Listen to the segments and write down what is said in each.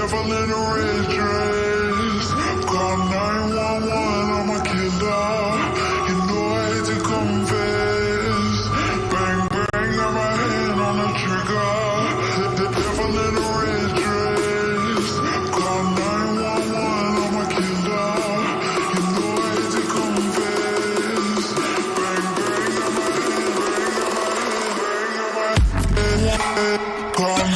devil in a red dress. Call 911, I'm a killer. You know I hate to confess. Bang, bang, got my hand on the trigger. The devil in a red dress. Call 911, I'm a killer. You know I hate to confess. Bang, bang, got my hand. Call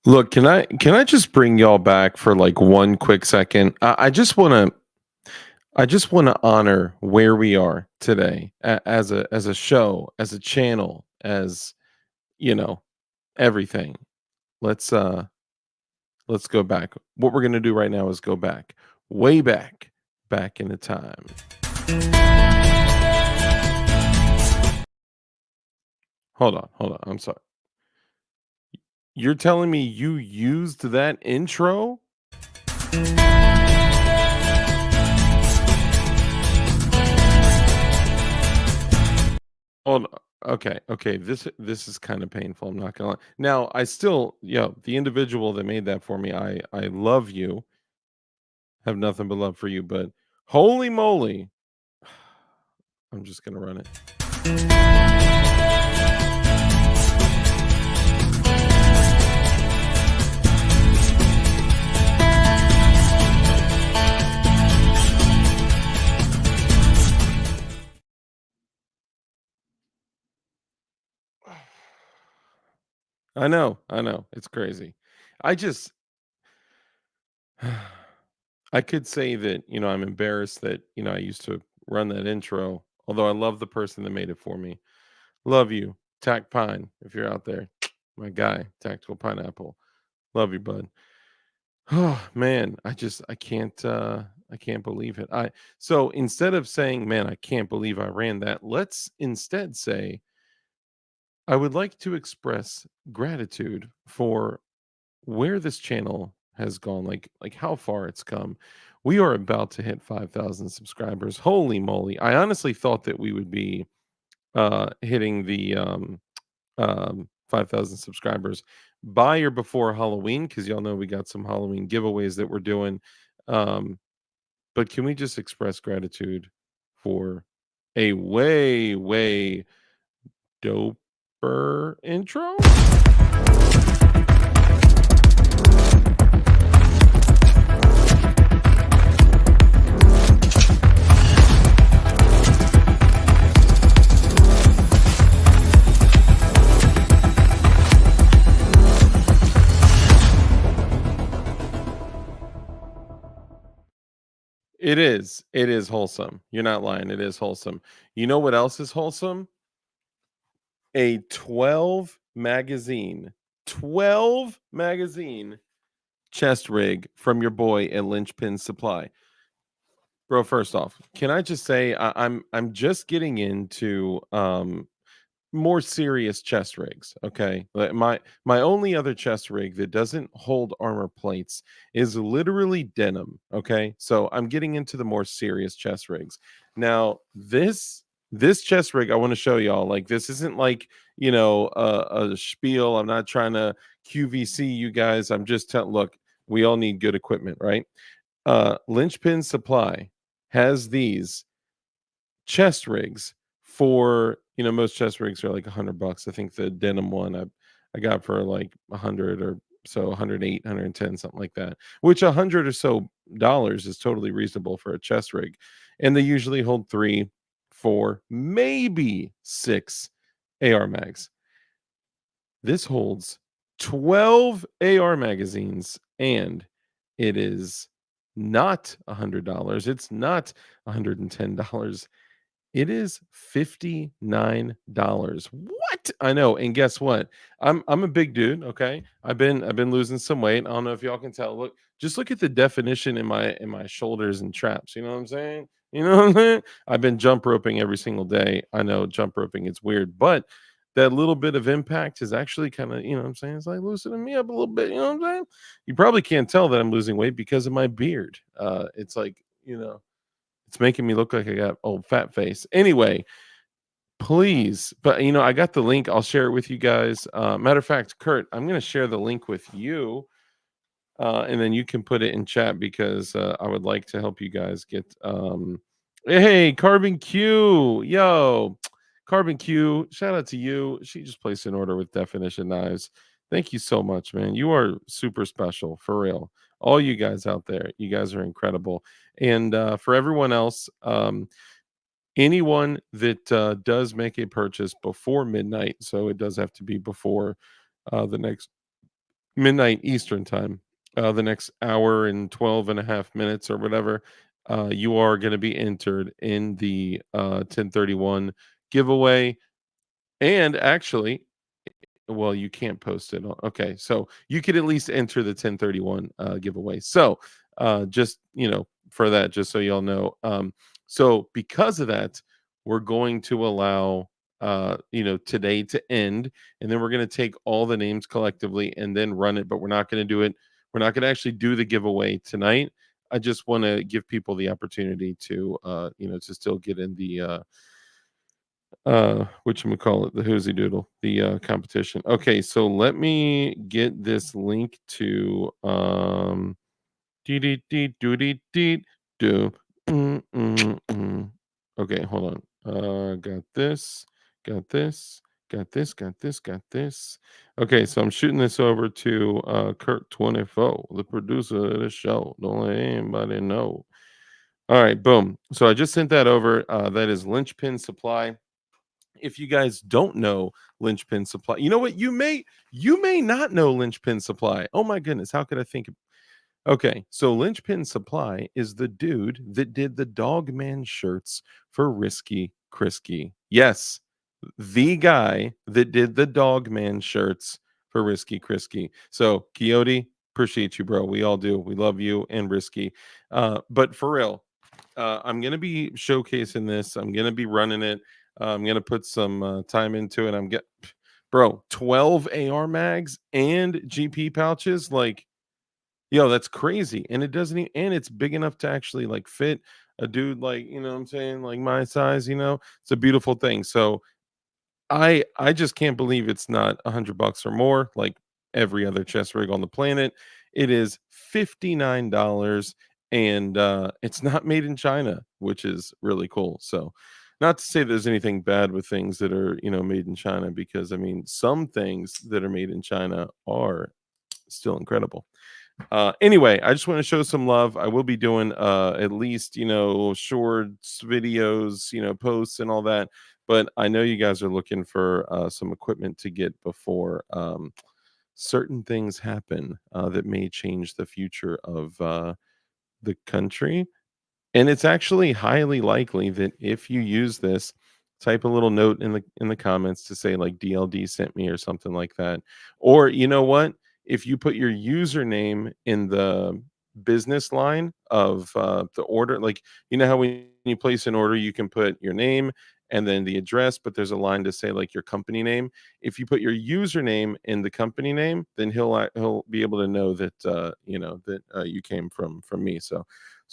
Look, can I just bring y'all back for like one quick second? I just want to honor where we are today as a show, as a channel, as you know, everything. Let's let's go back. What we're going to do right now is go back. Way back into time. Hold on. I'm sorry. You're telling me you used that intro? Hold on. Okay. This is kind of painful. I'm not gonna lie. Now, I still, the individual that made that for me, I love you. Have nothing but love for you, but holy moly, I'm just gonna run it. I know. It's crazy. I just I could say that, I'm embarrassed that, I used to run that intro, although I love the person that made it for me. Love you, Tac Pine, if you're out there. My guy, Tactical Pineapple. Love you, bud. Oh man, I can't believe it. So instead of saying, man, I can't believe I ran that, let's instead say I would like to express gratitude for where this channel has gone, like how far it's come. We are about to hit 5,000 subscribers. Holy moly. I honestly thought that we would be hitting the 5,000 subscribers by or before Halloween, because y'all know we got some Halloween giveaways that we're doing. Um, but can we just express gratitude for a way doper intro? It is. It is wholesome. You're not lying. It is wholesome. You know what else is wholesome? A 12 magazine chest rig from your boy at Lynchpin Supply. Bro, first off, can I just say I'm just getting into more serious chest rigs. Okay, like my only other chest rig that doesn't hold armor plates is literally denim. Okay, so I'm getting into the more serious chest rigs now. This chest rig I want to show y'all. Like, this isn't like, a spiel. I'm not trying to QVC you guys. I'm just telling, look, we all need good equipment, right? Lynchpin Supply has these chest rigs for, most chest rigs are like $100. I think the denim one I got for like 100 or so, 108, 110, something like that, which 100 or so dollars is totally reasonable for a chest rig. And they usually hold 3, 4, maybe 6 AR mags. This holds 12 AR magazines, and it is not $100. It's not $110. It is $59. What? I know. And guess what? I'm a big dude, okay? I've been losing some weight. I don't know if y'all can tell. Just look at the definition in my shoulders and traps. You know what I'm saying? You know what I'm saying? I've been jump roping every single day. I know jump roping is weird, but that little bit of impact is actually kind of, you know what I'm saying? It's like loosening me up a little bit. You know what I'm saying? You probably can't tell that I'm losing weight because of my beard. It's like, it's making me look like I got old fat face. Anyway, please, but I got the link. I'll share it with you guys. Matter of fact, Kurt, I'm going to share the link with you, and then you can put it in chat because I would like to help you guys get. Hey, Carbon Q, yo, Carbon Q, shout out to you. She just placed an order with Definition Knives. Thank you so much, man. You are super special, for real. All you guys out there, you guys are incredible. And for everyone else, anyone that does make a purchase before midnight, so it does have to be before the next midnight Eastern time, the next hour and 12 and a half minutes or whatever, you are going to be entered in the 1031 giveaway. And actually, well, you can't post it on. Okay, so you could at least enter the 1031 giveaway. So just, for that, just so y'all know. So because of that, we're going to allow today to end, and then we're going to take all the names collectively and then run it, but we're not going to do it. We're not going to actually do the giveaway tonight. I just want to give people the opportunity to to still get in the whatchamacallit, the Hoosie Doodle, the competition. Okay, so let me get this link to dee dee dee doo dee dee do. Okay, hold on. Got this, got this, got this, got this, got this. Okay, so I'm shooting this over to Kurt 24, the producer of the show. Don't let anybody know. All right, boom. So I just sent that over. That is Lynchpin Supply. If you guys don't know Lynchpin Supply, you know what? You may not know Lynchpin Supply. Oh my goodness, how could I think? Okay, so Lynchpin Supply is the dude that did the Dogman shirts for Risky Krisky. Yes, the guy that did the Dogman shirts for Risky Krisky. So Coyote, appreciate you, bro. We all do. We love you and Risky. But for real, I'm gonna be showcasing this. I'm gonna be running it. I'm gonna put some time into it. Bro, 12 AR mags and GP pouches. Like, yo, that's crazy. And it doesn't and it's big enough to actually like fit a dude like, you know what I'm saying, like my size, It's a beautiful thing. So I just can't believe it's not $100 or more. Like, every other chest rig on the planet. It is $59, and it's not made in China, which is really cool. So, not to say there's anything bad with things that are, made in China, because I mean, some things that are made in China are still incredible. Anyway, I just want to show some love. I will be doing at least, shorts, videos, posts and all that. But I know you guys are looking for some equipment to get before certain things happen that may change the future of the country. And it's actually highly likely that if you use this, type a little note in the comments to say like DLD sent me or something like that. Or you know what? If you put your username in the business line of the order, like how when you place an order, you can put your name and then the address, but there's a line to say like your company name. If you put your username in the company name, then he'll be able to know that you came from me. So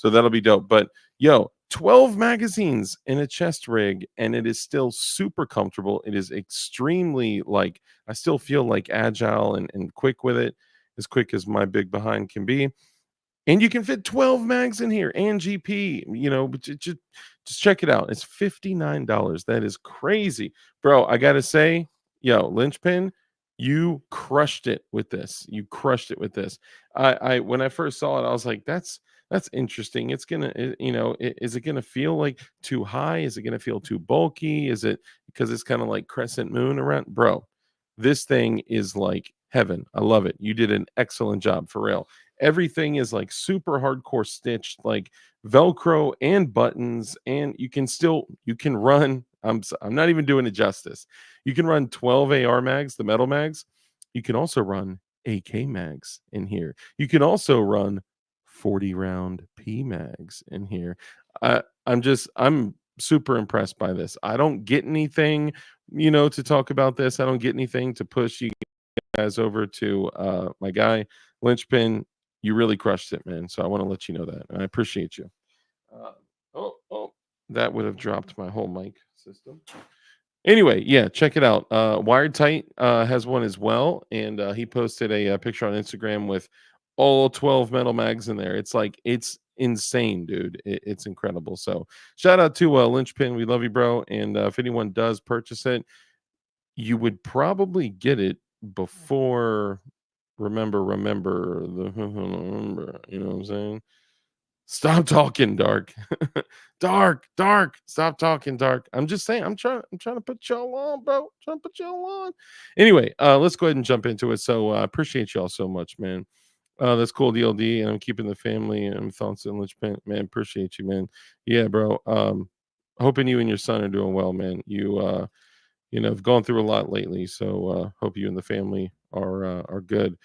that'll be dope. But yo, 12 magazines in a chest rig, and it is still super comfortable. It is extremely like, I still feel like agile and quick with it, as quick as my big behind can be. And you can fit 12 mags in here and GP, but just check it out. It's $59. That is crazy. Bro, I got to say, yo, Linchpin, you crushed it with this. You crushed it with this. I when I first saw it, I was like, that's interesting. It's gonna, is it gonna feel like too high? Is it gonna feel too bulky? Is it because it's kind of like crescent moon around? Bro, this thing is like heaven. I love it. You did an excellent job for real. Everything is like super hardcore stitched, like Velcro and buttons, and you can run. I'm not even doing it justice. You can run 12 AR mags, the metal mags. You can also run AK mags in here. You can also run 40 round P mags in here. I'm super impressed by this. I don't get anything, to talk about this. I don't get anything to push you guys over to my guy Lynchpin. You really crushed it, man. So I want to let you know that, and I appreciate you. Uh, oh, that would have dropped my whole mic system. Anyway, yeah, check it out. Wired Tight has one as well, and he posted a picture on Instagram with all 12 metal mags in there. It's insane, dude. It's incredible. So shout out to Lynchpin. We love you, bro. And if anyone does purchase it, you would probably get it before remember the you know what I'm saying? Stop talking, Dark. Dark. Stop talking, Dark. I'm just saying, I'm trying to put y'all on, bro. Trying to put y'all on. Anyway, let's go ahead and jump into it. So I appreciate y'all so much, man. That's cool, DLD, and I'm keeping the family and thoughts and Linchpin. Man, appreciate you, man. Yeah, bro. Hoping you and your son are doing well, man. I've gone through a lot lately, so hope you and the family are good.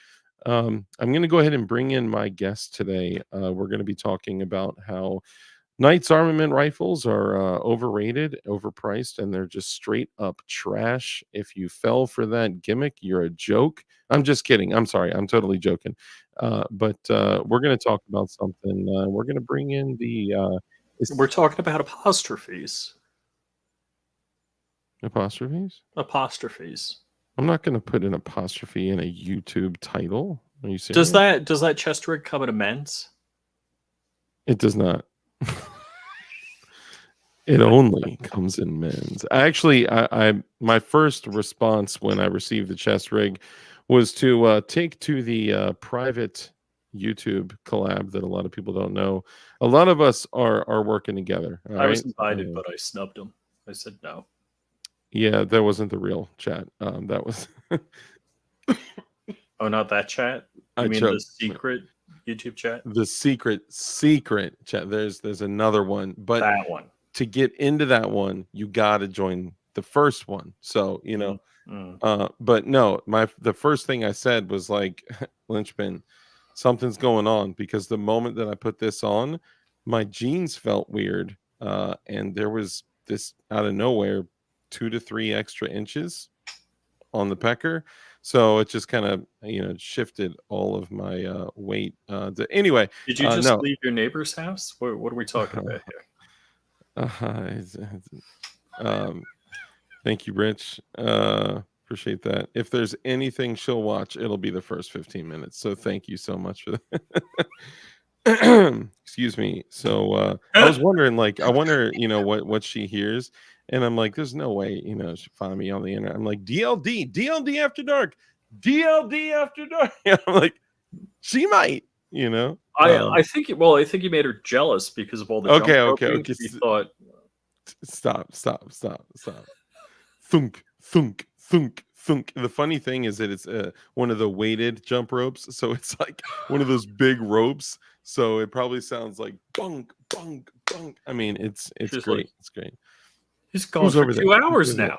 I'm going to go ahead and bring in my guest today. We're going to be talking about how Knight's Armament rifles are overrated, overpriced, and they're just straight up trash. If you fell for that gimmick, you're a joke. I'm just kidding. I'm sorry. I'm totally joking. But we're going to talk about something. We're going to bring in the. We're talking about apostrophes. Apostrophes? Apostrophes. I'm not going to put an apostrophe in a YouTube title. Are you serious? Does that chest rig come in a men's? It does not. It only comes in men's. Actually, I my first response when I received the chest rig was to take to the private YouTube collab that a lot of people don't know. A lot of us are working together. I was invited, but I snubbed him. I said no. Yeah, that wasn't the real chat. That was. Oh, not that chat. You mean the secret YouTube chat? The secret chat. There's another one, but that one. To get into that one, you got to join the first one. So but no, the first thing I said was like, Lynchpin, something's going on, because the moment that I put this on, my jeans felt weird, and there was this out of nowhere 2 to 3 extra inches on the pecker, so it just kind of shifted all of my weight. Anyway, did you just leave your neighbor's house? What are we talking about here? Thank you, Rich. Appreciate that. If there's anything she'll watch, it'll be the first 15 minutes. So thank you so much for that. Excuse me. So I was wondering, like, I wonder, what she hears. And I'm like, there's no way, she'll find me on the internet. I'm like, DLD after dark, DLD after dark. I'm like, she might, I think you made her jealous because of all the jump roping. She thought, stop. Thunk, thunk, thunk, thunk. The funny thing is that it's one of the weighted jump ropes, so it's like one of those big ropes. So it probably sounds like bunk, bunk, bunk. I mean, it's great. Like, it's great. He's gone for 2 hours now.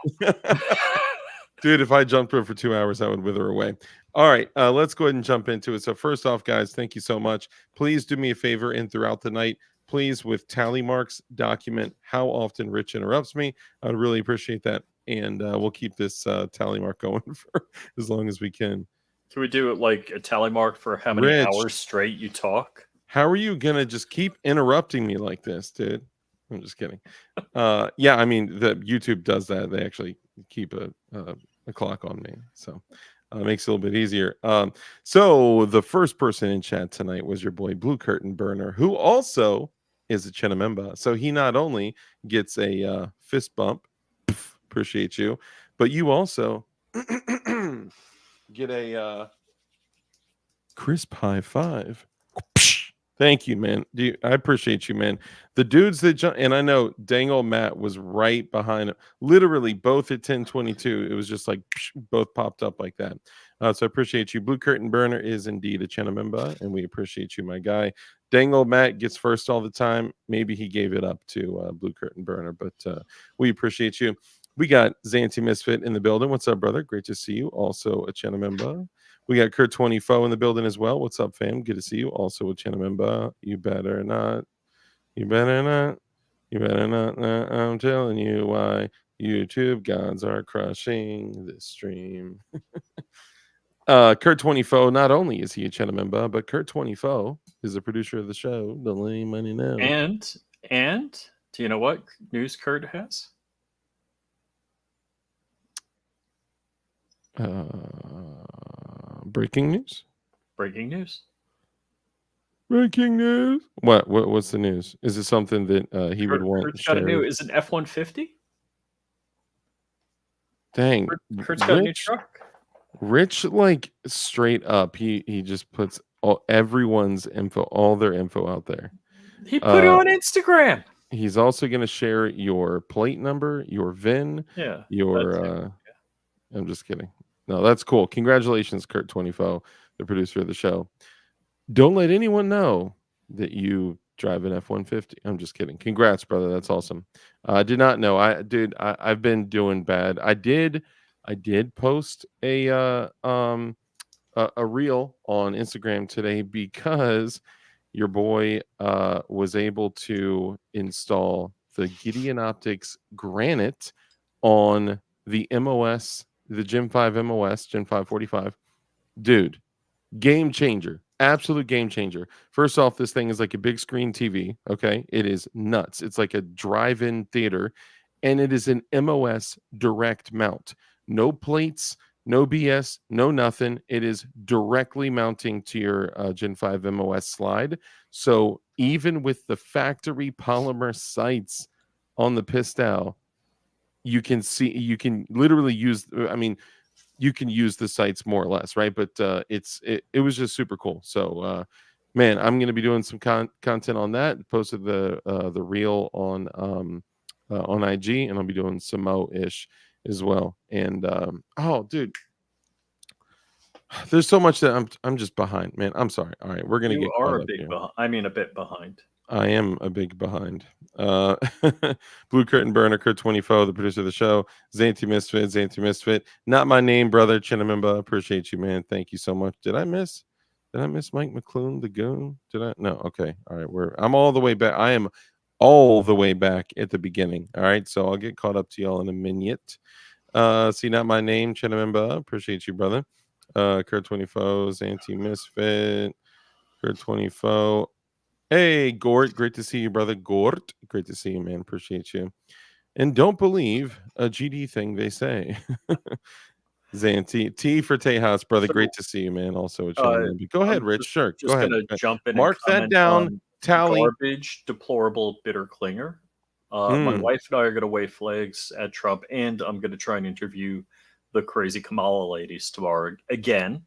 Dude, if I jumped rope for 2 hours, I would wither away. All right, let's go ahead and jump into it. So first off, guys, thank you so much. Please do me a favor and throughout the night, please, with tally marks, document how often Rich interrupts me. I'd really appreciate that. And we'll keep this tally mark going for as long as we can. Can we do it like a tally mark for how many hours straight you talk? How are you going to just keep interrupting me like this, dude? I'm just kidding. Yeah, I mean, the YouTube does that. They actually keep a clock on me. So it makes it a little bit easier. So the first person in chat tonight was your boy Blue Curtain Burner, who also is a channel member. So he not only gets a fist bump, appreciate you, but you also get a crisp high five. Thank you, man. I appreciate you, man. The dudes that jump, and I know dang old Matt was right behind him, literally both at 10:22. It was just like both popped up like that. So I appreciate you. Blue Curtain Burner is indeed a channel member, and we appreciate you, my guy. Dang old Matt gets first all the time. Maybe he gave it up to Blue Curtain Burner, but we appreciate you. We got Zanty Misfit in the building. What's up, brother? Great to see you. Also a channel member. We got Kurt 24 in the building as well. What's up, fam? Good to see you. Also a channel member. You better not. You better not. You better not. I'm telling you why YouTube gods are crushing this stream. Kurt 24, not only is he a channel member, but Kurt 24 is the producer of the show. Don't let anybody know. And do you know what news Kurt has? Breaking news. Breaking news. Breaking news. What's the news? Is it something that he would want? Kurt's got a new. Is it F-150? Dang. Kurt's got a new truck. Rich, like straight up, he just puts everyone's info, all their info out there. He put it on Instagram. He's also going to share your plate number, your VIN, your. I'm just kidding. No, that's cool. Congratulations, Kurt 24, the producer of the show. Don't let anyone know that you drive an F-150. I'm just kidding. Congrats, brother. That's awesome. I did not know. I've been doing bad. I did post a reel on Instagram today because your boy was able to install the Gideon Optics Granite on the MOS, the Gen 5 MOS, Gen 545. Dude, game changer. Absolute game changer. First off, this thing is like a big screen TV. Okay. It is nuts. It's like a drive-in theater, and it is an MOS direct mount. No plates, no BS, no nothing. It is directly mounting to your Gen 5 MOS slide. So even with the factory polymer sights on the pistol, you can literally use, you can use the sites more or less, right? But it was just super cool. So man, I'm going to be doing some content on that. Posted the reel on IG, and I'll be doing some Mo-ish as well. And oh dude, there's so much that I'm just behind, man. I'm sorry. All right, we're going to get caught up here. A bit behind. I am a big behind. Blue Curtain Burner, Kurt 24, the producer of the show. Zanty Misfit. Not my name, brother. Chinamimba. Appreciate you, man. Thank you so much. Did I miss Mike McClune, the goon? Did I? No. Okay. All right. I'm all the way back. I am all the way back at the beginning. All right. So I'll get caught up to y'all in a minute. See, not my name, Chinamimba. Appreciate you, brother. Kurt 24, Zanty Misfit, Kurt 24. Hey, Gort, great to see you, brother. Gort, great to see you, man. Appreciate you. And don't believe a GD thing they say. Zanti. T for Tejas, brother. So, Great to see you, man. Also a channel. Go ahead, Rich. Sure. Just Go ahead. gonna jump in and Mark that comment down. on Tally. garbage, deplorable, bitter clinger. My wife and I are gonna wave flags at Trump, and I'm gonna try and interview the crazy Kamala ladies tomorrow again.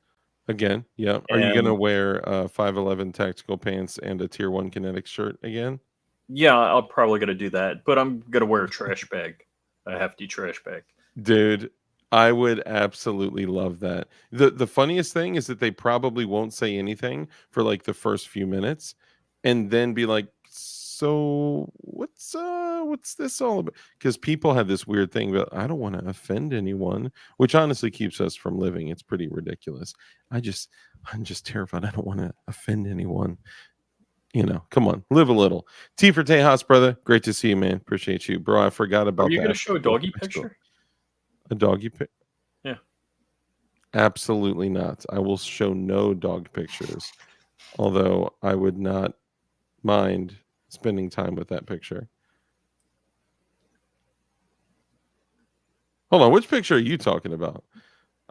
Yeah. Are you gonna wear 511 tactical pants and a tier 1 kinetic shirt again? Yeah, I'm probably gonna do that, but I'm gonna wear a trash bag, a hefty trash bag. Dude, I would absolutely love that. The funniest thing is that they probably won't say anything for like the first few minutes, and then be like, "So what's this all about?" Because people have this weird thing about, I don't want to offend anyone, which honestly keeps us from living. It's pretty ridiculous. I'm just terrified. I don't want to offend anyone. Come on, live a little. T for Tejas, brother. Great to see you, man. Appreciate you, bro. I forgot about that. Are you gonna show a doggy picture? A doggy pic? Yeah. Absolutely not. I will show no dog pictures. Although I would not mind spending time with that picture. Hold on, which picture are you talking about?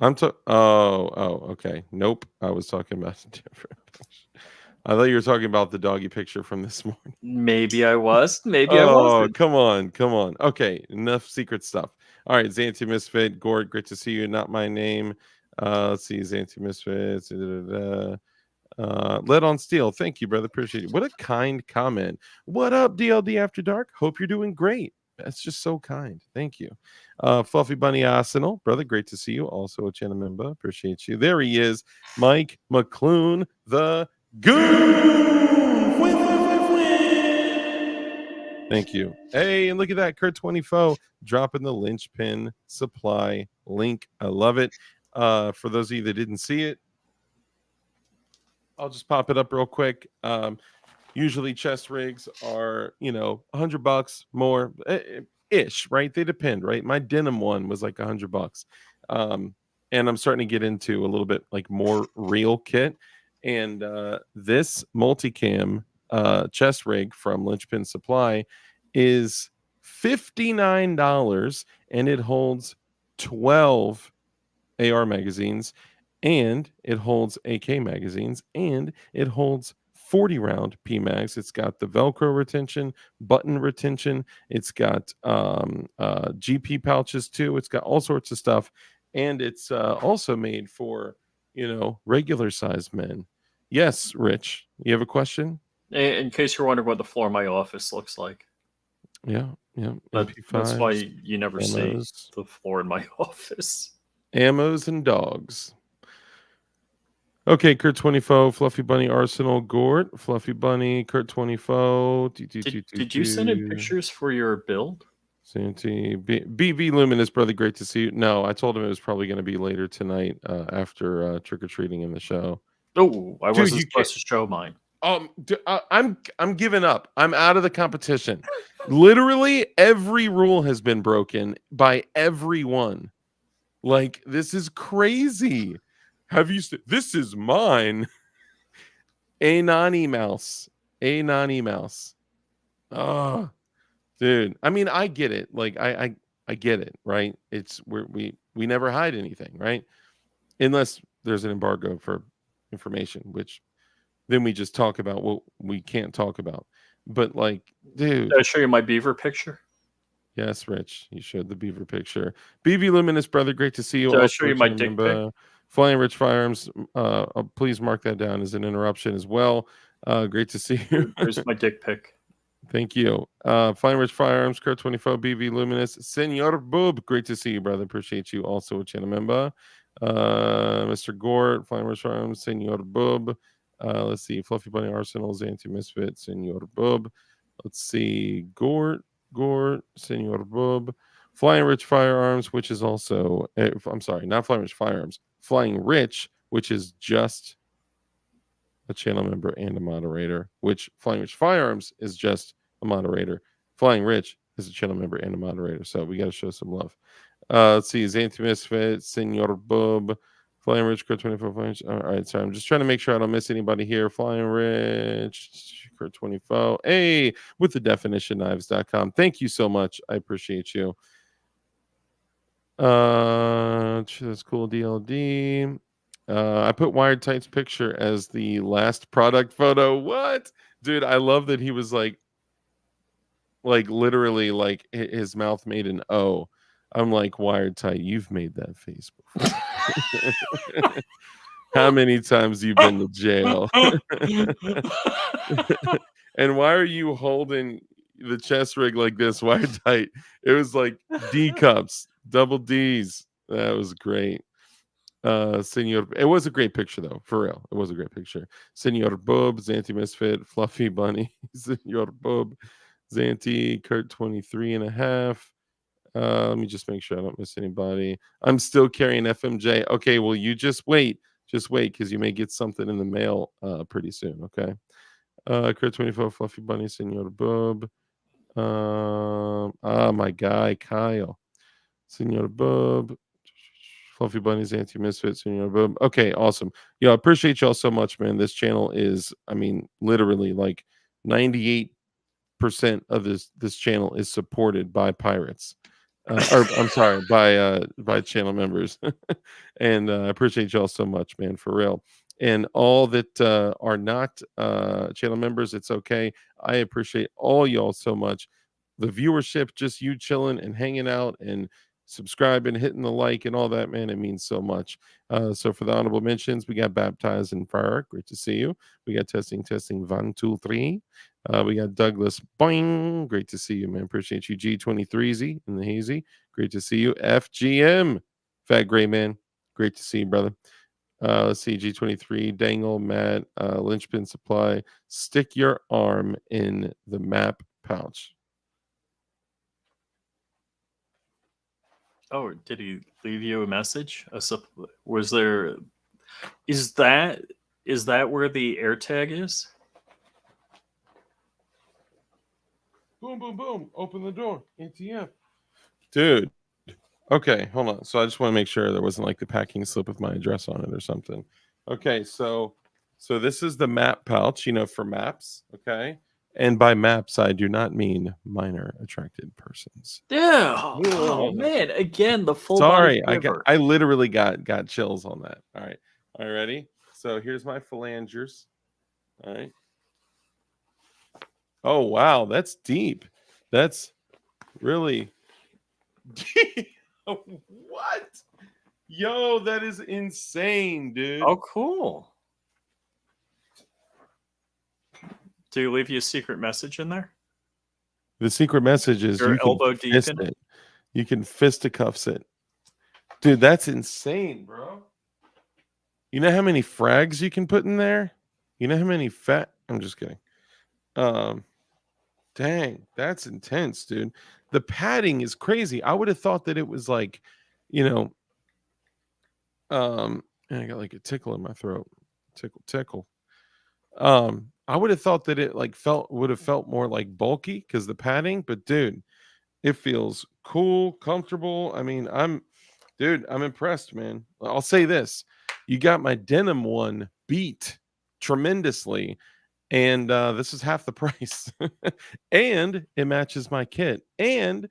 Okay. Nope. I was talking about a different picture. I thought you were talking about the doggy picture from this morning. Maybe I was. Maybe I wasn't. Come on. Okay, enough secret stuff. All right, Xanti Misfit, Gord, great to see you. Not my name. Let's see, Xanti Misfits. Lead on Steel. Thank you, brother. Appreciate it. What a kind comment. What up, DLD After Dark? Hope you're doing great. That's just so kind. Thank you. Fluffy Bunny Arsenal, brother. Great to see you. Also a channel member. Appreciate you. There he is. Mike McClune, the Goon. Thank you. Hey, and look at that. Kurt 24 dropping the linchpin supply link. I love it. For those of you that didn't see it, I'll just pop it up real quick. Usually chest rigs are, $100 more ish, right? They depend, right? My denim one was like $100. And I'm starting to get into a little bit like more real kit. And this multicam chest rig from Linchpin Supply is $59, and it holds 12 AR magazines, and it holds AK magazines, and it holds 40 round PMags. It's got the Velcro retention, button retention. It's got GP pouches too. It's got all sorts of stuff, and it's also made for regular size men. Yes, Rich, you have a question? In case you're wondering what the floor of my office looks like. Yeah. That's why you never see the floor in my office. Ammos and dogs. Okay, Kurt 24, Fluffy Bunny Arsenal, Gort, Fluffy Bunny, Kurt 24. Did you send in pictures for your build? Santi, BV Luminous, brother, great to see you. No, I told him it was probably going to be later tonight after trick-or-treating in the show. Oh, I wasn't supposed to show mine. I'm giving up. I'm out of the competition. Literally every rule has been broken by everyone. Like, this is crazy. Have you this is mine. A non-e mouse. Oh, dude. I mean, I get it. Like, I get it, right? It's we never hide anything, right? Unless there's an embargo for information, which then we just talk about what we can't talk about. But like, dude. Did I show you my beaver picture? Yes, Rich. You showed the beaver picture. BV Luminous, brother, great to see you. Did I show you my dick pic? Flying Rich Firearms, please mark that down as an interruption as well. Great to see you. There's my dick pic. Thank you. Flying Rich Firearms, Kurt 24, BV Luminous, Senor Boob, great to see you, brother. Appreciate you. Also a channel member. Mr. Gort, Flying Rich Firearms, Senor Boob. Let's see, Fluffy Bunny Arsenals, Anti-Misfit, Senor Boob. Let's see, Gort, Senor Boob. Flying Rich Firearms, which is also, I'm sorry, not Flying Rich Firearms, Flying Rich, which is just a channel member and a moderator, which Flying Rich Firearms is just a moderator. Flying Rich is a channel member and a moderator, so we got to show some love. Let's see, Anti-Misfit, Senor Boob, Flying Rich, Kurt 24. All right, sorry. I'm just trying to make sure I don't miss anybody here. Flying Rich, Kurt 24. Hey, with the definitionknives.com. Thank you so much. I appreciate you. That's cool. DLD. I put Wired Tight's picture as the last product photo. What, dude? I love that he was like literally like his mouth made an O. I'm like, Wired Tight, you've made that face before. How many times you been to jail? And why are you holding the chest rig like this? Wired Tight. It was like D cups, double D's. That was great. Senor, it was a great picture though, for real. It was a great picture. Senor Bub, Zanti Misfit, Fluffy Bunny, Senor Bub, Zanti, Kurt 23 and a half. Let me just make sure I don't miss anybody. I'm still carrying FMJ. Okay, well, you just wait because you may get something in the mail pretty soon. Okay. Kurt 24, Fluffy Bunny, Senor Bub. My guy Kyle, Senor Bub, Fluffy Bunnies, Anti Misfit, Senor Bub. Okay, awesome. Yeah, I appreciate y'all so much, man. This channel is, I mean, literally like 98% of this channel is supported by pirates. Or I'm sorry, by channel members. And I appreciate y'all so much, man, for real. And all that are not channel members, it's okay. I appreciate all y'all so much. The viewership, just you chilling and hanging out and subscribing, hitting the like and all that, man, it means so much. So for the honorable mentions, we got Baptized and Fire. Great to see you. We got testing 1, 2, 3. We got Douglas Boing. Great to see you, man. Appreciate you. G23Z in the hazy. Great to see you. FGM. Fat Gray Man. Great to see you, brother. Let's see. G23. Dangle, Matt, Lynchpin Supply. Stick your arm in the map pouch. Oh, did he leave you a message? Was there? Is that where the air tag is? Boom, boom, boom. Open the door. ATF. Dude. Okay, hold on. So I just want to make sure there wasn't like the packing slip with my address on it or something. Okay, so this is the map pouch, for maps. Okay. And by maps, I do not mean minor attracted persons. Yeah. Oh man. Again, the full Sorry, body I literally got chills on that. All right. All right, ready? So here's my phalangers. All right. Oh wow, that's deep. That's really deep. What? Yo, that is insane, dude. Oh, cool. Do you leave you a secret message in there? The secret message is Your you elbow can deep fist in it. You can fisticuffs it. Dude, that's insane, bro. You know how many frags you can put in there? You know how many I'm just kidding. Dang, that's intense, dude. The padding is crazy. I would have thought that it was like, and I got like a tickle in my throat. Tickle. I would have thought that it like would have felt more like bulky because the padding, but dude, it feels cool, comfortable. I mean, I'm impressed, man. I'll say this. You got my denim one beat tremendously. And this is half the price. And it matches my kit. And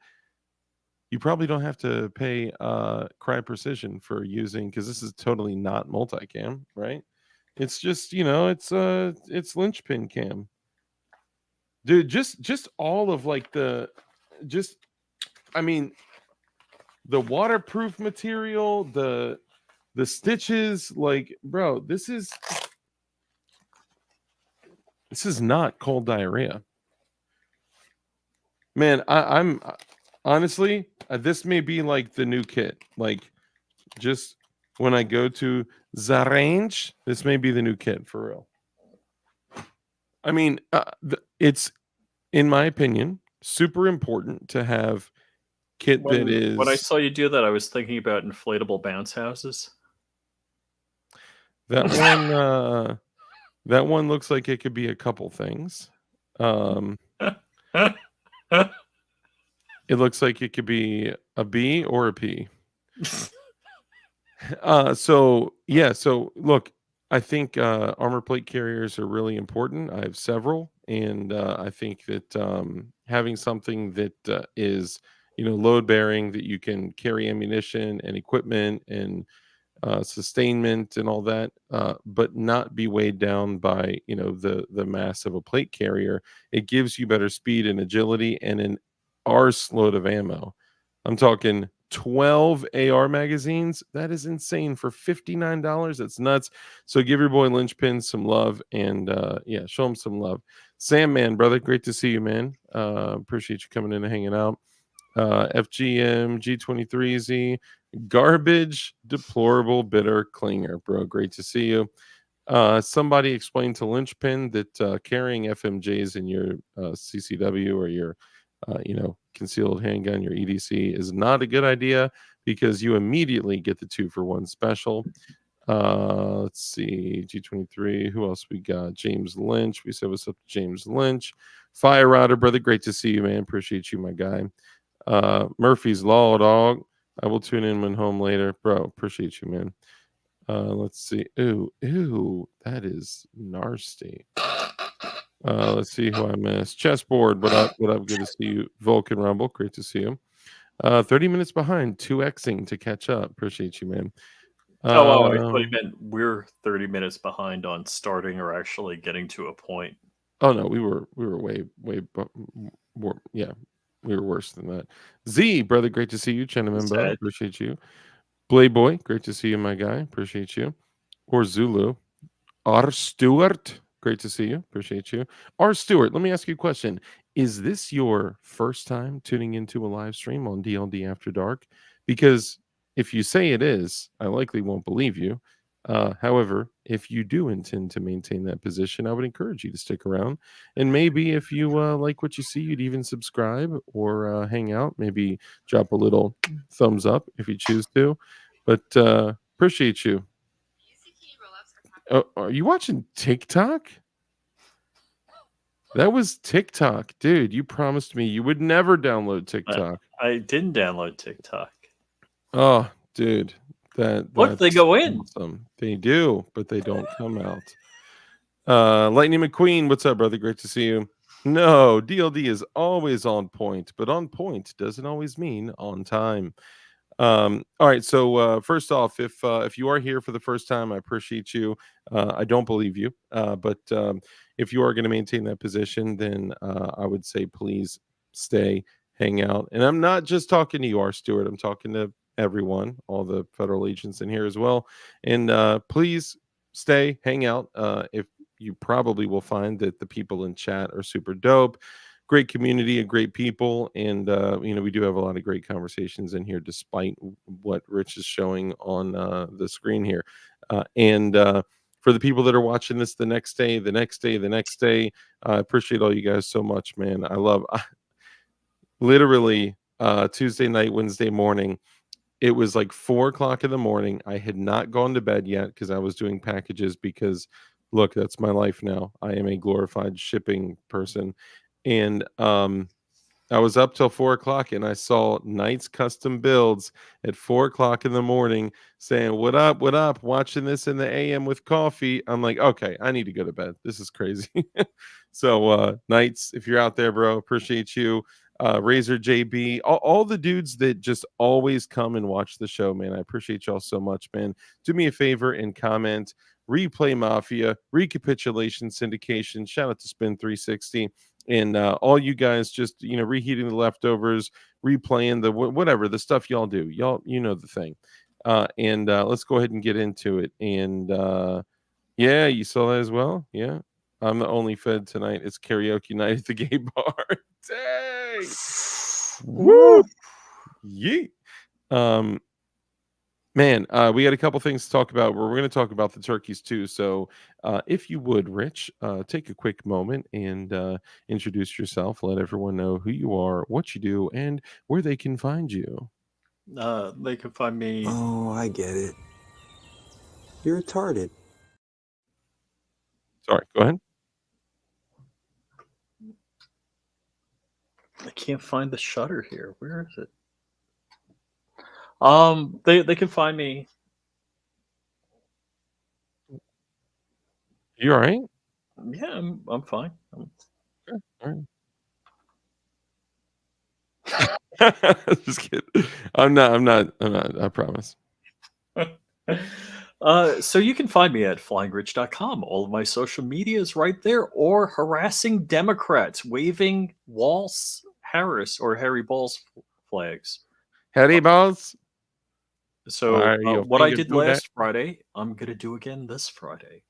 you probably don't have to pay Cry Precision for using, because this is totally not multicam, right? It's just, it's linchpin cam. Dude, just all of like the waterproof material, the stitches, like, bro, this is not cold diarrhea. Man, I'm honestly, this may be like the new kit. Like, just when I go to the range, this may be the new kit for real. I mean, it's, in my opinion, super important to have kit that is. When I saw you do that, I was thinking about inflatable bounce houses. That one, that one looks like it could be a couple things. It looks like it could be a B or a P. So look, I think armor plate carriers are really important. I have several, and I think that having something that is, load bearing, that you can carry ammunition and equipment and sustainment and all that, but not be weighed down by the mass of a plate carrier. It gives you better speed and agility and an arseload of ammo. I'm talking 12 AR magazines. That is insane for $59. That's nuts. So give your boy Lynchpin some love and yeah, show him some love. Sam, man, brother, great to see you, man. Appreciate you coming in and hanging out. FGM G23Z, garbage, deplorable, bitter, clinger, bro. Great to see you. Somebody explained to Lynchpin that carrying FMJs in your CCW or your concealed handgun, your EDC, is not a good idea because you immediately get the 2-for-1 special. Let's see, G23. Who else we got? James Lynch. We said what's up to James Lynch. Fire Rider, brother. Great to see you, man. Appreciate you, my guy. Murphy's Law, dog. I will tune in when home later, bro. Appreciate you, man. Let's see. Ooh, that is nasty. Let's see who I missed. Chessboard, what up? What up? Good to see you. Vulcan Rumble, great to see you. 30 minutes behind, 2xing to catch up. Appreciate you, man. I thought you meant we're 30 minutes behind on starting or actually getting to a point. Oh no, we were way more. Yeah, we were worse than that. Z, brother, great to see you. Chenamemba, appreciate you. Blade Boy, great to see you, my guy. Appreciate you. Or Zulu. R. Stewart, great to see you. Appreciate you. R. Stewart, let me ask you a question. Is this your first time tuning into a live stream on DLD After Dark? Because if you say it is, I likely won't believe you. However, if you do intend to maintain that position, I would encourage you to stick around. And maybe if you like what you see, you'd even subscribe or hang out. Maybe drop a little thumbs up if you choose to. But appreciate you. Are you watching TikTok? That was TikTok, dude. You promised me you would never download TikTok. I didn't download TikTok. Oh, dude, Look, they go in. Awesome. They do, but they don't come out. Lightning McQueen, what's up, brother? Great to see you. No, DLD is always on point, but on point doesn't always mean on time. All right, so first off, if you are here for the first time, I appreciate you. I don't believe you, but if you are going to maintain that position, then I would say please stay, hang out. And I'm not just talking to you, R. Stewart. I'm talking to everyone, all the federal agents in here as well. And please stay, hang out. If you probably will find that the people in chat are super dope. Great community of great people, and we do have a lot of great conversations in here despite what Rich is showing on the screen here. And for the people that are watching this the next day, I appreciate all you guys so much, man. I love literally Tuesday night, Wednesday morning. It was like 4:00 in the morning. I had not gone to bed yet because I was doing packages because look, that's my life now. I am a glorified shipping person. And I was up till 4:00 and I saw Knight's Custom Builds at 4:00 in the morning saying, what up, watching this in the AM with coffee. I'm like, okay, I need to go to bed. This is crazy. So Knights, if you're out there, bro, appreciate you. Razor JB, all the dudes that just always come and watch the show, man. I appreciate y'all so much, man. Do me a favor and comment Replay Mafia, Recapitulation Syndication. Shout out to Spin 360. And all you guys just, reheating the leftovers, replaying the whatever, the stuff y'all do. Y'all, the thing. And let's go ahead and get into it. And yeah, you saw that as well? Yeah. I'm the only fed tonight. It's karaoke night at the gay bar. Dang. Woo. Yeet. Man, we got a couple things to talk about. We're going to talk about the turkeys too. So if you would, Rich, take a quick moment and introduce yourself. Let everyone know who you are, what you do, and where they can find you. They can find me. Oh, I get it. You're retarded. Sorry, go ahead. I can't find the shutter here. Where is it? They can find me. You all right? Yeah, I'm fine. Sure. All right. Just kidding. I'm not. I promise. So you can find me at flyingrich.com. All of my social media is right there, or harassing Democrats waving Walls Harris or Harry Balls flags. Harry balls. So Why are your what I fingers did do that? last Friday, I'm gonna do again this Friday.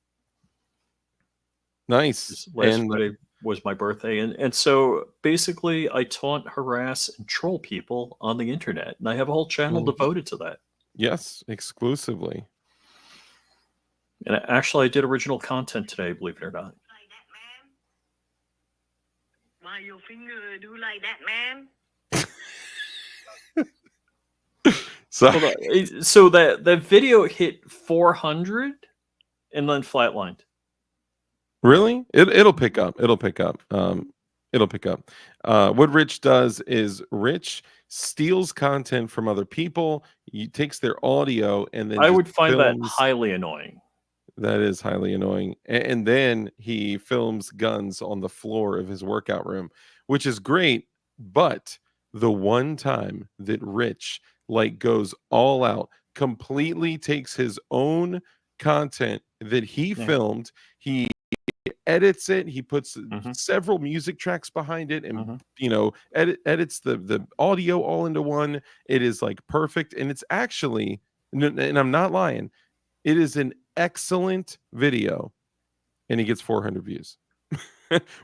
Nice. Last And Friday was my birthday, and so basically I taunt, harass, and troll people on the internet, and I have a whole channel devoted to that. yes, exclusively. And actually, I did original content today, believe it or not. Like that, man? Why your finger do like that, man? So Hold on. So that video hit 400 and then flatlined. really, it'll pick up. It'll pick up. It'll pick up. What Rich does is Rich steals content from other people. He takes their audio and then I just would find that films. highly annoying. That is highly annoying. And then he films guns on the floor of his workout room, which is great. But the one time that Rich like goes all out, completely takes his own content that he Yeah. filmed, he edits it, he puts Mhm. several music tracks behind it, and Mhm. edits the audio all into one. It is like perfect, and it's actually, and I'm not lying, it is an excellent video, and he gets 400 views.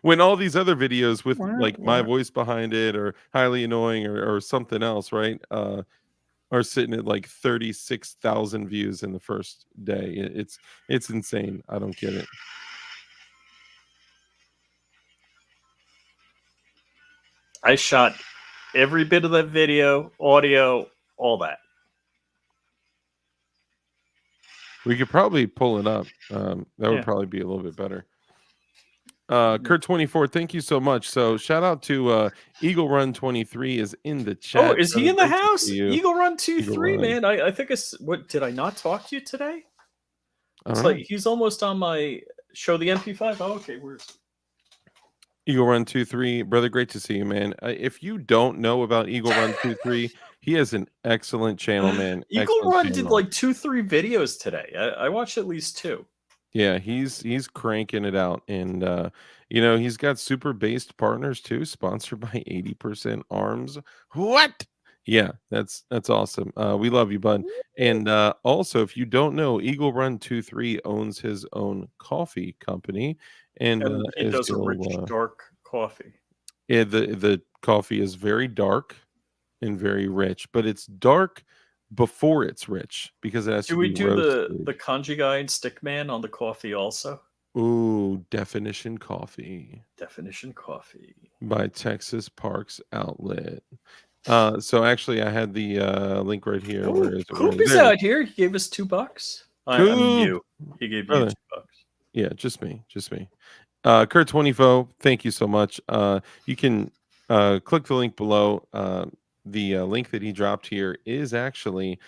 When all these other videos with like my voice behind it or highly annoying or something else, right, are sitting at like 36,000 views in the first day. It's insane. I don't get it. I shot every bit of that video, audio, all that. We could probably pull it up. That would Yeah. probably be a little bit better. Kurt24, thank you so much. So shout out to Eagle Run 23 is in the chat. Oh, is he brother. in the Great to house? see you. Eagle Run Eagle 2-3, Run. man. I think it's what did I not talk to you today? I It's don't like he's almost on my show, the MP5. Oh, okay, where's it? Eagle Run 23, brother, great to see you, man. If you don't know about Eagle Run 23, he has an excellent channel, man. Eagle Excellent Run did channel. like 2-3 videos today. I watched at least 2. Yeah, he's cranking it out, and you know, he's got super based partners too, sponsored by 80% Arms. What? Yeah, that's awesome. We love you, bud. And also, if you don't know, Eagle Run 23 owns his own coffee company, and And he as does a rich, you'll, dark coffee. yeah, the coffee is very dark and very rich, but it's dark before it's rich because it has Do to we be do roasted. the kanji guy and stickman on the coffee also? Ooh, Definition Coffee Definition coffee. by Texas Parks Outlet. So actually, I had the link right here. Where is it? Where Coop is is it? out here. He gave us $2. I mean Coop! you. He gave Brother. you $2. Yeah, just me. Kurt24, thank you so much. You can click the link below. The link that he dropped here is actually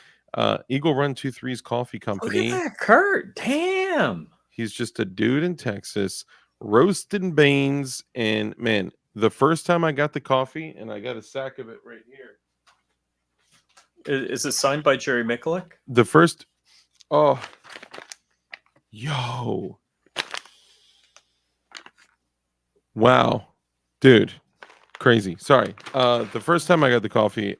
Eagle Run 23's coffee Look company. at that, Kurt. Damn. He's just a dude in Texas roasting beans. And man, the first time I got the coffee, and I got a sack of it right here. Is it signed by Jerry Mikulik? The first, oh, yo, wow, dude, crazy. Sorry. The first time I got the coffee,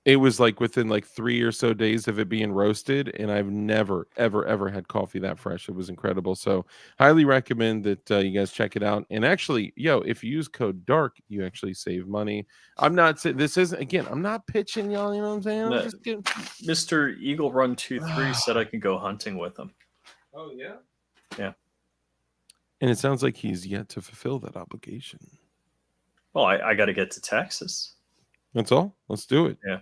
it was like within like 3 or so days of it being roasted, and I've never, ever had coffee that fresh. It was incredible. So highly recommend that you guys check it out. And actually, yo, if you use code DARK, you actually save money. I'm not saying this isn't, again, I'm not pitching y'all, you know what I'm saying? No. I'm just kidding. Mr. Eagle Run 2-3 said I can go hunting with him. Oh, yeah? Yeah. And it sounds like he's yet to fulfill that obligation. Well, I got to get to Texas. That's all. Let's do it. Yeah.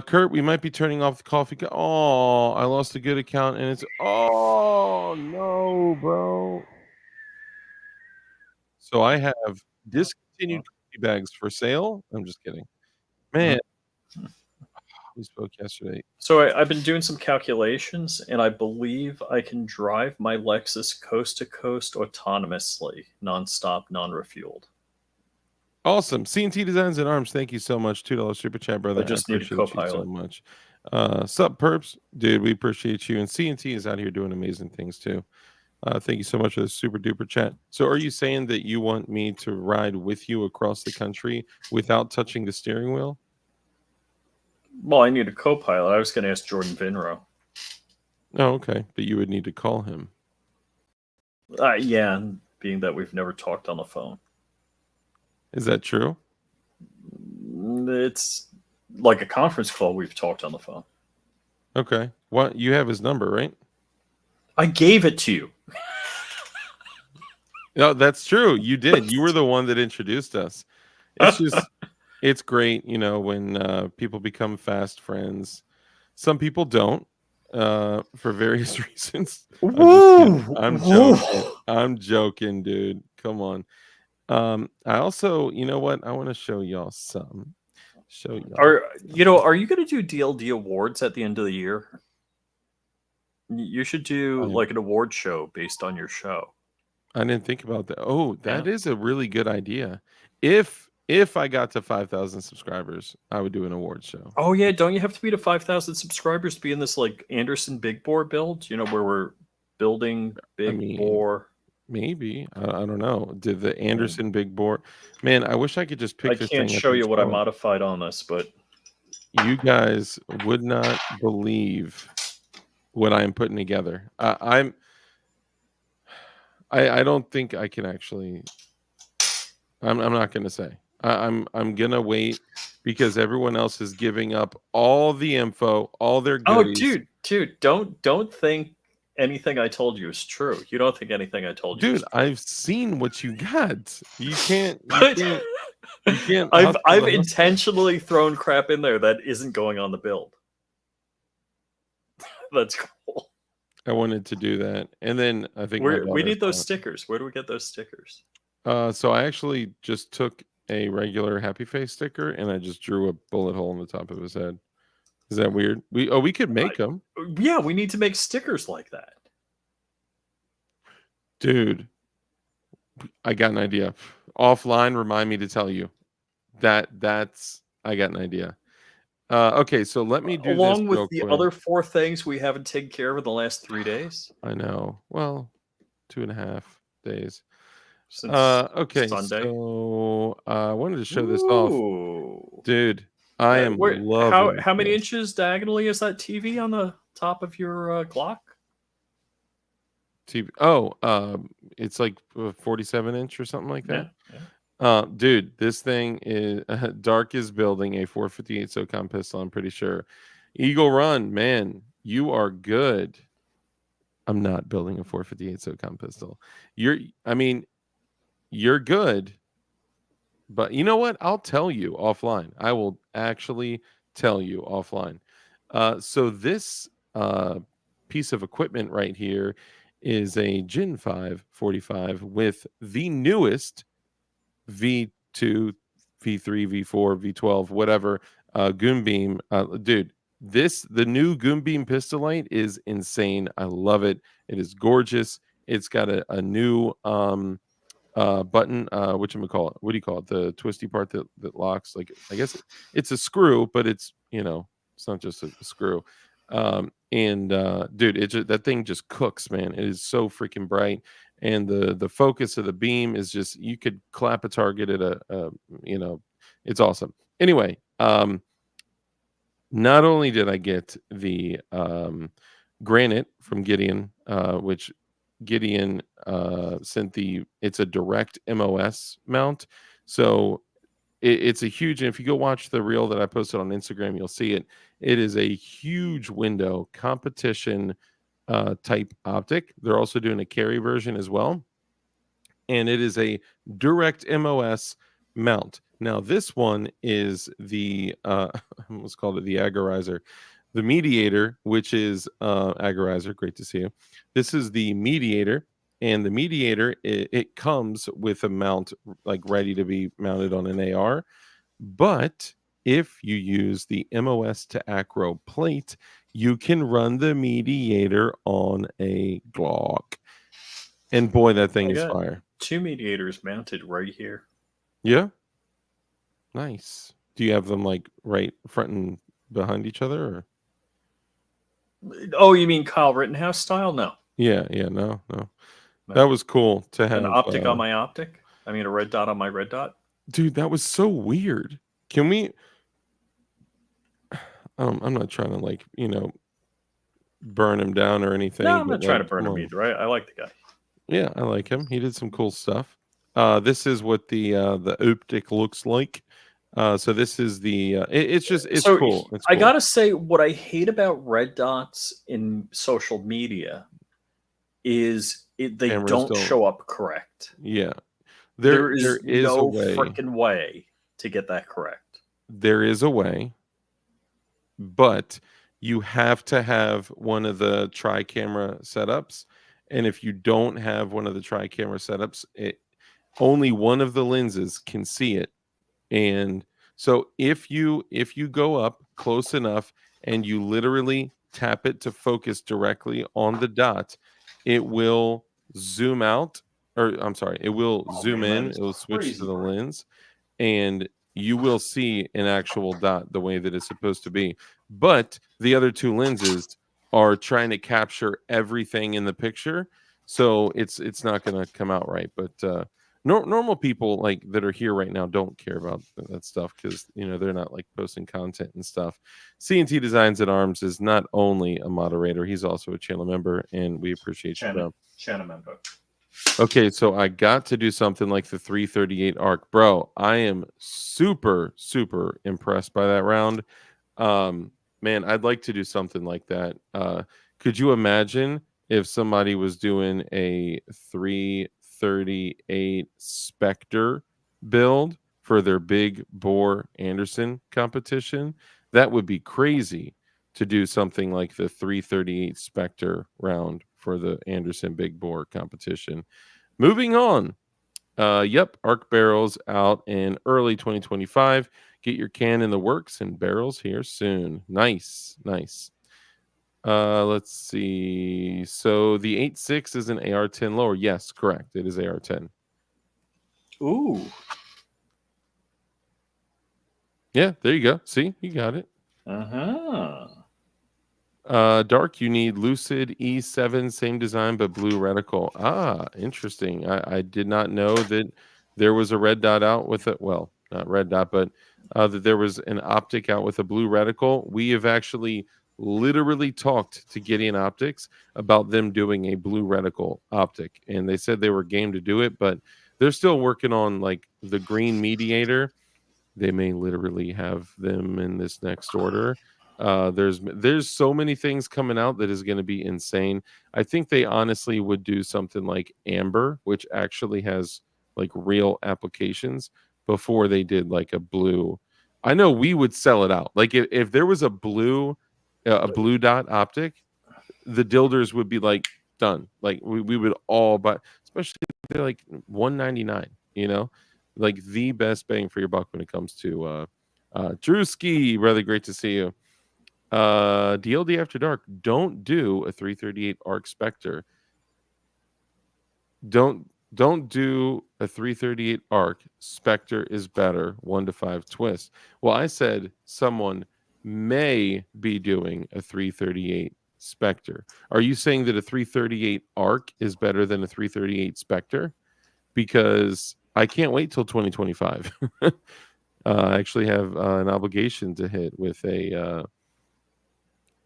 Kurt, we might be turning off the coffee. Oh, I lost a good account, and it's oh no, bro. So I have discontinued coffee bags for sale. I'm just kidding, man. We spoke yesterday. So I've been doing some calculations, and I believe I can drive my Lexus coast to coast autonomously, nonstop, non-refueled. Awesome. CNT Designs and Arms, thank you so much. $2 super chat, brother. I just need a appreciate you so co-pilot. much. Sup, perps? Dude, we appreciate you. And CNT is out here doing amazing things too. Thank you so much for the super duper chat. So are you saying that you want me to ride with you across the country without touching the steering wheel? Well, I need a co-pilot. I was going to ask Jordan Vinro. Oh, okay. But you would need to call him. Yeah, being that we've never talked on the phone. Is that true? It's like a conference call. We've talked on the phone. Okay. What? You have his number, right? I gave it to you. No, that's true. You did. You were the one that introduced us. It's just, it's great, you know, when people become fast friends. Some people don't, for various reasons. I'm joking. I'm joking, dude. Come on. I also, you know what? I want to show y'all some. Show y'all. Are you going to do DLD awards at the end of the year? You should do like an award show based on your show. I didn't think about that. Oh, that is a really good idea. If I got to 5,000 subscribers, I would do an award show. Oh yeah, don't you have to be to 5,000 subscribers to be in this like Anderson big bore build? You know, where we're building big bore. Maybe. I don't know. Did the Anderson big bore? Man, I wish I could just pick this thing. I can't show you what I modified on this, but you guys would not believe what I'm putting together. I don't think I can actually. I'm not going to say. I'm going to wait because everyone else is giving up all the info, all their goodies. Oh, dude, don't think anything I told you is true. You don't think anything I told you? Dude, I've seen what you got. You can't. I've intentionally thrown crap in there that isn't going on the build. That's cool. I wanted to do that, and then I think we need those stickers. Where do we get those stickers? So I actually just took a regular happy face sticker and I just drew a bullet hole in the top of his head. Is that weird? We could make them. Yeah, we need to make stickers like that. Dude, I got an idea. Offline, remind me to tell you that's I got an idea. Okay, so let me do along this with the quick. other 4 things we haven't taken care of in the last 3 days. I know. Well, 2.5 days. Since okay, Sunday. So I wanted to show this off, dude. I am loving. How many inches diagonally is that TV on the top of your Glock? TV. Oh, it's like 47-inch or something like that. Yeah. Dude, this thing is Dark is building a 458 SOCOM pistol. I'm pretty sure. Eagle Run, man, you are good. I'm not building a 458 SOCOM pistol. You're good, but you know what? I'll tell you offline. I will actually tell you offline. So this piece of equipment right here is a Gen 5 45 with the newest V2, V3, V4, V12, whatever Goon Beam. Dude, the new Goon Beam pistol light is insane. I love it. It is gorgeous. It's got a new button, whatchamacallit, what do you call it, the twisty part that locks, like I guess it's a screw, but it's, you know, it's not just a screw. Dude, that thing just cooks, man. It is so freaking bright, and the focus of the beam is just, you could clap a target at a you know, it's awesome. Anyway, not only did I get the granite from Gideon, which Gideon sent it's a direct MOS mount, so it's a huge, and if you go watch the reel that I posted on Instagram, you'll see it. It is a huge window competition type optic. They're also doing a carry version as well, and it is a direct MOS mount. Now this one is the I almost called it the agorizer. The mediator, which is agorizer, great to see you. This is the mediator, and the mediator, it comes with a mount like ready to be mounted on an AR. But if you use the MOS to acro plate, you can run the mediator on a Glock. And boy, that thing is fire. 2 mediators mounted right here. Yeah. Nice. Do you have them like right front and behind each other? Or? Oh, you mean Kyle Rittenhouse style? No. Yeah, no. No. That was cool to have. An optic on my optic? I mean, a red dot on my red dot? Dude, that was so weird. Can we? I'm not trying to like burn him down or anything. No, I'm but not trying to like, burn come him on. either. I like the guy. Yeah, I like him. He did some cool stuff. This is what the optic looks like. So this is the. It's So cool. It's I cool. gotta say, what I hate about red dots in social media is they Cameras don't show up correct. Yeah, There is is a no way. freaking way to get that correct. There is a way, but you have to have one of the tri-camera setups, and if you don't have one of the tri-camera setups, only one of the lenses can see it. And so if you go up close enough and you literally tap it to focus directly on the dot, it will zoom out, or I'm sorry, it will zoom man, that in, is it will switch crazy to the bright. lens, and you will see an actual dot the way that it's supposed to be. But the other two lenses are trying to capture everything in the picture, so it's not going to come out right. But normal people like that are here right now don't care about that stuff because they're not like posting content and stuff. CNT Designs at Arms is not only a moderator, he's also a channel member, and we appreciate you, bro. Channel member. Okay, so I got to do something like the 338 arc. Bro, I am super, super impressed by that round. Man, I'd like to do something like that. Could you imagine if somebody was doing a 338 Spectre build for their big bore Anderson competition? That would be crazy to do something like the 338 Spectre round for the Anderson big bore competition. Moving on. Yep, arc barrels out in early 2025. Get your can in the works and barrels here soon. Nice. Let's see. So the 8.6 is an AR-10 lower. Yes, correct. It is AR-10. Ooh. Yeah, there you go. See, you got it. Uh-huh. Dark, you need Lucid E7, same design but blue reticle. Ah, interesting. I did not know that there was a red dot out with it. Well, not red dot, but that there was an optic out with a blue reticle. We have actually literally talked to Gideon Optics about them doing a blue reticle optic, and they said they were game to do it, but they're still working on like the green mediator. They may literally have them in this next order. There's so many things coming out that is going to be insane. I think they honestly would do something like amber, which actually has like real applications, before they did like a blue. I know we would sell it out. Like if there was a blue dot optic, the dilders would be like done. Like we would all buy, especially if they're like $199, like the best bang for your buck when it comes to Drewski, brother, great to see you. DLD After Dark, don't do a 338 Arc Spectre. Don't do a 338 Arc. Spectre is better. 1 to 5 twist. Well, I said someone may be doing a 338 Spectre. Are you saying that a 338 Arc is better than a 338 Spectre? Because I can't wait till 2025. I actually have an obligation to hit with a.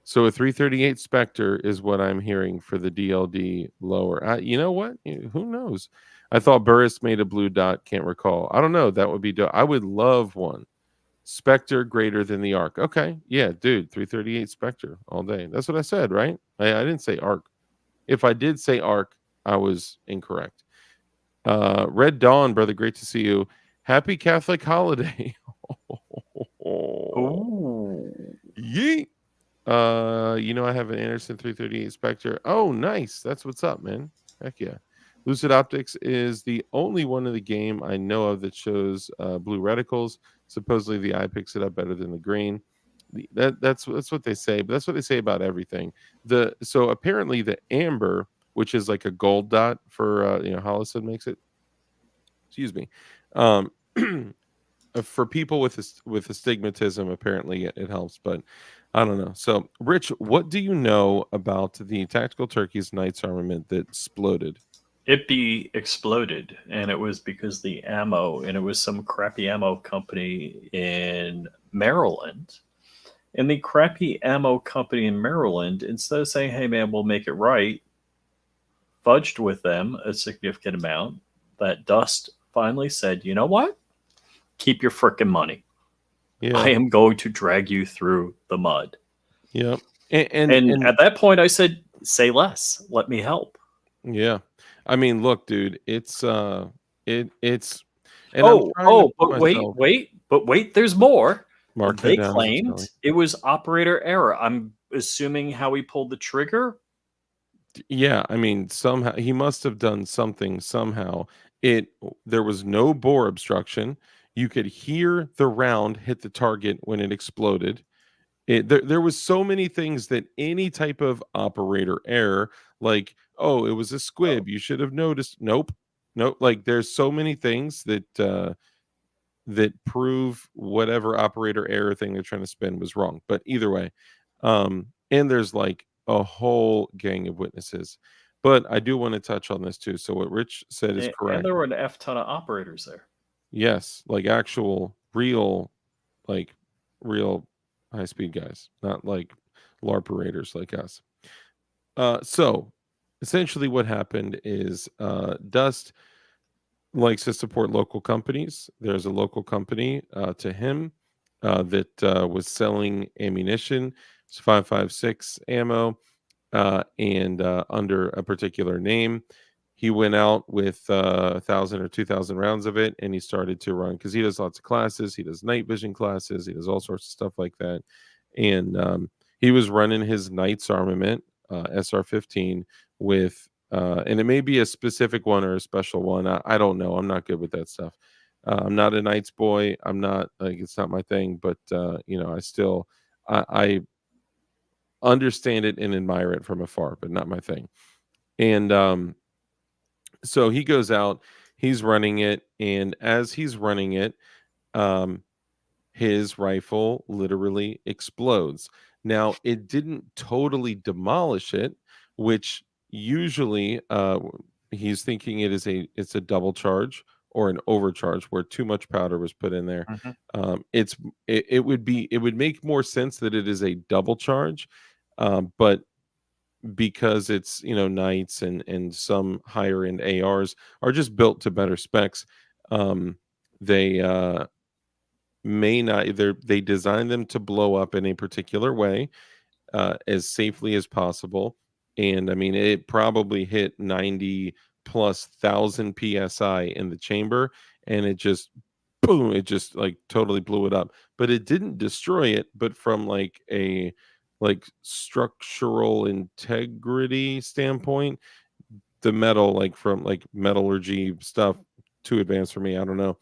So a 338 Spectre is what I'm hearing for the DLD lower. You know what? Who knows? I thought Burris made a blue dot. Can't recall. I don't know. That would be dope. I would love one. Spectre greater than the Arc. Okay. Yeah, dude. 338 Spectre all day. That's what I said, right? I didn't say Arc. If I did say Arc, I was incorrect. Red Dawn, brother. Great to see you. Happy Catholic holiday. Ooh. Yeet. I have an Anderson 338 Spectre. Oh, nice. That's what's up, man. Heck yeah. Lucid Optics is the only one in the game I know of that shows blue reticles. Supposedly the eye picks it up better than the green. That's what they say, but that's what they say about everything. So apparently the amber, which is like a gold dot for Holliston makes it. Excuse me. for people with astigmatism, apparently it helps, but I don't know. So, Rich, what do you know about the Tactical Turkey's Knights armament that exploded? It be exploded, and it was because the ammo, and it was some crappy ammo company in Maryland. And the crappy ammo company in Maryland, instead of saying, hey man, we'll make it right, fudged with them a significant amount. That dust finally said, you know what? Keep your frickin' money. Yeah. I am going to drag you through the mud. Yep. And at that point, I said, say less. Let me help. Yeah. I mean, look, dude, it's and I'm Oh, trying to put but myself. wait, there's more. Mark that They down, claimed Shelly. it was operator error. I'm assuming how he pulled the trigger. Yeah, I mean, somehow he must have done something somehow. There was no bore obstruction. You could hear the round hit the target when it exploded. There was so many things that any type of operator error, like, oh, it was a squib, you should have noticed. Nope. Like, there's so many things that prove whatever operator error thing they're trying to spin was wrong. But either way, and there's like a whole gang of witnesses. But I do want to touch on this too. So what Rich said is And correct. there were an F ton of operators there. Yes, like actual like real high speed guys, not like LARPerators like us. So essentially what happened is Dust likes to support local companies. There's a local company to him that was selling ammunition. It's 5.56 ammo and under a particular name. He went out with 1,000 or 2,000 rounds of it, and he started to run because he does lots of classes. He does night vision classes. He does all sorts of stuff like that. And he was running his Knights armament, SR-15, with, and it may be a specific one or a special one. I don't know. I'm not good with that stuff. I'm not a Knights boy. I'm not like it's not my thing. But I understand it and admire it from afar, but not my thing. And so he goes out, he's running it, and as he's running it, um, his rifle literally explodes. Now, it didn't totally demolish it, which usually he's thinking it's a double charge or an overcharge where too much powder was put in there. It would make more sense that it is a double charge, but because it's knights and some higher end ARs are just built to better specs, they may not they design them to blow up in a particular way as safely as possible. And I mean, it probably hit 90 plus thousand psi in the chamber, and it just boom, it just like totally blew it up. But it didn't destroy it, but from like a structural integrity standpoint, the metal, like from like metallurgy stuff, too advanced for me, I don't know.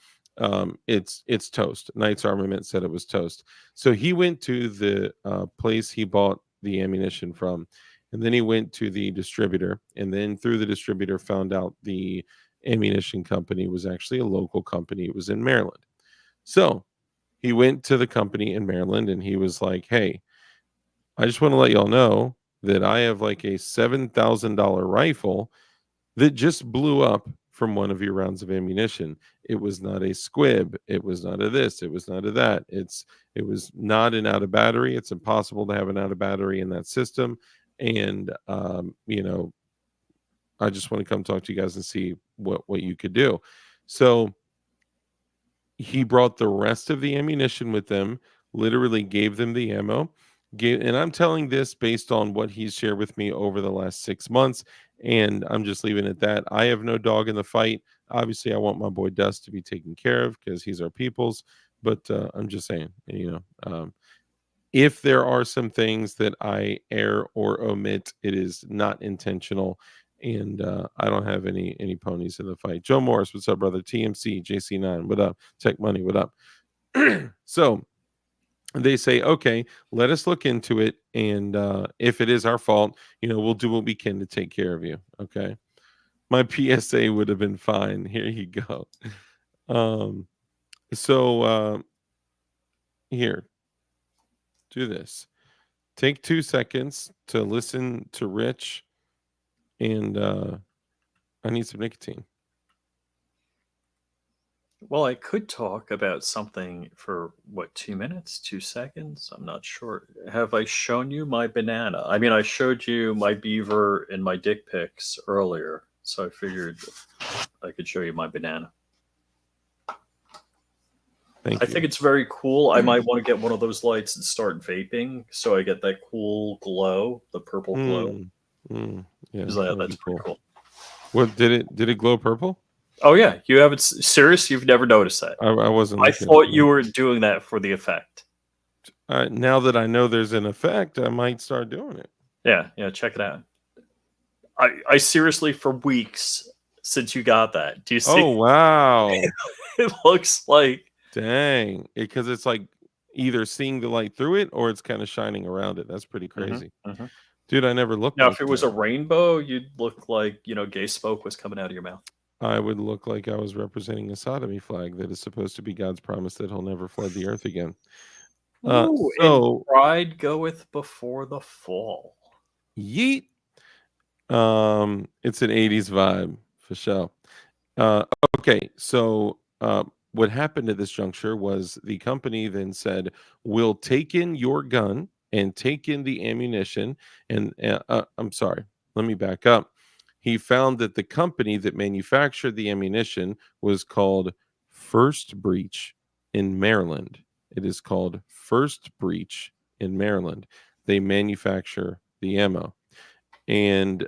It's toast. Knight's Armament said it was toast. So he went to the place he bought the ammunition from, and then he went to the distributor, and then through the distributor found out the ammunition company was actually a local company. It was in Maryland. So he went to the company in Maryland and he was like, hey, I just want to let y'all know that I have like a $7,000 rifle that just blew up from one of your rounds of ammunition. It was not a squib. It was not a this. It was not a that. It was not an out of battery. It's impossible to have an out of battery in that system. And I just want to come talk to you guys and see what you could do. So he brought the rest of the ammunition with them, literally gave them the ammo. And I'm telling this based on what he's shared with me over the last 6 months. And I'm just leaving it at that. I have no dog in the fight. Obviously, I want my boy Dust to be taken care of because he's our people's. But I'm just saying, if there are some things that I err or omit, it is not intentional. And I don't have any ponies in the fight. Joe Morris, what's up, brother? TMC, JC9, what up? Tech Money, what up? So they say, okay, let us look into it. And if it is our fault, we'll do what we can to take care of you. Okay. My PSA would have been fine. Here you go. So here, do this. Take 2 seconds to listen to Rich, and I need some nicotine. Well, I could talk about something for what, 2 minutes, 2 seconds? I'm not sure. Have I shown you my banana? I mean, I showed you my beaver and my dick pics earlier, so I figured I could show you my banana. Thank I you. think it's very cool. I might want to get one of those lights and start vaping, so I get that cool glow, the purple glow. Yeah, That's that'd be pretty cool. What did it glow purple? Oh yeah, you haven't serious? You've never noticed that? I wasn't. I thought you were doing that for the effect. Now that I know there's an effect, I might start doing it. Yeah, check it out. I seriously, for weeks since you got that. Do you see? Oh wow! It looks like, Dang, because it's like either seeing the light through it or it's kind of shining around it. That's pretty crazy, dude. I never looked. Now, like if it was that. a rainbow, you'd look like, gay smoke was coming out of your mouth. I would look like I was representing a sodomy flag that is supposed to be God's promise that He'll never flood the earth again. Ooh, and pride goeth before the fall. Yeet. It's an 80s vibe for sure. Okay, so what happened at this juncture was the company then said, we'll take in your gun and take in the ammunition. And I'm sorry, let me back up. He found that the company that manufactured the ammunition was called First Breach in Maryland. It is called First Breach in Maryland. They manufacture the ammo. And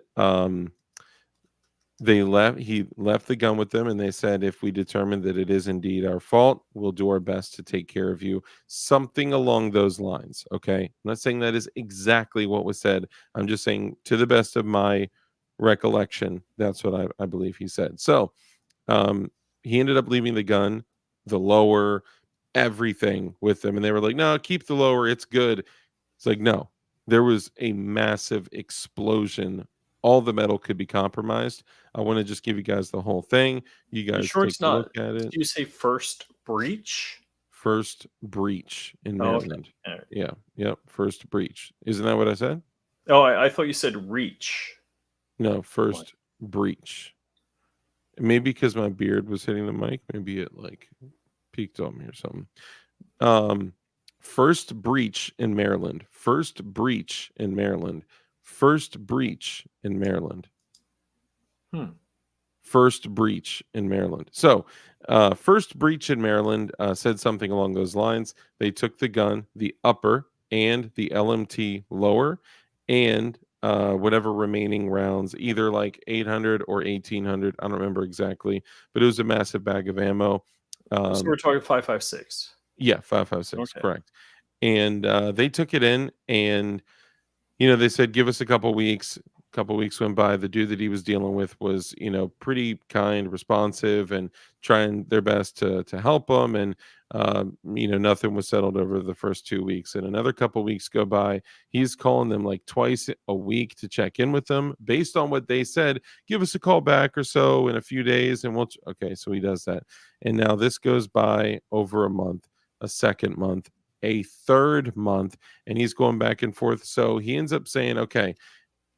he left the gun with them, and they said, if we determine that it is indeed our fault, we'll do our best to take care of you. Something along those lines. Okay, I'm not saying that is exactly what was said. I'm just saying, to the best of my recollection, that's what I believe he said. So he ended up leaving the gun, the lower, everything with them, and they were like, no, keep the lower, it's good. It's like, no, there was a massive explosion. All the metal could be compromised. I want to just give you guys the whole thing. You guys take a look at it. Did you say First Breach? First Breach in Maryland. Okay. Right. Yeah. Yep. First Breach. Isn't that what I said? Oh, I thought you said Reach. No, First Breach. Maybe because my beard was hitting the mic. Maybe it like peaked on me or something. First Breach in Maryland. First Breach in Maryland. First Breach in Maryland. First Breach in Maryland. So, First Breach in Maryland said something along those lines. They took the gun, the upper, and the LMT lower, and whatever remaining rounds, either like 800 or 1800. I don't remember exactly, but it was a massive bag of ammo. So we're talking 5.56. Yeah, 5.56, correct. And they took it in, and they said, give us a couple weeks. A couple weeks went by. The dude that he was dealing with was, pretty kind, responsive, and trying their best to help him. And nothing was settled over the first 2 weeks. And another couple weeks go by. He's calling them like twice a week to check in with them. Based on what they said, give us a call back or so in a few days, and we'll. Okay, so he does that. And now this goes by over a month, a second month, a third month, and he's going back and forth. So he ends up saying, okay,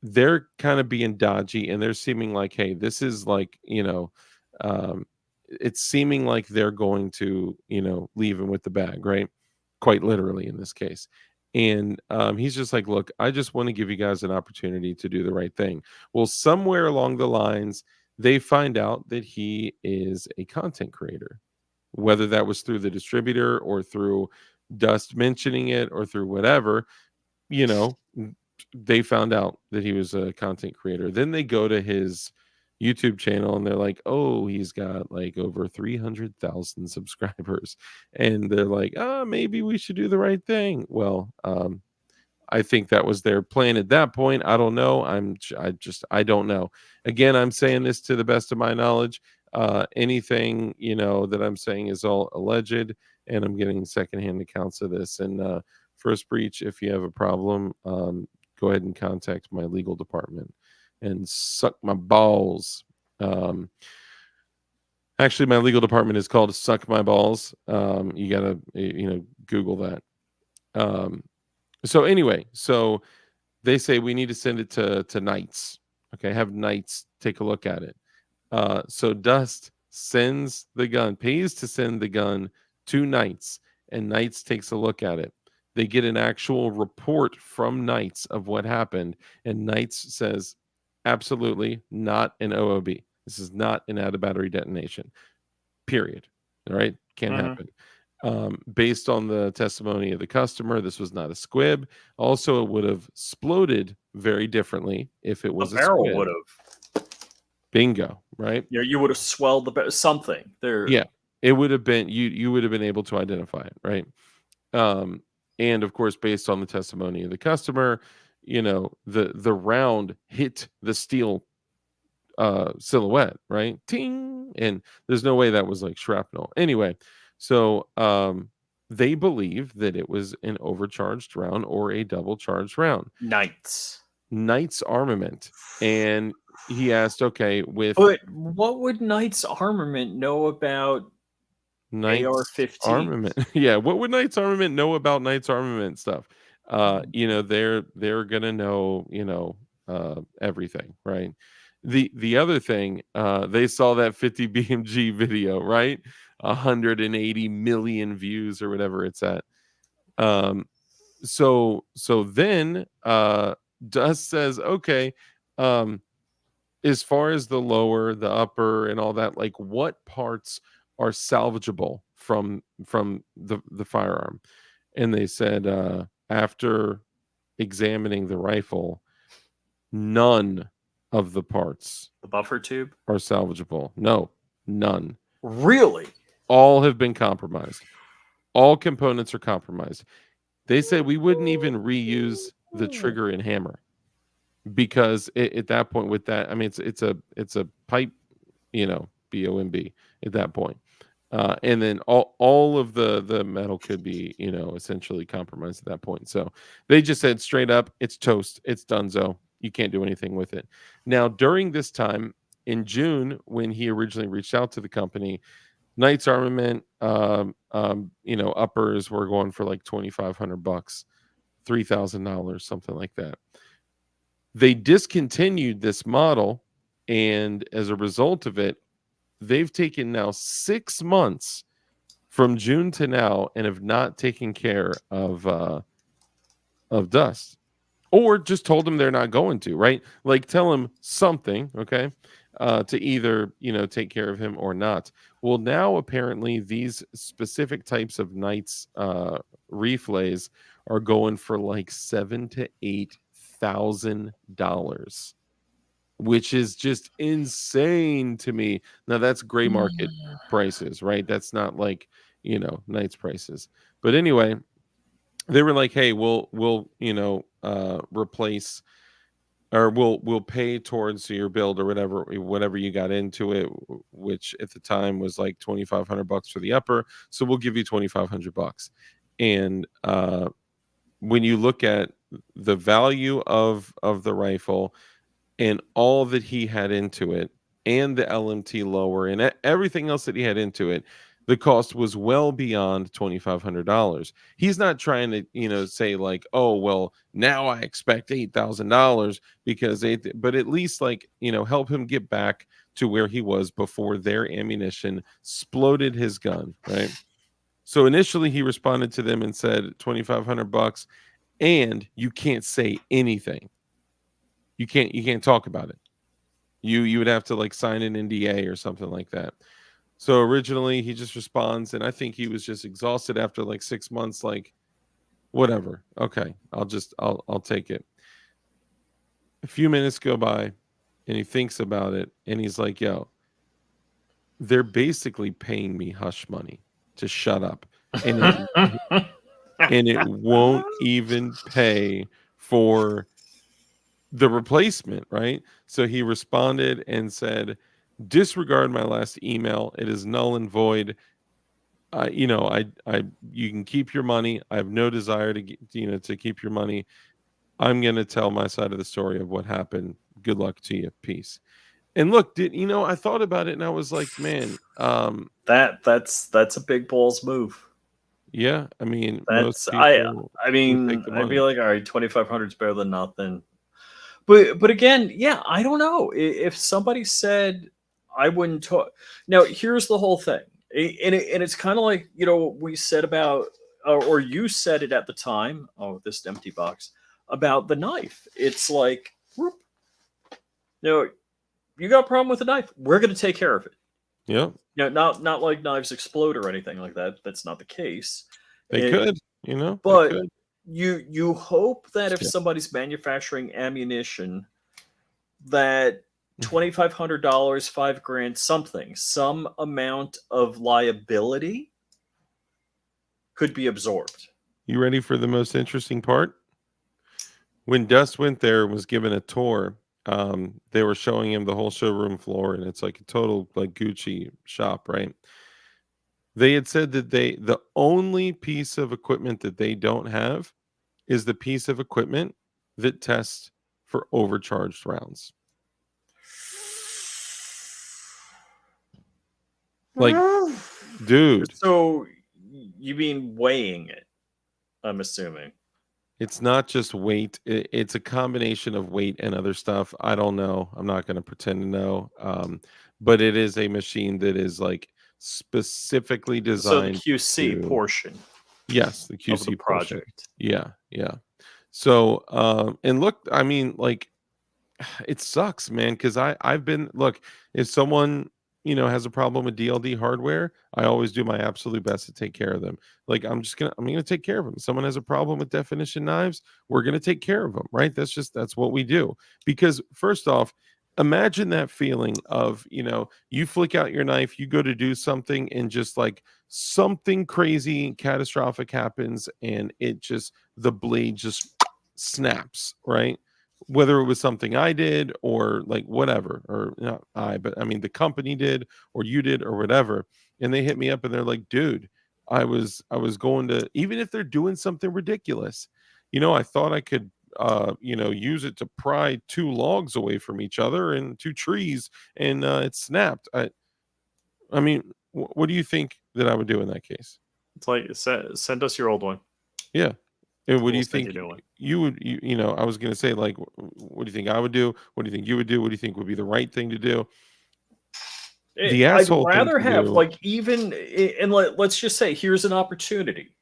they're kind of being dodgy, and they're seeming like, hey, this is like, it's seeming like they're going to, leave him with the bag, right? Quite literally in this case. And he's just like, look, I just want to give you guys an opportunity to do the right thing. Well, somewhere along the lines, they find out that he is a content creator, whether that was through the distributor or through Dust mentioning it or through whatever, they found out that he was a content creator. Then they go to his YouTube channel and they're like, oh, he's got like over 300,000 subscribers. And they're like, maybe we should do the right thing. Well, I think that was their plan at that point. I don't know. I don't know. Again, I'm saying this to the best of my knowledge. Anything, that I'm saying is all alleged, and I'm getting secondhand accounts of this. And First Breach, if you have a problem, go ahead and contact my legal department and suck my balls. Actually, my legal department is called Suck My Balls. You gotta, Google that. So anyway, so they say we need to send it to Knights. Okay, have Knights take a look at it. So Dust sends the gun, pays to send the gun to Knights, and Knights takes a look at it. They get an actual report from Knights of what happened, and Knights says, absolutely not an OOB. This is not an out of battery detonation. Period. All right, can't happen. Based on the testimony of the customer, this was not a squib. Also, it would have exploded very differently if it was The a barrel squib. would have. Bingo, right? Yeah, you would have swelled the something there. Yeah, it would have been you would have been able to identify it, right? And of course, based on the testimony of the customer, the round hit the steel silhouette, right? Ting, and there's no way that was like shrapnel. Anyway, so they believe that it was an overcharged round or a double charged round. Knight's Armament, and he asked, okay, But what would Knight's Armament know about Knight's AR-15? Armament? Yeah, what would Knight's Armament know about Knight's Armament stuff? They're gonna know, everything, right? The other thing, they saw that 50 BMG video, right? 180 million views or whatever it's at. So then Dust says, okay, as far as the lower, the upper, and all that, like what parts are salvageable from the firearm? And they said, after examining the rifle, none of the parts, the buffer tube, are salvageable. No, none. Really? All have been compromised. All components are compromised. They said we wouldn't even reuse the trigger and hammer because at that point, with that, I mean, it's a pipe, BOMB at that point. And then all of the metal could be, essentially compromised at that point. So they just said straight up, it's toast. It's donezo. You can't do anything with it. Now, during this time in June, when he originally reached out to the company, Knight's Armament, uppers were going for like $2,500, $3,000, something like that. They discontinued this model, and as a result of it, they've taken now 6 months from June to now and have not taken care of Dust, or just told them they're not going to, right? Like tell him something, okay, to either take care of him or not. Well, now apparently these specific types of Knights reflays are going for like $7,000 to $8,000. Which is just insane to me. Now that's gray market prices, right? That's not like, Knight's prices. But anyway, they were like, hey, we'll replace, or we'll pay towards your build or whatever you got into it, which at the time was like $2,500 for the upper. So we'll give you $2,500. And when you look at the value of the rifle and all that he had into it, and the LMT lower, and everything else that he had into it, the cost was well beyond $2,500. He's not trying to, say like, oh, well, now I expect $8,000 because but at least like, help him get back to where he was before their ammunition exploded his gun, right? So initially he responded to them and said $2,500, and you can't say anything. You can't talk about it. You would have to like sign an NDA or something like that. So originally he just responds, and I think he was just exhausted after like 6 months, like whatever. Okay, I'll take it. A few minutes go by and he thinks about it and he's like, yo, they're basically paying me hush money to shut up. And it won't even pay for the replacement, right? So he responded and said, disregard my last email. It is null and void. You can keep your money. I have no desire to keep your money. I'm going to tell my side of the story of what happened. Good luck to you. Peace. And look, I thought about it and I was like, man, That's a big balls move. yeah, I mean, most That's people I would take mean, the I'd be money. like, all right, 2,500 is better than nothing. But again, yeah, I don't know. If somebody said I wouldn't talk. Now, here's the whole thing, and it's kind of like what we said about, or you said it at the time. Oh, this empty box about the knife. It's like, whoop, you got a problem with a knife? We're going to take care of it. Yep, Not like knives explode or anything like that. That's not the case. they It, could, they but could. you hope that if Yeah. somebody's manufacturing ammunition, that $2,500, $5,000, some amount of liability could be absorbed. You ready for the most interesting part? When Dust went there and was given a tour, they were showing him the whole showroom floor, and it's like a total like Gucci shop, right? They had said that the only piece of equipment that they don't have is the piece of equipment that tests for overcharged rounds. Like, dude, So you mean weighing it? I'm assuming. it's not just weight. It's a combination of weight and other stuff. I don't know. I'm not going to pretend to know. But it is a machine that is like specifically So the designed QC to, portion yes, the of the QC portion. project. Yeah, yeah. So, and look, I mean, like, it sucks, man, because I've been, look, if someone has a problem with DLD hardware, I always do my absolute best to take care of them. Like, I'm gonna take care of them. Someone has a problem with definition knives, we're gonna take care of them, right? That's what we do. Because first off, imagine that feeling of you flick out your knife, you go to do something, and just like something crazy catastrophic happens, and the blade just snaps, right? Whether it was something I did or like whatever, or not I, but I mean the company did or you did or whatever, and they hit me up and they're like, dude, I was going to, even if they're doing something ridiculous, I thought I could use it to pry two logs away from each other and two trees, and it snapped. I mean, what do you think that I would do in that case? It's like send us your old one. Yeah. And what do We'll you send think you a new one. you would, I was going to say, like, what do you think I would do? What do you think you would do? What do you think would be the right thing to do? The I'd asshole thing rather to have do, and let's just say here's an opportunity.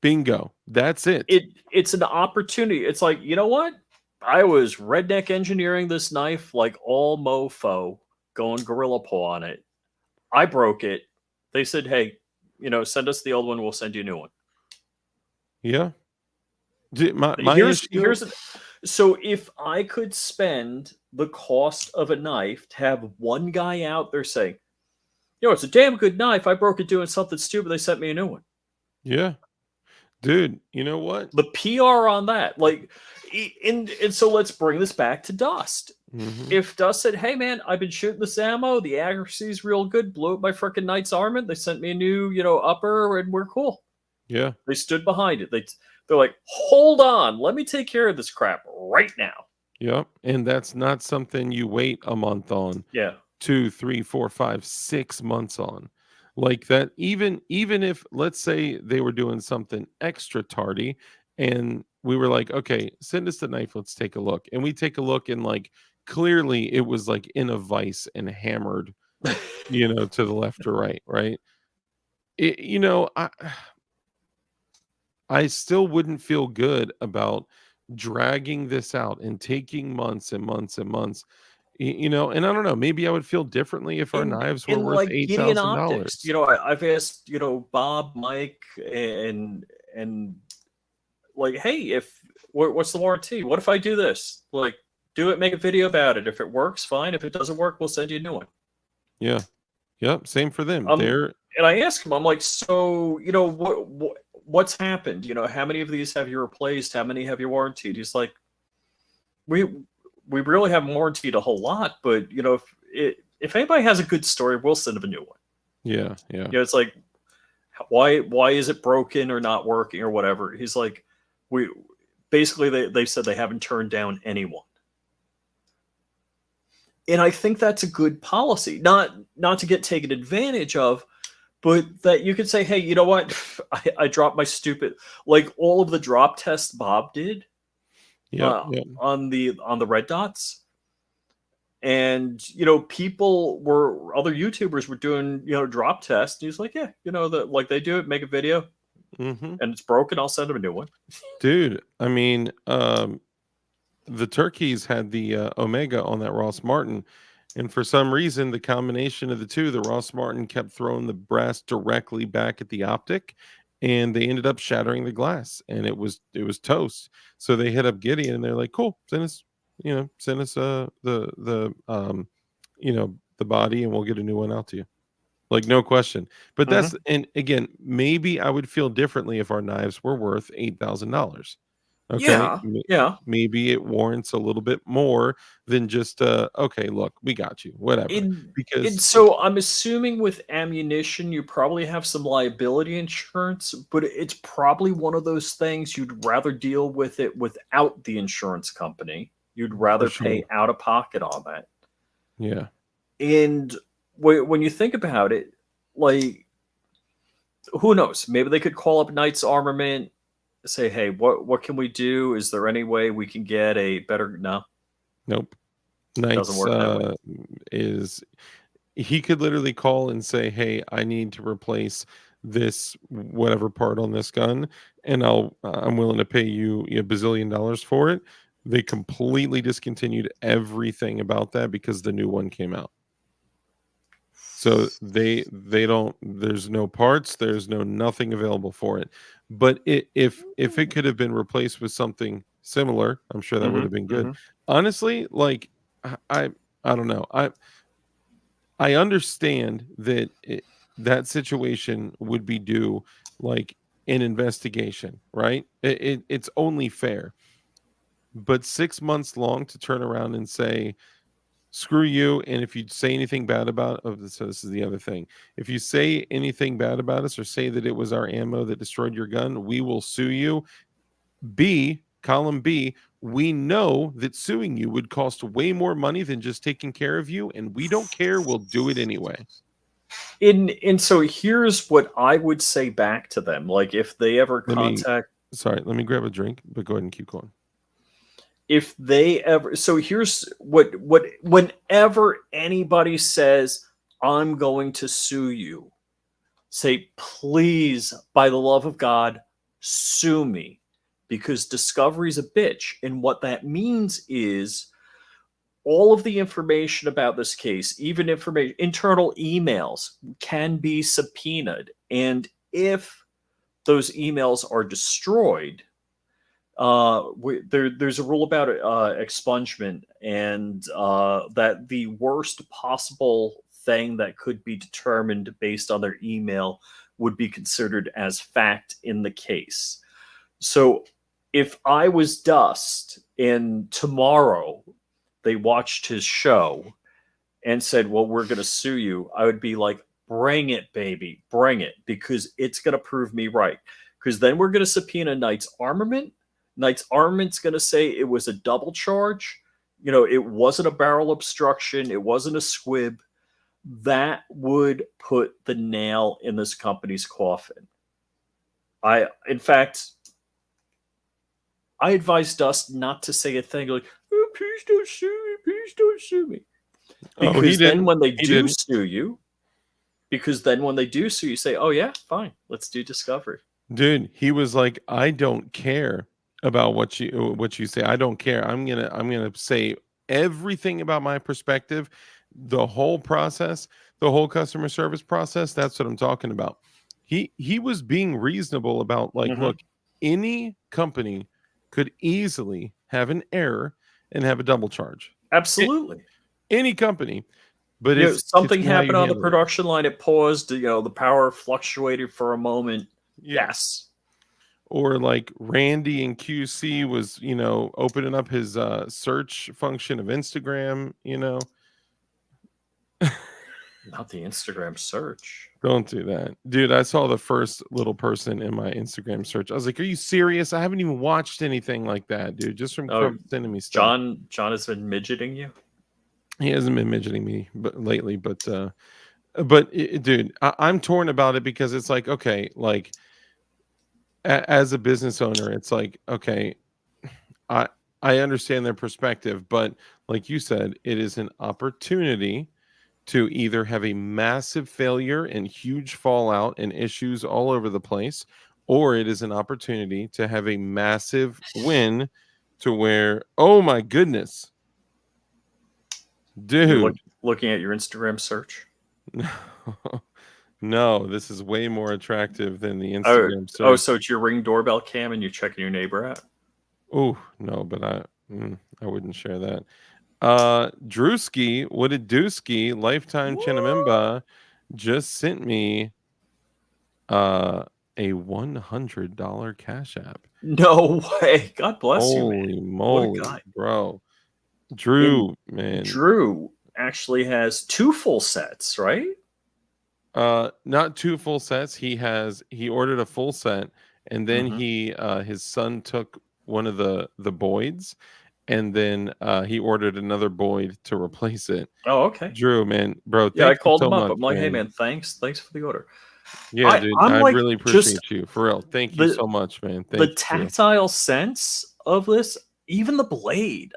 bingo. That's it. It's an opportunity. It's like, you know what? I was redneck engineering this knife like all mofo, going gorilla paw on it. I broke it. They said, hey, send us the old one. We'll send you a new one. Yeah. My issue, So if I could spend the cost of a knife to have one guy out there saying, it's a damn good knife. I broke it doing something stupid. They sent me a new one. yeah, dude, you know what? The PR on that, and so let's bring this back to Dust. Mhm. If Dust said, hey man, I've been shooting this ammo, the accuracy is real good, blew up my freaking Knight's Armament, they sent me a new, upper, and we're cool. Yeah. They stood behind it. They're like, hold on, let me take care of this crap right now. Yep. And that's not something you wait a month on. Yeah. 2, 3, 4, 5, 6 months on. Like that, even if, let's say, they were doing something extra tardy and we were like, okay, send us the knife, let's take a look. And we take a look, and like clearly it was like in a vise and hammered, to the left or right, right? I still wouldn't feel good about dragging this out and taking months and months and months. And I don't know, maybe I would feel differently if our knives were In worth like Gideon $8,000. Optics, I've asked, Bob, Mike, and like, hey, what's the warranty? What if I do this? Like, do it, make a video about it. If it works, fine. If it doesn't work, we'll send you a new one. Yeah. Yep. Same for them. And I asked him, I'm like, so, what's happened? How many of these have you replaced? How many have you warranted? He's like, we really haven't warranted a whole lot, but if anybody has a good story, we'll send them a new one. Yeah, yeah. It's like, why is it broken or not working or whatever? He's like, they said they haven't turned down anyone. And I think that's a good policy, not to get taken advantage of, but that you could say, hey, you know what? I dropped my stupid, like all of the drop tests Bob did Yep, yep. on the red dots. And people other YouTubers were doing drop tests. And he's like, yeah, that like they do it, make a video, Mm-hmm. and it's broken. I'll send them a new one. Dude, I mean, the turkeys had the Omega on that Ross Martin, and for some reason, the combination of the two, the Ross Martin kept throwing the brass directly back at the optic, and they ended up shattering the glass, and it was toast. So they hit up Gideon, and they're like, "Cool, send us the body, and we'll get a new one out to you." Like, no question. But that's, and again, maybe I would feel differently if our knives were worth $8,000. Okay. Yeah. Maybe it warrants a little bit more than just okay, look, we got you, whatever. Because So I'm assuming with ammunition, you probably have some liability insurance, but it's probably one of those things you'd rather deal with it without the insurance company. You'd rather pay sure. out of pocket on that. Yeah. And when you think about it, like, who knows? Maybe they could call up Knight's Armament, say, hey, what can we do? Is there any way we can get a better? No, Nope. doesn't Knight's work that way. is, he could literally call and say, "Hey, I need to replace this whatever part on this gun, and I'm willing to pay you a bazillion dollars for it." They completely discontinued everything about that because the new one came out. So they don't, there's no parts, there's nothing available for it. But if it could have been replaced with something similar, I'm sure that would have been good. Honestly, like I don't know. I understand that that situation would be due like an investigation, right? It's only fair. But 6 months long to turn around and say, screw you, and if you say anything bad about, so this is the other thing. If you say anything bad about us or say that it was our ammo that destroyed your gun, we will sue you. Column B, we know that suing you would cost way more money than just taking care of you, and we don't care. We'll do it anyway. And so here's what I would say back to them. Like, if they ever Let me grab a drink, but go ahead and keep going. If they ever, so here's what whenever anybody says, I'm going to sue you, say, please, by the love of God, sue me, because discovery's a bitch. And what that means is all of the information about this case, even internal emails, can be subpoenaed. And if those emails are destroyed, there's a rule about expungement, and that the worst possible thing that could be determined based on their email would be considered as fact in the case. So if I was Dust and tomorrow they watched his show and said, well, we're going to sue you, I would be like, bring it, baby, bring it, because it's going to prove me right. Because then we're going to subpoena Knight's Armament. Knight's Armament's going to say it was a double charge. It wasn't a barrel obstruction. It wasn't a squib. That would put the nail in this company's coffin. In fact, I advise Dust not to say a thing like, oh, please don't sue me, please don't sue me. Because then when they do sue you, say, oh yeah, fine, let's do discovery. Dude, he was like, I don't care about what you say. I don't care. I'm gonna say everything about my perspective, the whole process, the whole customer service process. That's what I'm talking about. He was being reasonable about, like, look, any company could easily have an error and have a double charge. Absolutely. Any company. But something happened on the production line, it paused, the power fluctuated for a moment. Yes. Or like Randy in QC was, opening up his search function of Instagram, Not the Instagram search. Don't do that. Dude, I saw the first little person in my Instagram search. I was like, are you serious? I haven't even watched anything like that, dude. Just from sending me stuff. John has been midgeting you? He hasn't been midgeting me but lately, dude, I'm torn about it because it's like, okay, like as a business owner, it's like, okay, I I understand their perspective, but like you said, it is an opportunity to either have a massive failure and huge fallout and issues all over the place, or it is an opportunity to have a massive win to where, oh my goodness, You're dude. looking at your Instagram search. No, this is way more attractive than the Oh, Instagram oh, search. so it's your Ring doorbell cam, and you're checking your neighbor out. Oh no, but I wouldn't share that. Drewski, what did Dooski, lifetime Chinamemba, just sent me a $100 Cash App. No way! God bless you, man. Holy What a moly, guy. bro. And Drew, man. Drew actually has 2 full sets, right? Not 2 full sets. He ordered a full set, and then Mhm. his son took one of the Boyds, and then he ordered another Boyd to replace it. Oh, okay. Drew, man, bro, Yeah, I thank you called so him up. much, I'm like, "Hey, man. man, thanks for the order." Yeah, dude, I'm I like, really just appreciate you for real. Thank you the so much, man. the Thank you, Drew. tactile sense of this, even the blade.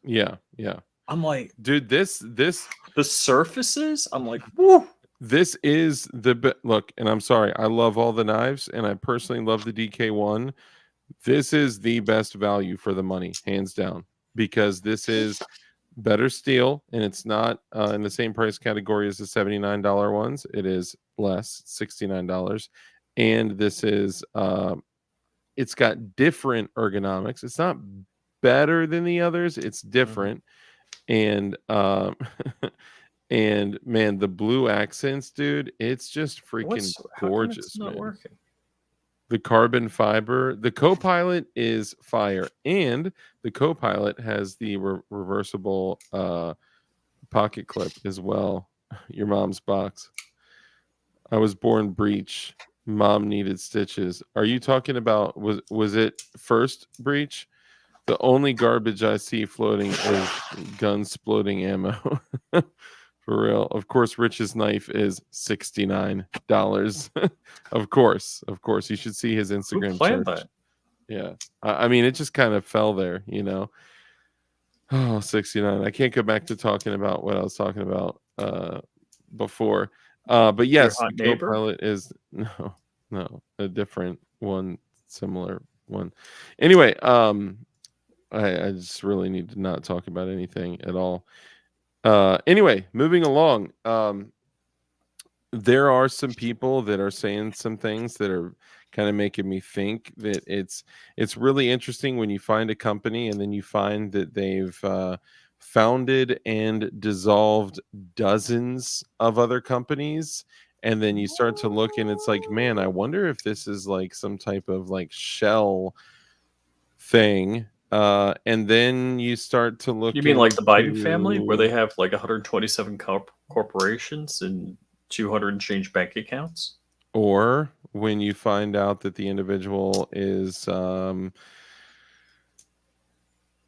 Yeah, yeah, I'm like, dude. This the surfaces. I'm like, woo. this is look, and I'm sorry, I love all the knives, and I personally love the DK1. This is the best value for the money, hands down, because this is better steel, and it's not in the same price category as the $79 ones. It is less, $69, and this is it's got different ergonomics. It's not better than the others, it's different. And and man, the blue accents, dude, it's just freaking How come it's gorgeous, not man. working? The carbon fiber, the Copilot is fire, and the Copilot has the reversible pocket clip as well. Your mom's box. I was born breech. Mom needed stitches. Are you talking about was it first breach? The only garbage I see floating is gun sploding ammo. For real. Of course, Rich's knife is $69. Of course. You should see his Who Instagram planned search. that? Yeah. I mean, it just kind of fell there, you know. Oh, 69. I can't go back to talking about what I was talking about before. But Your yes, hot the neighbor? Copilot is no, a different one, similar one. Anyway, I just really need to not talk about anything at all. Anyway, moving along. There are some people that are saying some things that are kind of making me think that it's really interesting when you find a company and then you find that they've founded and dissolved dozens of other companies, and then you start to look and it's like, man, I wonder if this is like some type of like shell thing. And then you start to look You mean like the Biden family, where they into, have like 127 corporations and 200 and change bank accounts? or when you find out that the individual is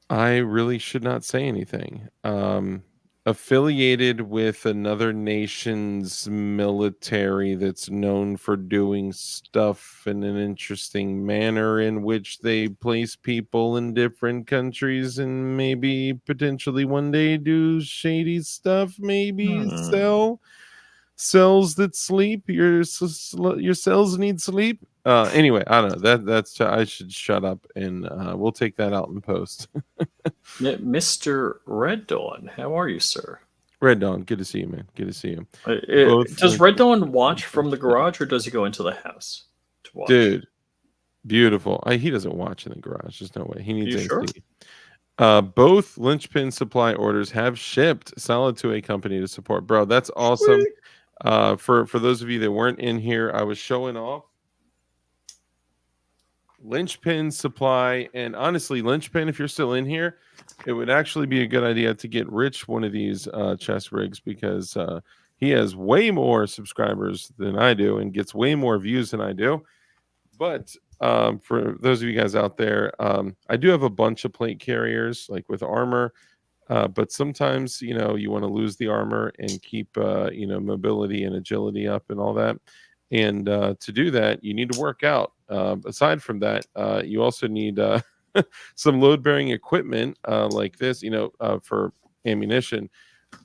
I really should not say anything, affiliated with another nation's military that's known for doing stuff in an interesting manner in which they place people in different countries and maybe potentially one day do shady stuff, maybe sell cells that sleep. Your cells need sleep. Anyway, I don't know. That's I should shut up, and we'll take that out in post. Mr. Red Dawn, how are you, sir? Red Dawn, good to see you, man. Good to see you. Both Does links Red are- Dawn watch from the garage, or does he go into the house to watch? Dude, beautiful. He doesn't watch in the garage. There's no way. He needs You AC. sure? Both linchpin supply orders have shipped. Solid to a company to support, bro. That's awesome. For those of you that weren't in here, I was showing off linchpin supply, and honestly, linchpin, if you're still in here, it would actually be a good idea to get Rich one of these chest rigs, because he has way more subscribers than I do and gets way more views than I do. But for those of you guys out there, I do have a bunch of plate carriers like with armor. But sometimes, you know, you want to lose the armor and keep, you know, mobility and agility up and all that. And to do that, you need to work out. Aside from that, you also need some load-bearing equipment like this, you know, for ammunition.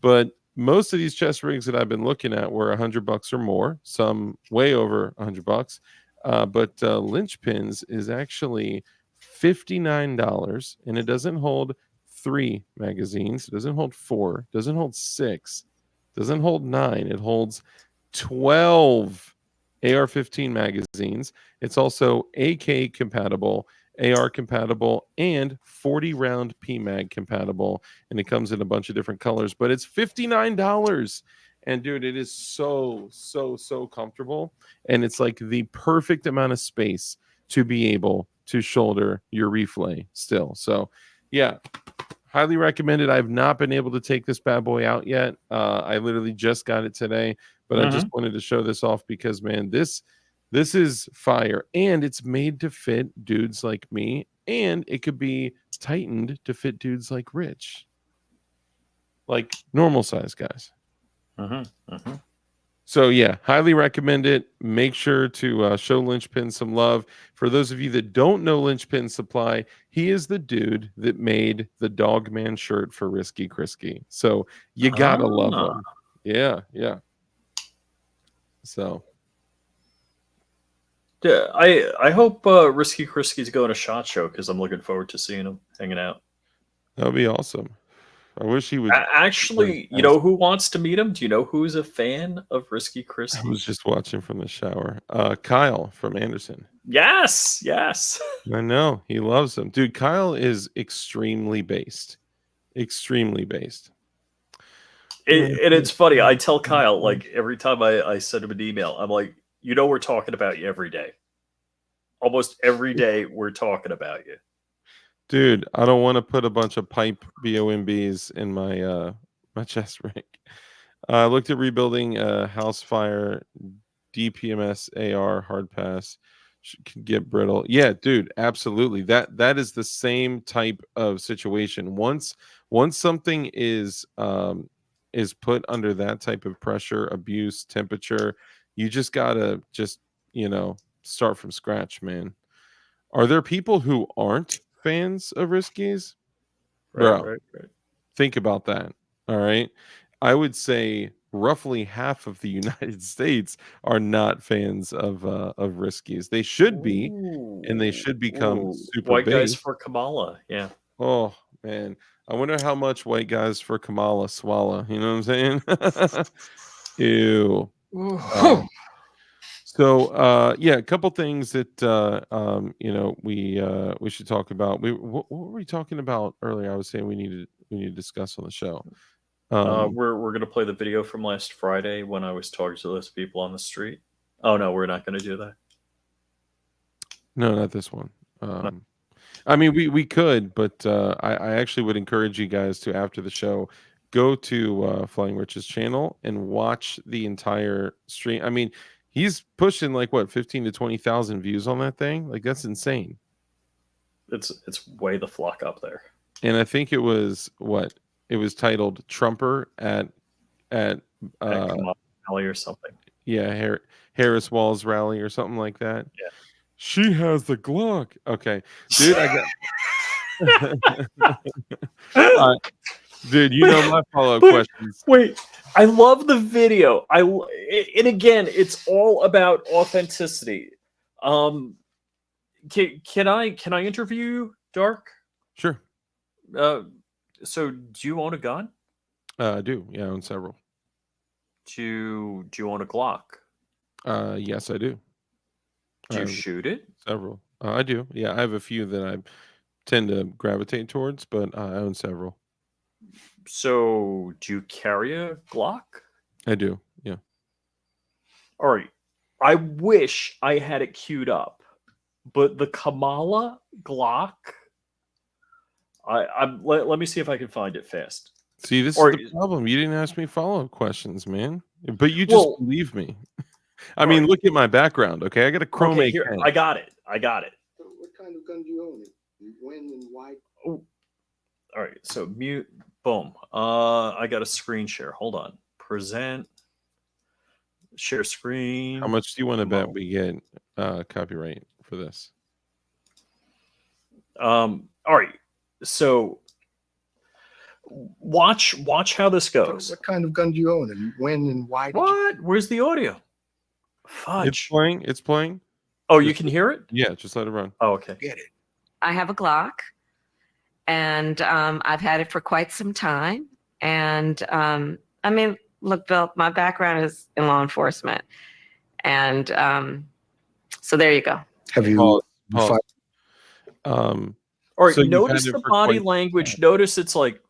But most of these chest rigs that I've been looking at were $100 or more, some way over $100. But linchpins is actually $59, and it doesn't hold 3 magazines. It doesn't hold 4. It doesn't hold 6. It doesn't hold 9. It holds 12 AR-15 magazines. It's also AK compatible, AR compatible, and 40 round PMag compatible. And it comes in a bunch of different colors, but it's $59. And dude, it is so comfortable. And it's like the perfect amount of space to be able to shoulder your reflay still. So yeah, highly recommended. I've not been able to take this bad boy out yet. I literally just got it today, but I just wanted to show this off because, man, this is fire, and it's made to fit dudes like me, and it could be tightened to fit dudes like Rich, like normal size guys. So yeah, highly recommend it. Make sure to show Lynchpin some love. For those of you that don't know Lynchpin Supply, he is the dude that made the Dogman shirt for Risky Krisky. So you gotta love him. Yeah. So yeah, I hope Risky Krisky's going to SHOT Show because I'm looking forward to seeing him hanging out. that would be awesome. I wish he would. Actually, you know who wants to meet him? Do you know who's a fan of Risky I Krisky? was just watching from the shower. Kyle from Anderson. Yes. I know he loves him, dude. Kyle is extremely based. And it's funny. I tell Kyle, like, every time I send him an email, I'm like, you know, we're talking about you every day. Almost every day we're talking about you. Dude, I don't want to put a bunch of pipe BOMBs in my my chest rig. I looked at rebuilding house fire DPMS AR hard pass. Can get brittle. Yeah, dude, absolutely. That is the same type of situation. Once something is put under that type of pressure, abuse, temperature, you just gotta you know, start from scratch, man. Are there people who aren't fans of Riskies? Bro, Right. think about that. All right. I would say roughly half of the United States are not fans of Riskies. They should be, and they should become super white guys based. for Kamala. Yeah. Oh man, I wonder how much white guys for Kamala swallow. You know what I'm saying? Ew. So yeah, a couple things that you know, we should talk about. What were we talking about earlier? I was saying we need to discuss on the show. We're gonna play the video from last Friday when I was talking to those people on the street. Oh no, we're not gonna do that. No, not this one. I mean, we could, but I actually would encourage you guys to, after the show, go to Flying Rich's channel and watch the entire stream. I mean, he's pushing like what 15 to 20,000 views on that thing. Like that's insane. It's way the flock up there. And I think it was titled Trumper at Kamala rally or something. Yeah, Harris Walls rally or something like that. Yeah. She has the Glock. Okay, dude, I got. Dude, you know my follow-up questions. Wait, I love the video. And again, it's all about authenticity. Can I interview you, Dark? Sure. So do you own a gun? I do. Yeah, I own several. Do you own a Glock? Yes, I do. Do you shoot it? Several. I do. Yeah, I have a few that I tend to gravitate towards, but I own several. So, do you carry a Glock? I do. Yeah. All right. I wish I had it queued up, but the Kamala Glock. Let me see if I can find it fast. See, this is the problem. You didn't ask me follow-up questions, man. But you just believe me. I mean, look at my background. Okay, I got a Chrome AK. Here, I got it. So what kind of gun do you own? When and why? Oh. All right. So Boom. I got a screen share. Hold on. Present. Share screen. How much do you want to bet Mo. we get copyright for this? All right. So watch how this goes. What kind of gun do you own, and when and why? Did you... What? Where's the audio? Fudge. It's playing. It's playing. Oh, you can hear it? Yeah, just let it run. Oh, okay. Get it? I have a Glock, and I've had it for quite some time. And I mean, look, Bill, my background is in law enforcement, and so there you go. Have you? Pause. All right. So you've Notice had it the for body quite- language. Notice it's like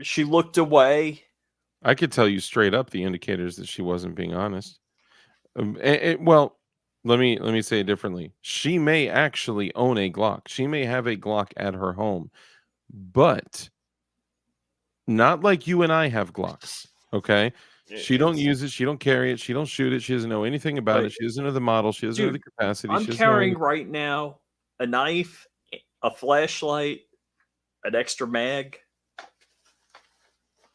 she looked away. I could tell you straight up the indicators that she wasn't being honest. Well, let me say it differently. She may actually own a Glock. She may have a Glock at her home, but not like you and I have Glocks. Okay, she don't use it. She don't carry it. She don't shoot it. She doesn't know anything about Right. it. She doesn't know the model. She doesn't know the Dude, capacity. I'm She doesn't know carrying anything. right now a knife, a flashlight, an extra mag.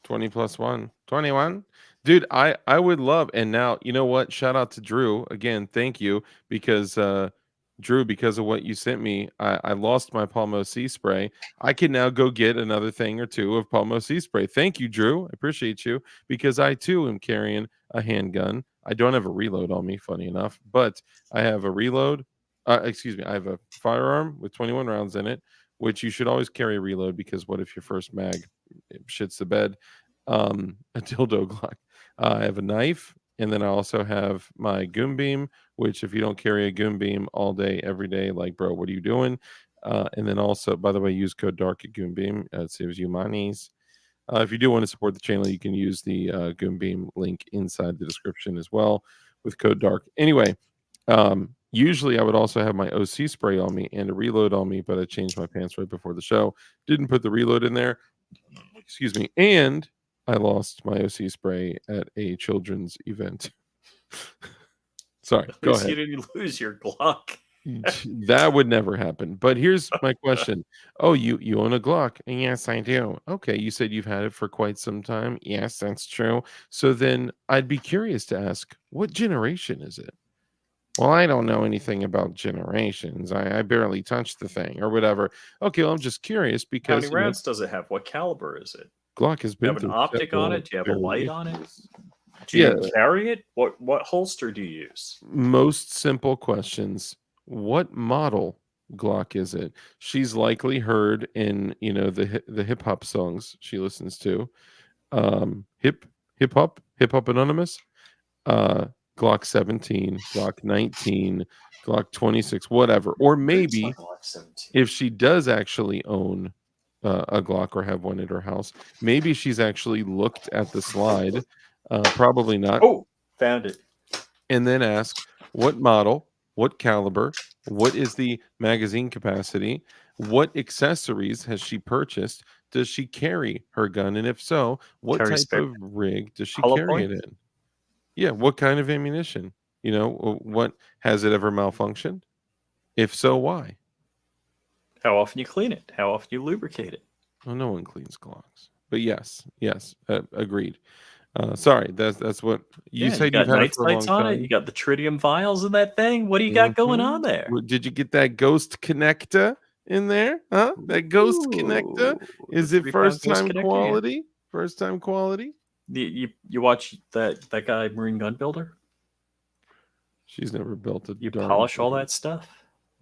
20 plus 1. 21. Dude, I would love, and now you know what? Shout out to Drew again. Thank you, because Drew, because of what you sent me, I lost my Palmo Sea spray. I can now go get another thing or two of Palmo Sea spray. Thank you, Drew. I appreciate you, because I too am carrying a handgun. I don't have a reload on me, funny enough, but I have a reload. Excuse me, I have a firearm with 21 rounds in it, which you should always carry a reload, because what if your first mag shits the bed? A dildo Glock. I have a knife, and then I also have my goon beam, which if you don't carry a goon beam all day, every day, like, bro, what are you doing? And then also, by the way, use code DARK at Goon Beam. It saves you monies. If you do want to support the channel, you can use the Goon Beam link inside the description as well with code DARK. Anyway, usually I would also have my OC spray on me and a reload on me, but I changed my pants right before the show. Didn't put the reload in there. Excuse me. And I lost my OC spray at a children's event. Sorry, At go least ahead. you didn't lose your Glock. That would never happen. But here's my question. Oh, you own a Glock? Yes, I do. Okay, you said you've had it for quite some time. Yes, that's true. So then I'd be curious to ask, what generation is it? Well, I don't know anything about generations. I barely touched the thing or whatever. Okay, well, I'm just curious How because many rounds does it have? What caliber is it? Glock has Do you been have an through optic on several it? Do you have a light on it? variations. Do you Yeah. carry it? What holster do you use? Most simple questions. What model Glock is it? She's likely heard in the hip hop songs she listens to. Hip hop Anonymous. Glock 17, Glock 19, Glock 26, whatever. Or maybe if she does actually own a Glock or have one at her house, maybe she's actually looked at the slide. Probably not. Oh, found it. And then ask what model, what caliber, what is the magazine capacity, what accessories has she purchased? Does she carry her gun? And if so, what Carry type spare of rig does she hollow carry it points? in? Yeah, what kind of ammunition? What has it ever malfunctioned? If so, why? How often you clean it? How often you lubricate it? Well, no one cleans Glocks. But yes, agreed. Sorry, that's what you Yeah, said. you got You've had it night for a long sights on it. time. You got the tritium vials in that thing. What do you got going on there? Did you get that ghost connector in there? Huh? That ghost connector? Ooh, Is the it 3-pound first ghost time connector, yeah. quality? First time quality? You watch that guy Marine Gun Builder? She's never built a You darn polish all thing. that stuff.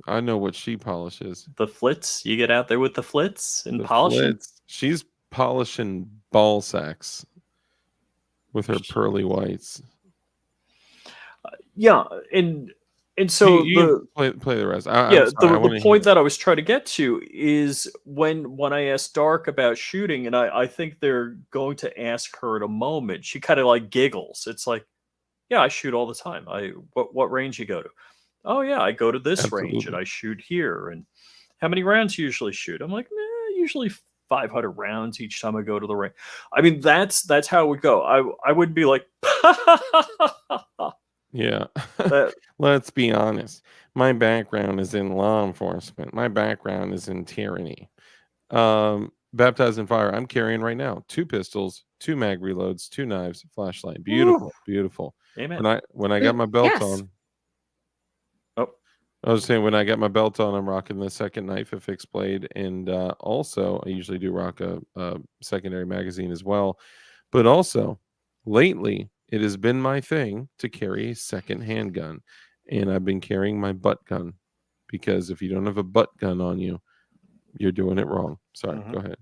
I know what she polishes. The flits. You get out there with the flits and The polishing. flits. She's polishing ball sacks with her pearly whites. Yeah, and so you play the rest. I'm yeah, sorry, I wanna the point hear. that I was trying to get to is when I asked Dark about shooting, and I think they're going to ask her in a moment. She kind of like giggles. It's like, yeah, I shoot all the time. What range you go to? Oh yeah, I go to this range and Absolutely. I shoot here. And how many rounds you usually shoot? I'm like, usually 500 rounds each time I go to the range. I mean, that's how it would go. I would be like, Yeah. that, Let's be honest. My background is in law enforcement. My background is in tyranny. Baptized in Fire. I'm carrying right now 2 pistols, 2 mag reloads, 2 knives, flashlight. Beautiful, beautiful. Amen. When I got my belt Yes. on, Oh, I was saying when I got my belt on, I'm rocking the second knife, a fixed blade, and also I usually do rock a secondary magazine as well. But also, lately it has been my thing to carry a second handgun, and I've been carrying my butt gun because if you don't have a butt gun on you, you're doing it wrong. Sorry, go ahead.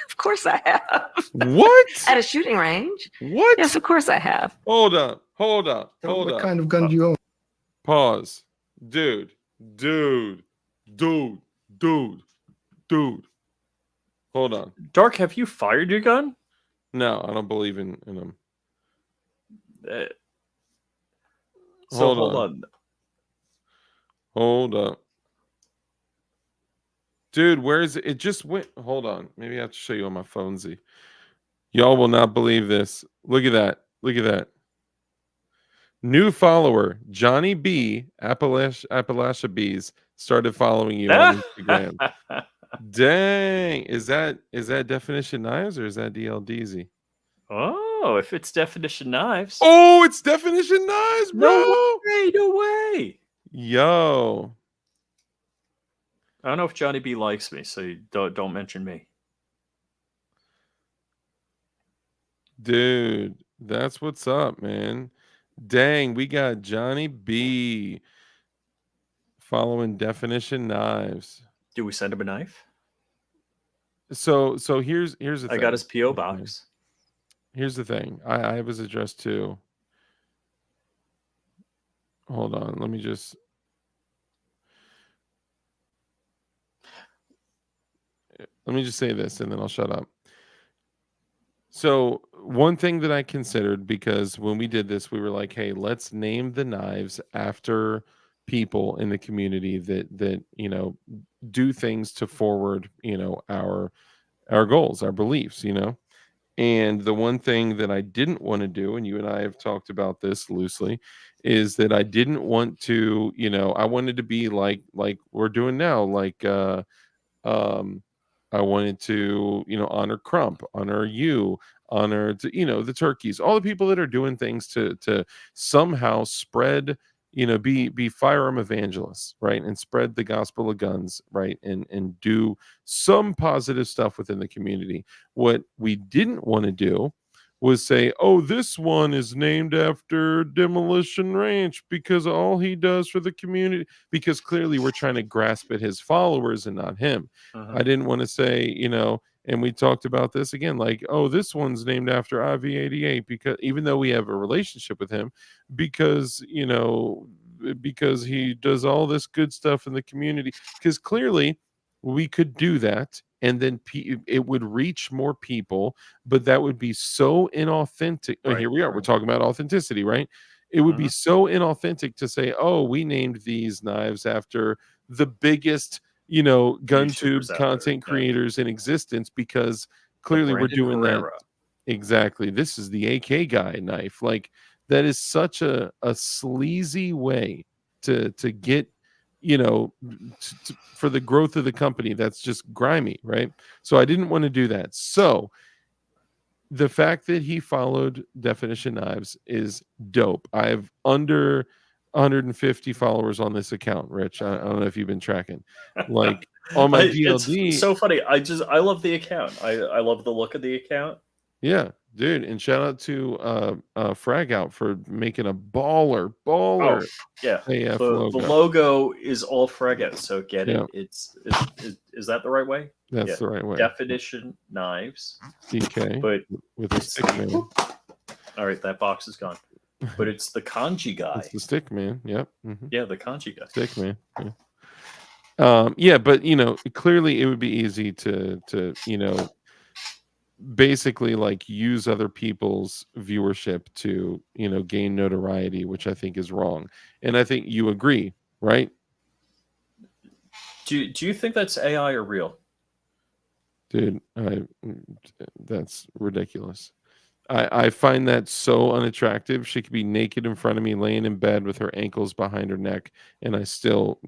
Of course I have. What? At a shooting range. What? Yes, of course I have. Hold up. What kind of gun do you own? Pause. Dude. Hold on. Dark, have you fired your gun? No, I don't believe in them. So hold on. Hold up. Dude, where is it? It just went. Hold on. Maybe I have to show you on my phone, Z. Y'all will not believe this. Look at that. Look at that. New follower, Johnny B, Appalachia Bees, started following you on Instagram. Dang. Is that Definition Knives or is that DLD? Oh, if it's Definition Knives. Oh, it's Definition Knives, bro. No way. Yo. I don't know if Johnny B likes me, so you don't mention me. Dude, that's what's up, man. Dang, we got Johnny B following Definition Knives. Do we send him a knife? So here's the thing. I got his PO box. Here's the thing. I was addressed to. Hold on, let me just. Say this, and then I'll shut up. So one thing that I considered, because when we did this, we were like, hey, let's name the knives after people in the community that do things to forward our goals, our beliefs, and the one thing that I didn't want to do, and you and I have talked about this loosely, is that I didn't want to, I wanted to be like we're doing now, like I wanted to, honor Crump, honor you, honor, the turkeys, all the people that are doing things to somehow spread, be firearm evangelists, right? And spread the gospel of guns, right? And do some positive stuff within the community. What we didn't want to do was say, oh, this one is named after Demolition Ranch because all he does for the community, because clearly we're trying to grasp at his followers and not him. I didn't want to say, and we talked about this again, like, oh, this one's named after IV88 because even though we have a relationship with him, because he does all this good stuff in the community, because clearly we could do that and then it would reach more people, but that would be so inauthentic. Right, here we are. We're talking about authenticity, right? It would be so inauthentic to say, oh, we named these knives after the biggest, gun tube content creators in existence, because clearly we're doing that. Exactly. This is the AK guy knife. Like, that is such a sleazy way to get, for the growth of the company. That's just grimy, right? So I didn't want to do that. So the fact that he followed Definition Knives is dope. I have under 150 followers on this account, Rich. I don't know if you've been tracking. Like, on my DLD. It's so funny. I love the account. I love the look of the account. Yeah, dude. And shout out to Frag Out for making a baller. Oh, yeah. AF The logo is all Frag Out, so get it. Is that the right way? That's the right way. Definition Knives. DK. But with a stick man. All right, that box is gone. But it's the kanji guy. It's the stick man. Yep. Yeah, the kanji guy. Stick man. Yeah. But clearly it would be easy to basically like use other people's viewership to gain notoriety, which I think is wrong. And I think you agree, right? Do you think that's AI or real? Dude, that's ridiculous. I find that so unattractive. She could be naked in front of me, laying in bed with her ankles behind her neck, and I still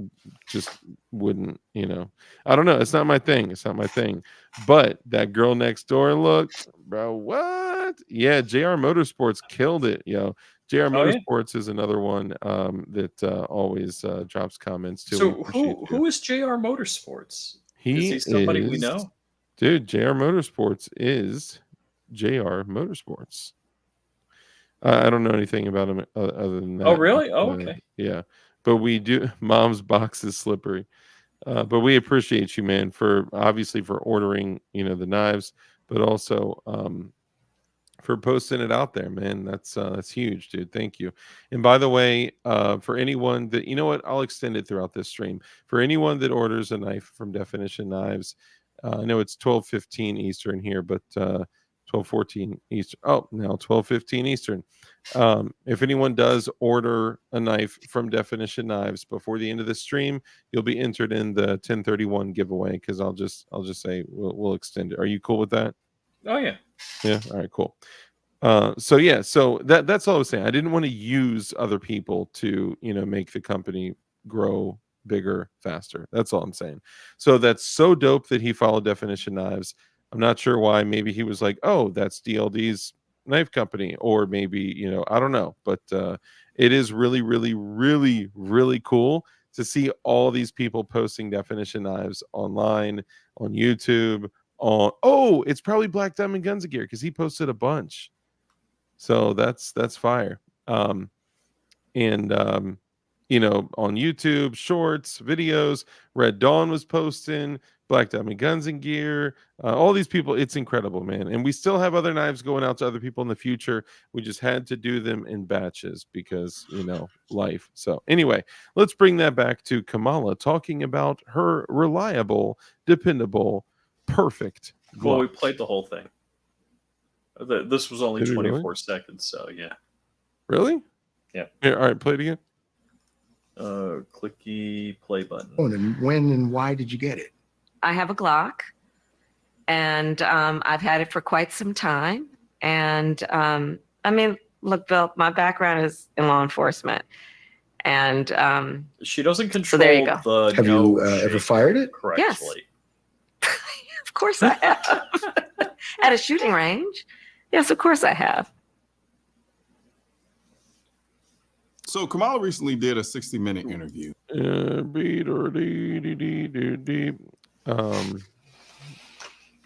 just wouldn't, I don't know. It's not my thing. It's not my thing. But that girl next door look, bro, what? Yeah, JR Motorsports killed it, yo. JR Oh yeah. Motorsports is another one that always drops comments too. We So appreciate you. who is JR Motorsports? He Is he somebody we is, know? dude, JR Motorsports is JR Motorsports. I don't know anything about him other than that. Oh really? but, Oh okay. Yeah, but we do. Mom's box is slippery. But we appreciate you, man, for obviously for ordering, the knives, but also for posting it out there, man. That's huge, dude. Thank you. And by the way, for anyone that, I'll extend it throughout this stream. For anyone that orders a knife from Definition Knives, I know it's 12:15 Eastern here, but 12:14 Eastern. Oh, now 12:15 Eastern. If anyone does order a knife from Definition Knives before the end of the stream, you'll be entered in the 1031 giveaway, because I'll just say we'll extend it. Are you cool with that? Oh yeah. Yeah. All right. Cool. So that's all I was saying. I didn't want to use other people to make the company grow bigger faster. That's all I'm saying. So that's so dope that he followed Definition Knives. I'm not sure why. Maybe he was like, oh, that's DLD's knife company, or maybe I don't know. But it is really, really, really, really cool to see all these people posting Definition Knives online, on YouTube. It's probably Black Diamond Guns and Gear, because he posted a bunch. So that's fire. On YouTube, shorts, videos, Red Dawn was posting, Black Diamond Guns and Gear, all these people. It's incredible, man. And we still have other knives going out to other people in the future. We just had to do them in batches because, life. So anyway, let's bring that back to Kamala talking about her reliable, dependable, perfect Glock. Well, we played the whole thing. This was only Did we 24 really? seconds, so yeah. Really? Yeah. Here, all right, play it again. Clicky play button. Oh, and when and why did you get it? I have a Glock, and I've had it for quite some time. And look, Bill, my background is in law enforcement, and She doesn't control so there you go. the Have no you ever shape fired it? correctly. Of course I have. At a shooting range. Yes, of course I have. So Kamala recently did a 60-minute interview.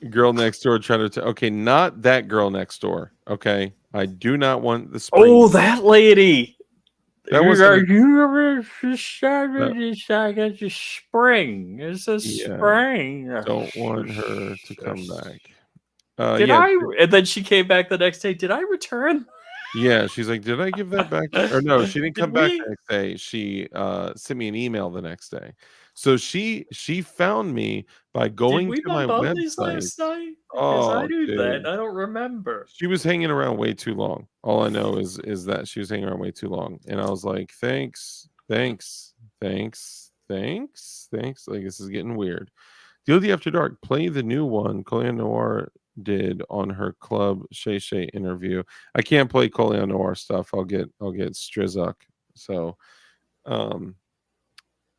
Girl next door trying to okay, not that girl next door. Okay, I do not want the spring. Oh, that lady. That was you ever started this like it's a spring. It's a spring. Don't want her to come back. And then she came back the next day. Did I return? Yeah, she's like, did I give that back? Or no, she didn't come back the next day. She sent me an email the next day. So she found me by going to my website. Last night? Because I knew that. I don't remember. She was hanging around way too long. All I know is that she was hanging around way too long. And I was like, thanks. Like, this is getting weird. DLD After Dark, play the new one Colin Noir did on her Club Shay Shay interview. I can't play Colin Noir stuff. I'll get Strizuk. So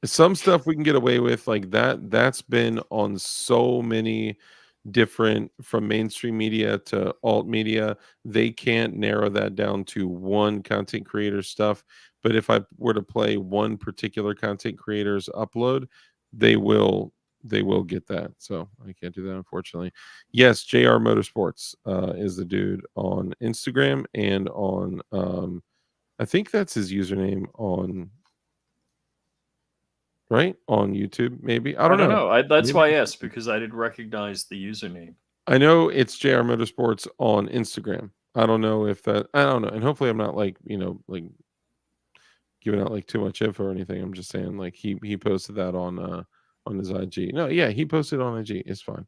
some stuff we can get away with, like that's been on so many different, from mainstream media to alt media. They can't narrow that down to one content creator stuff. But if I were to play one particular content creator's upload, they will get that. So I can't do that, unfortunately. Yes, JR Motorsports is the dude on Instagram, and on I think that's his username on YouTube, maybe. I don't know. That's why I asked, because I didn't recognize the username. I know it's JR Motorsports on Instagram. I don't know if that, I don't know. And hopefully I'm not like giving out like too much info or anything. I'm just saying, like, he posted that on his IG. No, yeah, he posted on IG. It's fine.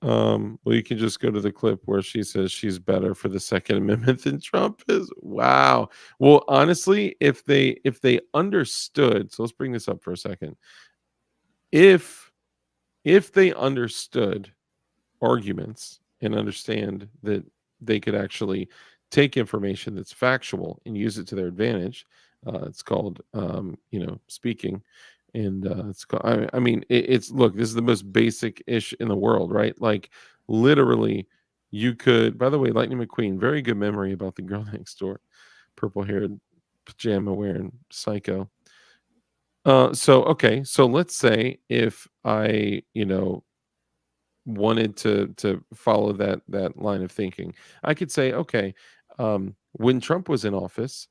Well, you can just go to the clip where she says she's better for the Second Amendment than Trump is. Wow. Well, honestly, if they understood, so let's bring this up for a second. If they understood arguments and understand that they could actually take information that's factual and use it to their advantage. It's called, speaking. And it's called, I mean, it's, look, this is the most basic ish in the world, right? Like, literally, you could, by the way, Lightning McQueen, very good memory about the girl next door, purple haired, pajama wearing psycho. So let's say if I, wanted to follow that line of thinking, I could say, okay, when Trump was in office,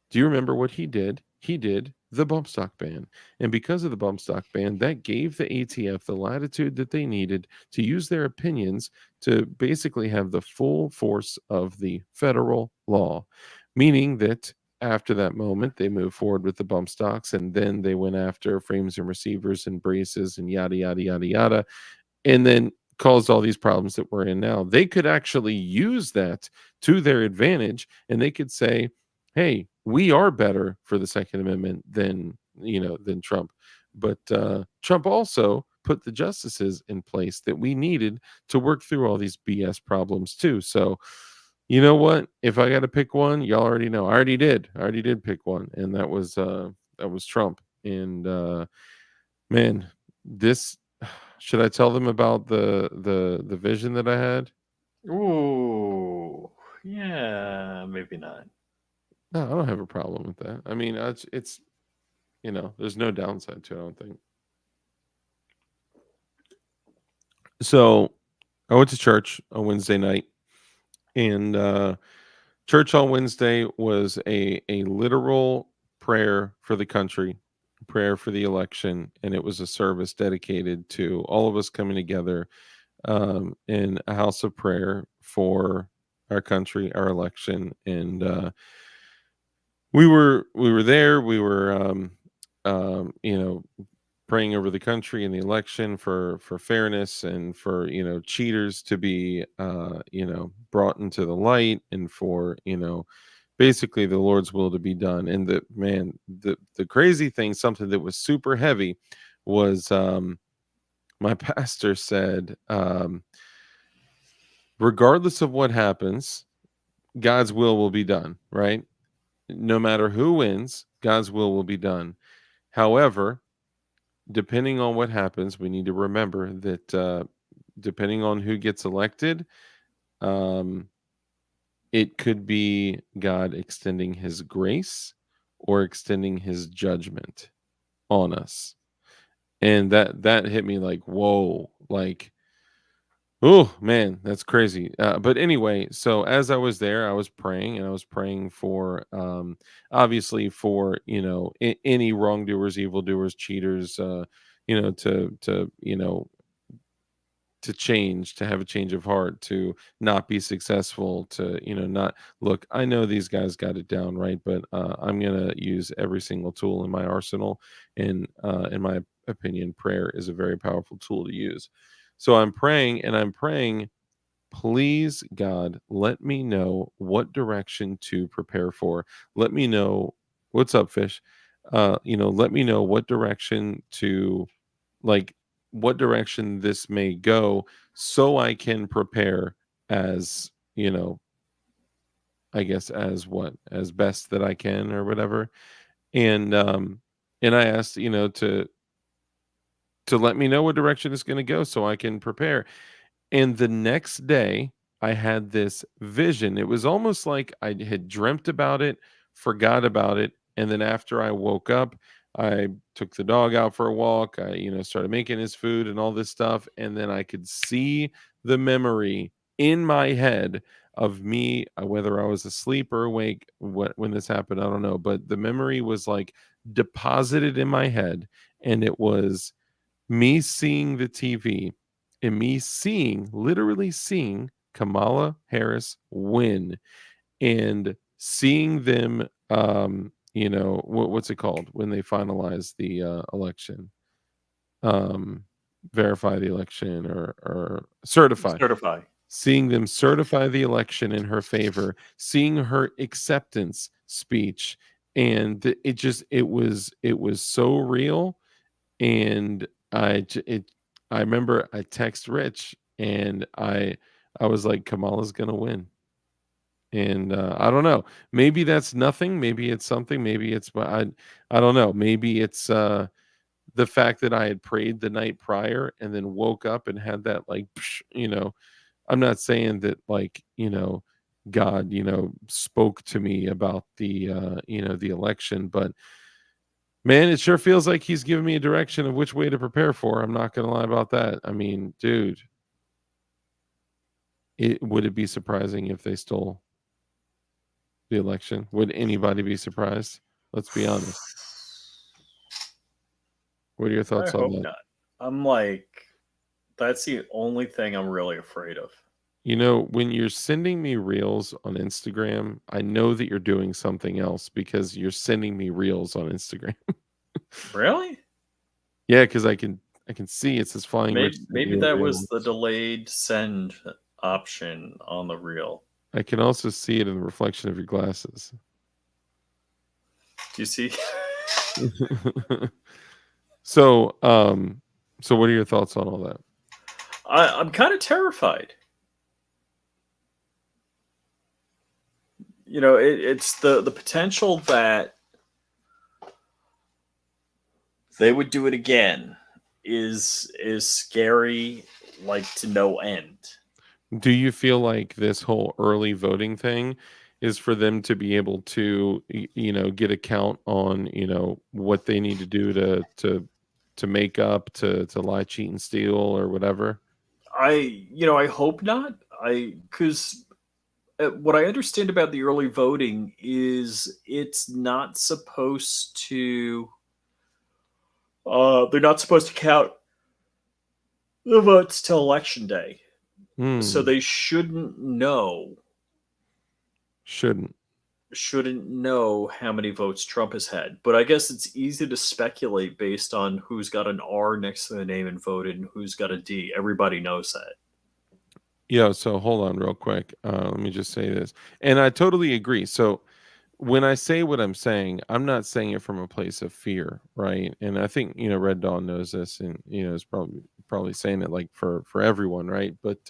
do you remember what he did? He did the bump stock ban, and because of the bump stock ban, that gave the ATF the latitude that they needed to use their opinions to basically have the full force of the federal law, meaning that after that moment, they moved forward with the bump stocks, and then they went after frames and receivers and braces and yada yada yada yada, and then caused all these problems that we're in now. They could actually use that to their advantage, and they could say, hey, we are better for the Second Amendment than Trump. But Trump also put the justices in place that we needed to work through all these BS problems too. So, you know what? If I got to pick one, y'all already know. I already did pick one, and that was Trump. And man, this, should I tell them about the vision that I had? Ooh, yeah, maybe not. No, I don't have a problem with that. I mean, it's there's no downside to it, I don't think. So I went to church on Wednesday night, and church on Wednesday was a literal prayer for the country, prayer for the election, and it was a service dedicated to all of us coming together in a house of prayer for our country, our election, and we were there. We were praying over the country and the election for fairness, and for cheaters to be brought into the light, and for basically the Lord's will to be done. And the crazy thing, something that was super heavy, was my pastor said, regardless of what happens, God's will be done, right? No matter who wins, God's will be done. However, depending on what happens, we need to remember that depending on who gets elected, it could be God extending his grace or extending his judgment on us. And that hit me like, whoa, like, oh man, that's crazy. But anyway, so as I was there, I was praying, and I was praying for, obviously, for any wrongdoers, evildoers, cheaters, to change, to have a change of heart, to not be successful, to not look. I know these guys got it down, right? But I'm gonna use every single tool in my arsenal, and in my opinion, prayer is a very powerful tool to use. So I'm praying, and I'm praying, please, God, let me know what direction to prepare for. Let me know what's up, fish. Let me know what direction to, like, what direction this may go, so I can prepare as, I guess, as best that I can, or whatever. And I asked, to let me know what direction it's going to go so I can prepare. And the next day, I had this vision. It was almost like I had dreamt about it, forgot about it, and then after I woke up, I took the dog out for a walk. I, started making his food and all this stuff, and then I could see the memory in my head of me, whether I was asleep or awake when this happened, I don't know, but the memory was like deposited in my head, and it was me seeing the TV, and me literally seeing Kamala Harris win, and seeing them, what's it called when they finalize the election? Verify the election, or certify. Certify. Seeing them certify the election in her favor, seeing her acceptance speech, and it was so real. And I remember I text Rich, and I was like, Kamala's gonna win. And I don't know. Maybe that's nothing. Maybe it's something. Maybe it's I don't know. Maybe it's the fact that I had prayed the night prior and then woke up and had that like I'm not saying that like God spoke to me about the the election, but man, it sure feels like he's giving me a direction of which way to prepare for. I'm not gonna lie about that. I mean, dude, would it be surprising if they stole the election? Would anybody be surprised? Let's be honest. What are your I thoughts on hope that? not. I'm like, that's the only thing I'm really afraid of. When you're sending me reels on Instagram, I know that you're doing something else because you're sending me reels on Instagram. Really? Yeah, because I can see it says Flying Rich. Maybe that was the delayed send option on the reel. I can also see it in the reflection of your glasses. Do you see? So what are your thoughts on all that? I'm kind of terrified. It's the potential that they would do it again is scary, like to no end. Do you feel like this whole early voting thing is for them to be able to get a count on what they need to do to make up to lie, cheat, and steal or whatever? I hope not. Because what I understand about the early voting is it's not supposed to. They're not supposed to count the votes till election day, so they shouldn't know how many votes Trump has had. But I guess it's easy to speculate based on who's got an R next to the name and voted and who's got a D. Everybody knows that. Yeah, so hold on real quick. Let me just say this. And I totally agree. So when I say what I'm saying, I'm not saying it from a place of fear, right? And I think, Red Dawn knows this and, is probably saying it like for everyone, right? But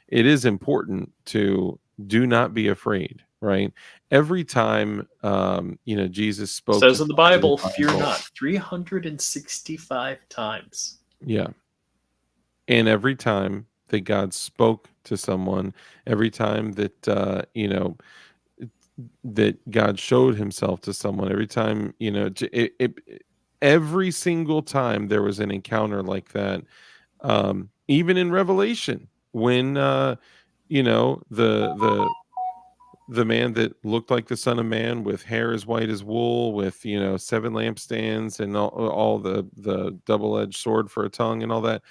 it is important to do not be afraid, right? Every time, Jesus spoke Says to in the someone Bible, fear not, 365 times. Yeah. And every time that God spoke to someone, every time that, that God showed himself to someone, every time, every single time there was an encounter like that, even in Revelation, when, the man that looked like the Son of Man with hair as white as wool, with 7 lampstands and all the double-edged sword for a tongue and all that.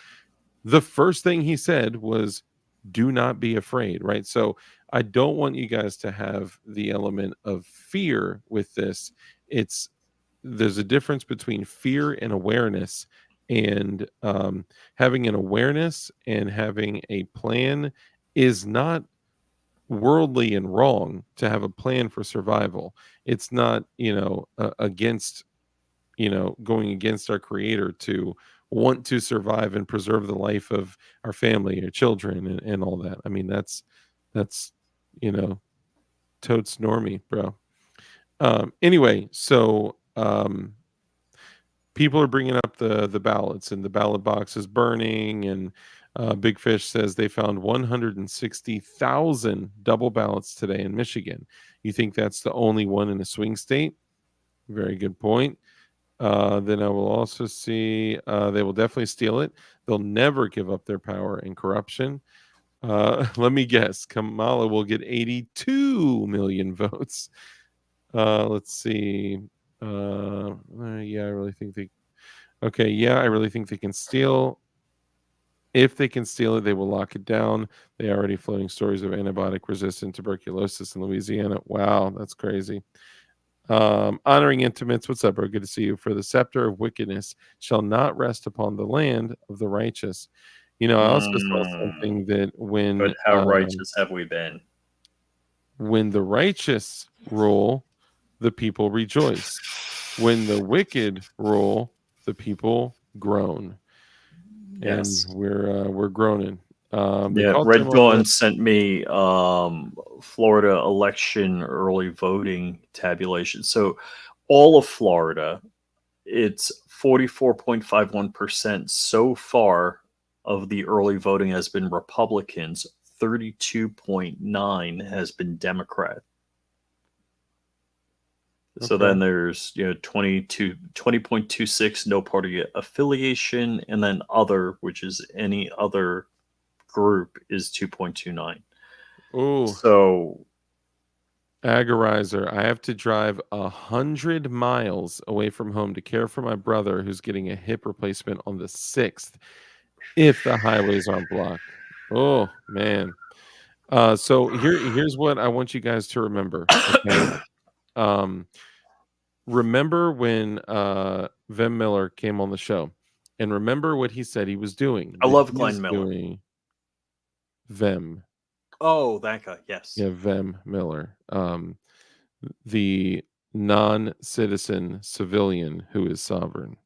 The first thing he said was, "Do not be afraid," right? So I don't want you guys to have the element of fear with this. There's a difference between fear and awareness, and having an awareness and having a plan is not worldly and wrong to have a plan for survival. It's not, against, going against our creator to want to survive and preserve the life of our family or children and all that. I mean, that's, totes normie, bro. Anyway, so people are bringing up the ballots and the ballot box is burning, and Big Fish says they found 160,000 double ballots today in Michigan. You think that's the only one in a swing state? Very good point. Then I will also see they will definitely steal it. They'll never give up their power and corruption. Let me guess. Kamala will get 82 million votes. Let's see. Yeah, I really think they. Okay, yeah, I really think they can steal. If they can steal it, they will lock it down. They are already floating stories of antibiotic-resistant tuberculosis in Louisiana. Wow, that's crazy. Honoring intimates. What's up, bro? Good to see you. For the scepter of wickedness shall not rest upon the land of the righteous. I also saw something that But how righteous have we been? When the righteous rule, the people rejoice. When the wicked rule, the people groan. Yes. And we're groaning. They Yeah, caught Red them on Dawn the sent me Florida election early voting tabulation. So all of Florida, it's 44.51% so far of the early voting has been Republicans, 32.9 has been Democrat. So Okay. then there's 20.26 no party affiliation, and then other, which is any other group, is 2.29. Ooh, So agorizer. I have to drive 100 miles away from home to care for my brother who's getting a hip replacement on the 6th if the highways aren't blocked. Oh man. So here's what I want you guys to remember. Okay. Um, remember when Vem Miller came on the show, and remember what he said he was doing. I That love he Glenn is Miller. doing Vem. Oh, that guy. Yes. Yeah, Vem Miller. The non-citizen civilian who is sovereign.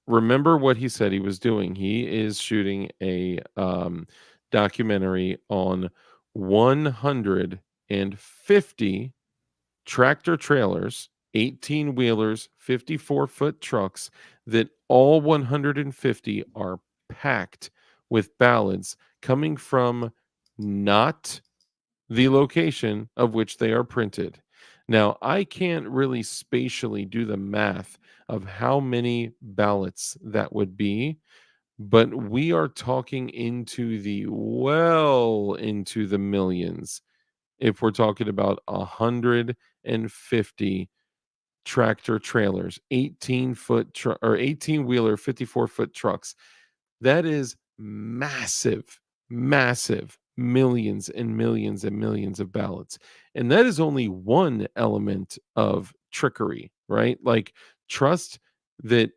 Remember what he said he was doing. He is shooting a documentary on 150 tractor trailers, 18 wheelers, 54-foot trucks that all 150 are packed with ballots coming from not the location of which they are printed. Now, I can't really spatially do the math of how many ballots that would be, but we are talking into the millions if we're talking about 150 tractor trailers, 18 wheeler, 54-foot trucks. That is massive, massive, millions and millions and millions of ballots. And that is only one element of trickery, right? Like, trust that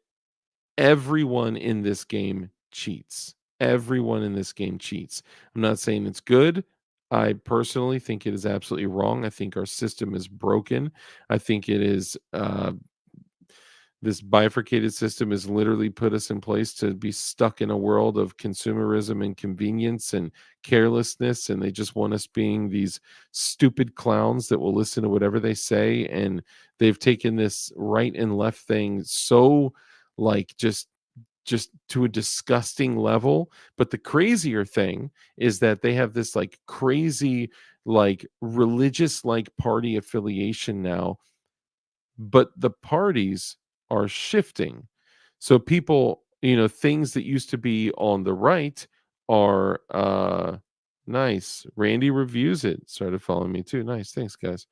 everyone in this game cheats. Everyone in this game cheats. I'm not saying it's good. I personally think it is absolutely wrong. I think our system is broken. I think it is this bifurcated system has literally put us in place to be stuck in a world of consumerism and convenience and carelessness, and they just want us being these stupid clowns that will listen to whatever they say. And they've taken this right and left thing so, like, just to a disgusting level. But the crazier thing is that they have this like crazy, like, religious like party affiliation now, but the parties are shifting. So people, things that used to be on the right are nice. Randy reviews it. Started following me too. Nice. Thanks, guys.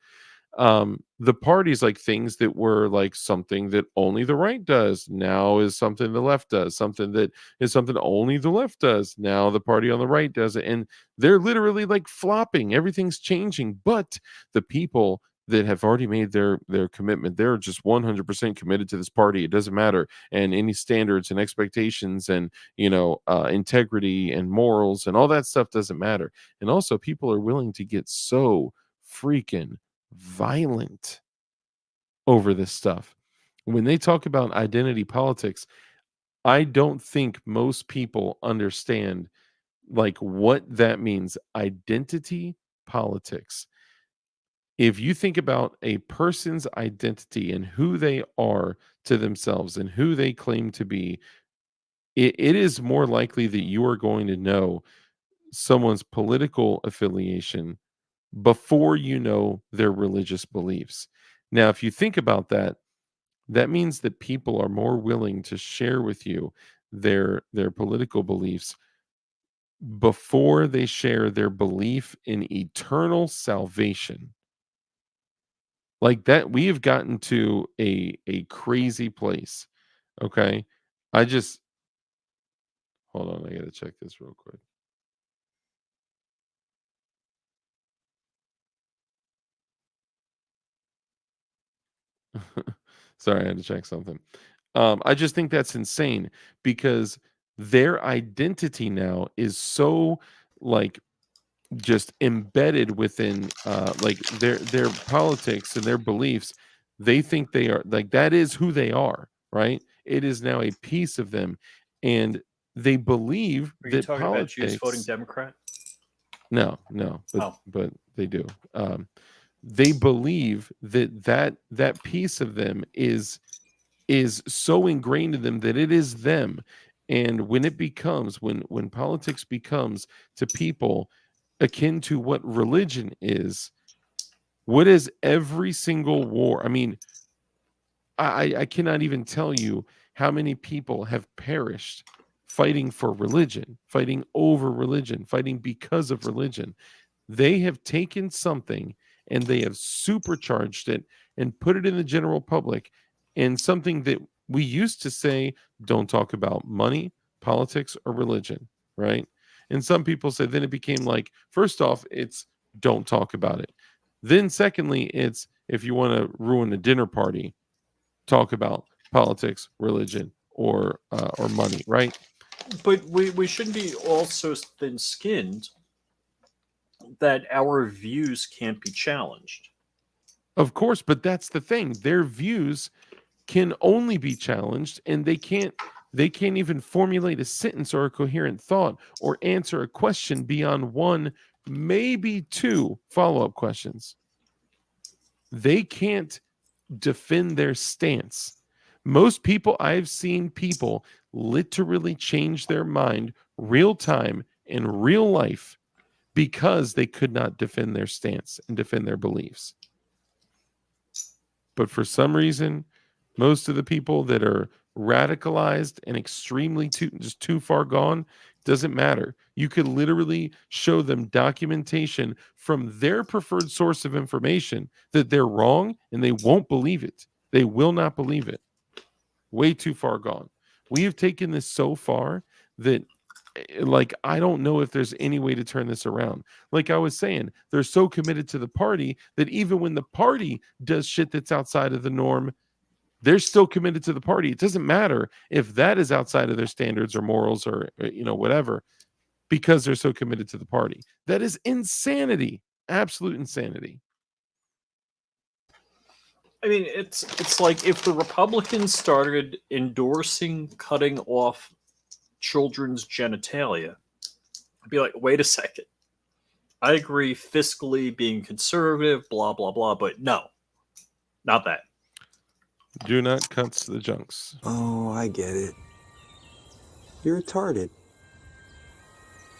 The parties, like, things that were like something that only the right does now is something the left does. Something that is something only the left does now the party on the right does it. And they're literally like flopping. Everything's changing. But the people that have already made their commitment, they're just 100% committed to this party. It doesn't matter. And any standards and expectations and integrity and morals and all that stuff doesn't matter. And also, people are willing to get so freaking violent over this stuff. When they talk about identity politics, I don't think most people understand like what that means. Identity politics. If you think about a person's identity and who they are to themselves and who they claim to be, it is more likely that you are going to know someone's political affiliation before you know their religious beliefs. Now, if you think about that, that means that people are more willing to share with you their political beliefs before they share their belief in eternal salvation. Like that, we have gotten to a crazy place. Okay. I just hold on, I gotta check this real quick. Sorry, I had to check something. I just think that's insane because their identity now is so, like, just embedded within like their politics and their beliefs. They think they are like that is who they are, right? It is now a piece of them. And they believe Are you that talking about Jews voting politics. Democrat? No, Oh. but they do. They believe that piece of them is so ingrained in them that it is them. And when it becomes when politics becomes to people akin to what religion is, what is every single war? I mean, I cannot even tell you how many people have perished fighting for religion, fighting over religion, fighting because of religion. They have taken something and they have supercharged it and put it in the general public in something that we used to say, don't talk about money, politics, or religion, right? And some people said then it became like, first off, it's don't talk about it. Then secondly, it's if you want to ruin a dinner party, talk about politics, religion, or money, right? But we shouldn't be all so thin-skinned that our views can't be challenged. Of course, but that's the thing. Their views can only be challenged, and they can't even formulate a sentence or a coherent thought or answer a question beyond one, maybe two follow-up questions. They can't defend their stance. Most people, I've seen people literally change their mind real time in real life because they could not defend their stance and defend their beliefs. But for some reason, most of the people that are radicalized and extremely too far gone, doesn't matter. You could literally show them documentation from their preferred source of information that they're wrong, and they won't believe it. They will not believe it. Way too far gone. We have taken this so far that, like, I don't know if there's any way to turn this around. Like I was saying, they're so committed to the party that even when the party does shit that's outside of the norm, they're still committed to the party. It doesn't matter if that is outside of their standards or morals or whatever, because they're so committed to the party. That is insanity. Absolute insanity. I mean, it's like if the Republicans started endorsing cutting off children's genitalia, I'd be like, wait a second. I agree fiscally being conservative, blah, blah, blah, but no, not that. Do not cut the junks. Oh, I get it. You're retarded.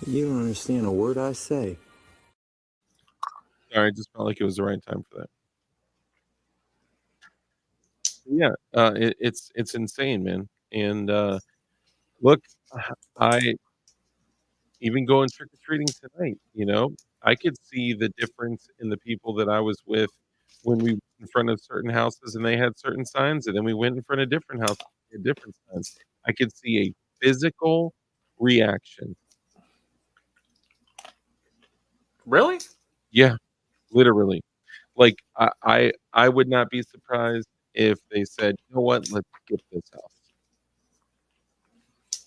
You don't understand a word I say. Sorry, I just felt like it was the right time for that. Yeah, it's insane, man. And look, I even going trick or treating tonight, I could see the difference in the people that I was with when we went in front of certain houses and they had certain signs, and then we went in front of different houses, and they had different signs. I could see a physical reaction. Really? Yeah, literally. Like I would not be surprised if they said, you know what, let's skip this house.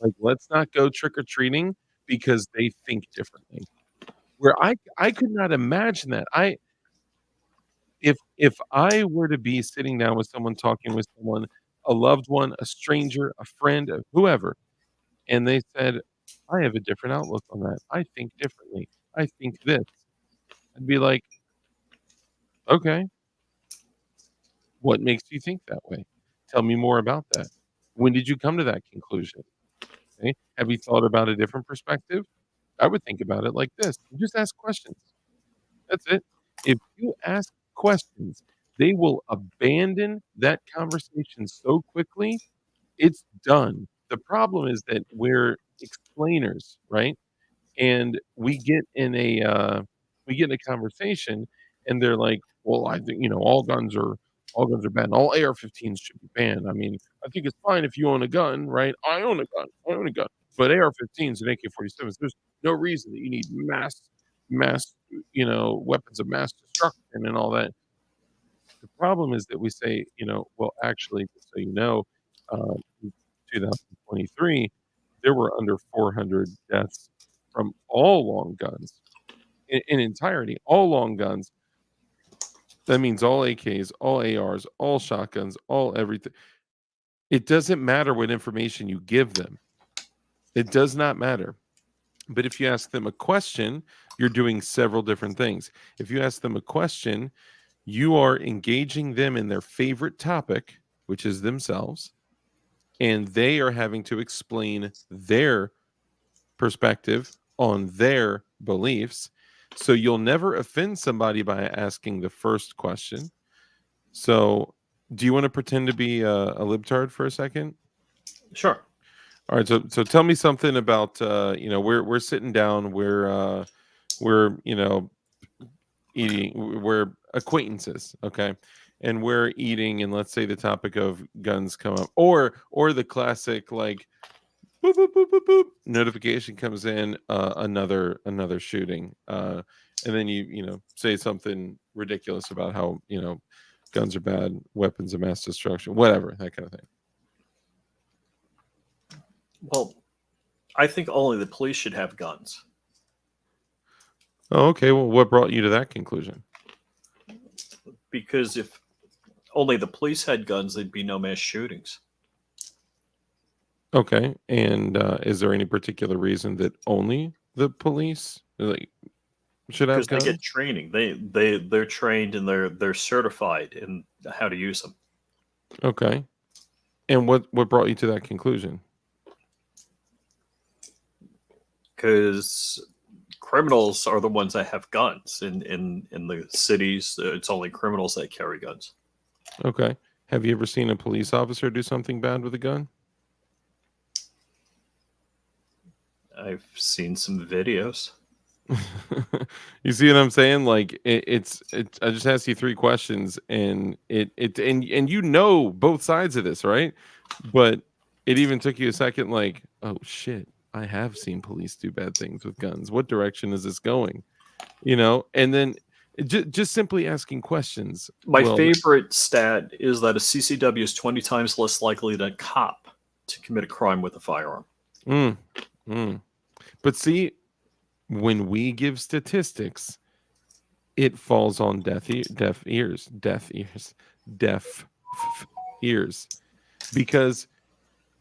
Like, let's not go trick or treating because they think differently. Where I could not imagine that. If I were to be sitting down with someone, talking with someone, a loved one, a stranger, a friend, whoever, and they said, I have a different outlook on that. I think differently. I think this. I'd be like, okay, what makes you think that way? Tell me more about that. When did you come to that conclusion? Okay. Have you thought about a different perspective? I would think about it like this. You just ask questions. That's it. If you ask questions, they will abandon that conversation so quickly, it's done. The problem is that we're explainers, right? And we get in a conversation, and they're like, "Well, I think all guns are banned. All AR-15s should be banned. I mean, I think it's fine if you own a gun, right? I own a gun. I own a gun. But AR-15s and AK-47s, there's no reason that you need mass, weapons of mass destruction and all that." The problem is that we say, well, actually, just so you know, in 2023, there were under 400 deaths from all long guns in entirety, all long guns. That means all AKs, all ARs, all shotguns, all everything. It doesn't matter what information you give them. It does not matter. But if you ask them a question, you're doing several different things. If you ask them a question, you are engaging them in their favorite topic, which is themselves, and they are having to explain their perspective on their beliefs. So you'll never offend somebody by asking the first question. So do you want to pretend to be a libtard for a second? Sure. All right, so tell me something about we're sitting down, we're eating, we're acquaintances, okay, and we're eating, and let's say the topic of guns come up, or the classic like boop boop boop boop boop notification comes in, another shooting, and then you say something ridiculous about how guns are bad, weapons of mass destruction, whatever, that kind of thing. Well, I think only the police should have guns. Oh, okay. Well, what brought you to that conclusion? Because if only the police had guns, there'd be no mass shootings. Okay. And is there any particular reason that only the police should have Because guns? they get training. They're trained and they're certified in how to use them. Okay. And what brought you to that conclusion? Because criminals are the ones that have guns. In the cities, it's only criminals that carry guns. Okay. Have you ever seen a police officer do something bad with a gun? I've seen some videos. You see what I'm saying? Like it's I just asked you 3 questions, and and both sides of this, right? But it even took you a second, like, oh shit, I have seen police do bad things with guns. What direction is this going? And then just simply asking questions. My favorite stat is that a CCW is 20 times less likely than a cop to commit a crime with a firearm. But see, when we give statistics, it falls on deaf ears. Because,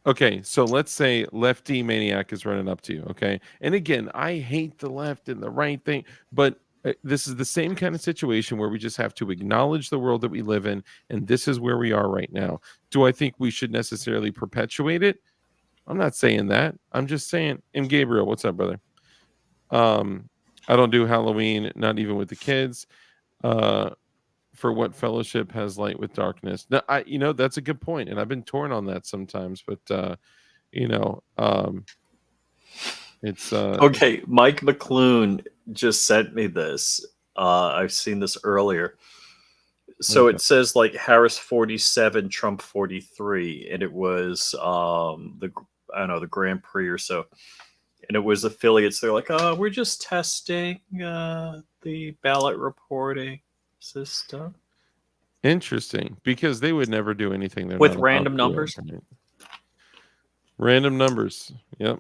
okay, so let's say Lefty Maniac is running up to you, okay? And again, I hate the left and the right thing, but this is the same kind of situation where we just have to acknowledge the world that we live in, and this is where we are right now. Do I think we should necessarily perpetuate it? I'm not saying that. I'm just saying, and Gabriel, what's up, brother? I don't do Halloween, not even with the kids. For what fellowship has light with darkness? No, that's a good point, and I've been torn on that sometimes, but it's okay. Mike McClune just sent me this. I've seen this earlier. So Okay. it says like Harris 47, Trump 43, and it was the Grand Prix or so. And it was affiliates. They're like, oh, we're just testing the ballot reporting system. Interesting, because they would never do anything they're With not random allowed to do, numbers? right? Random numbers. Yep.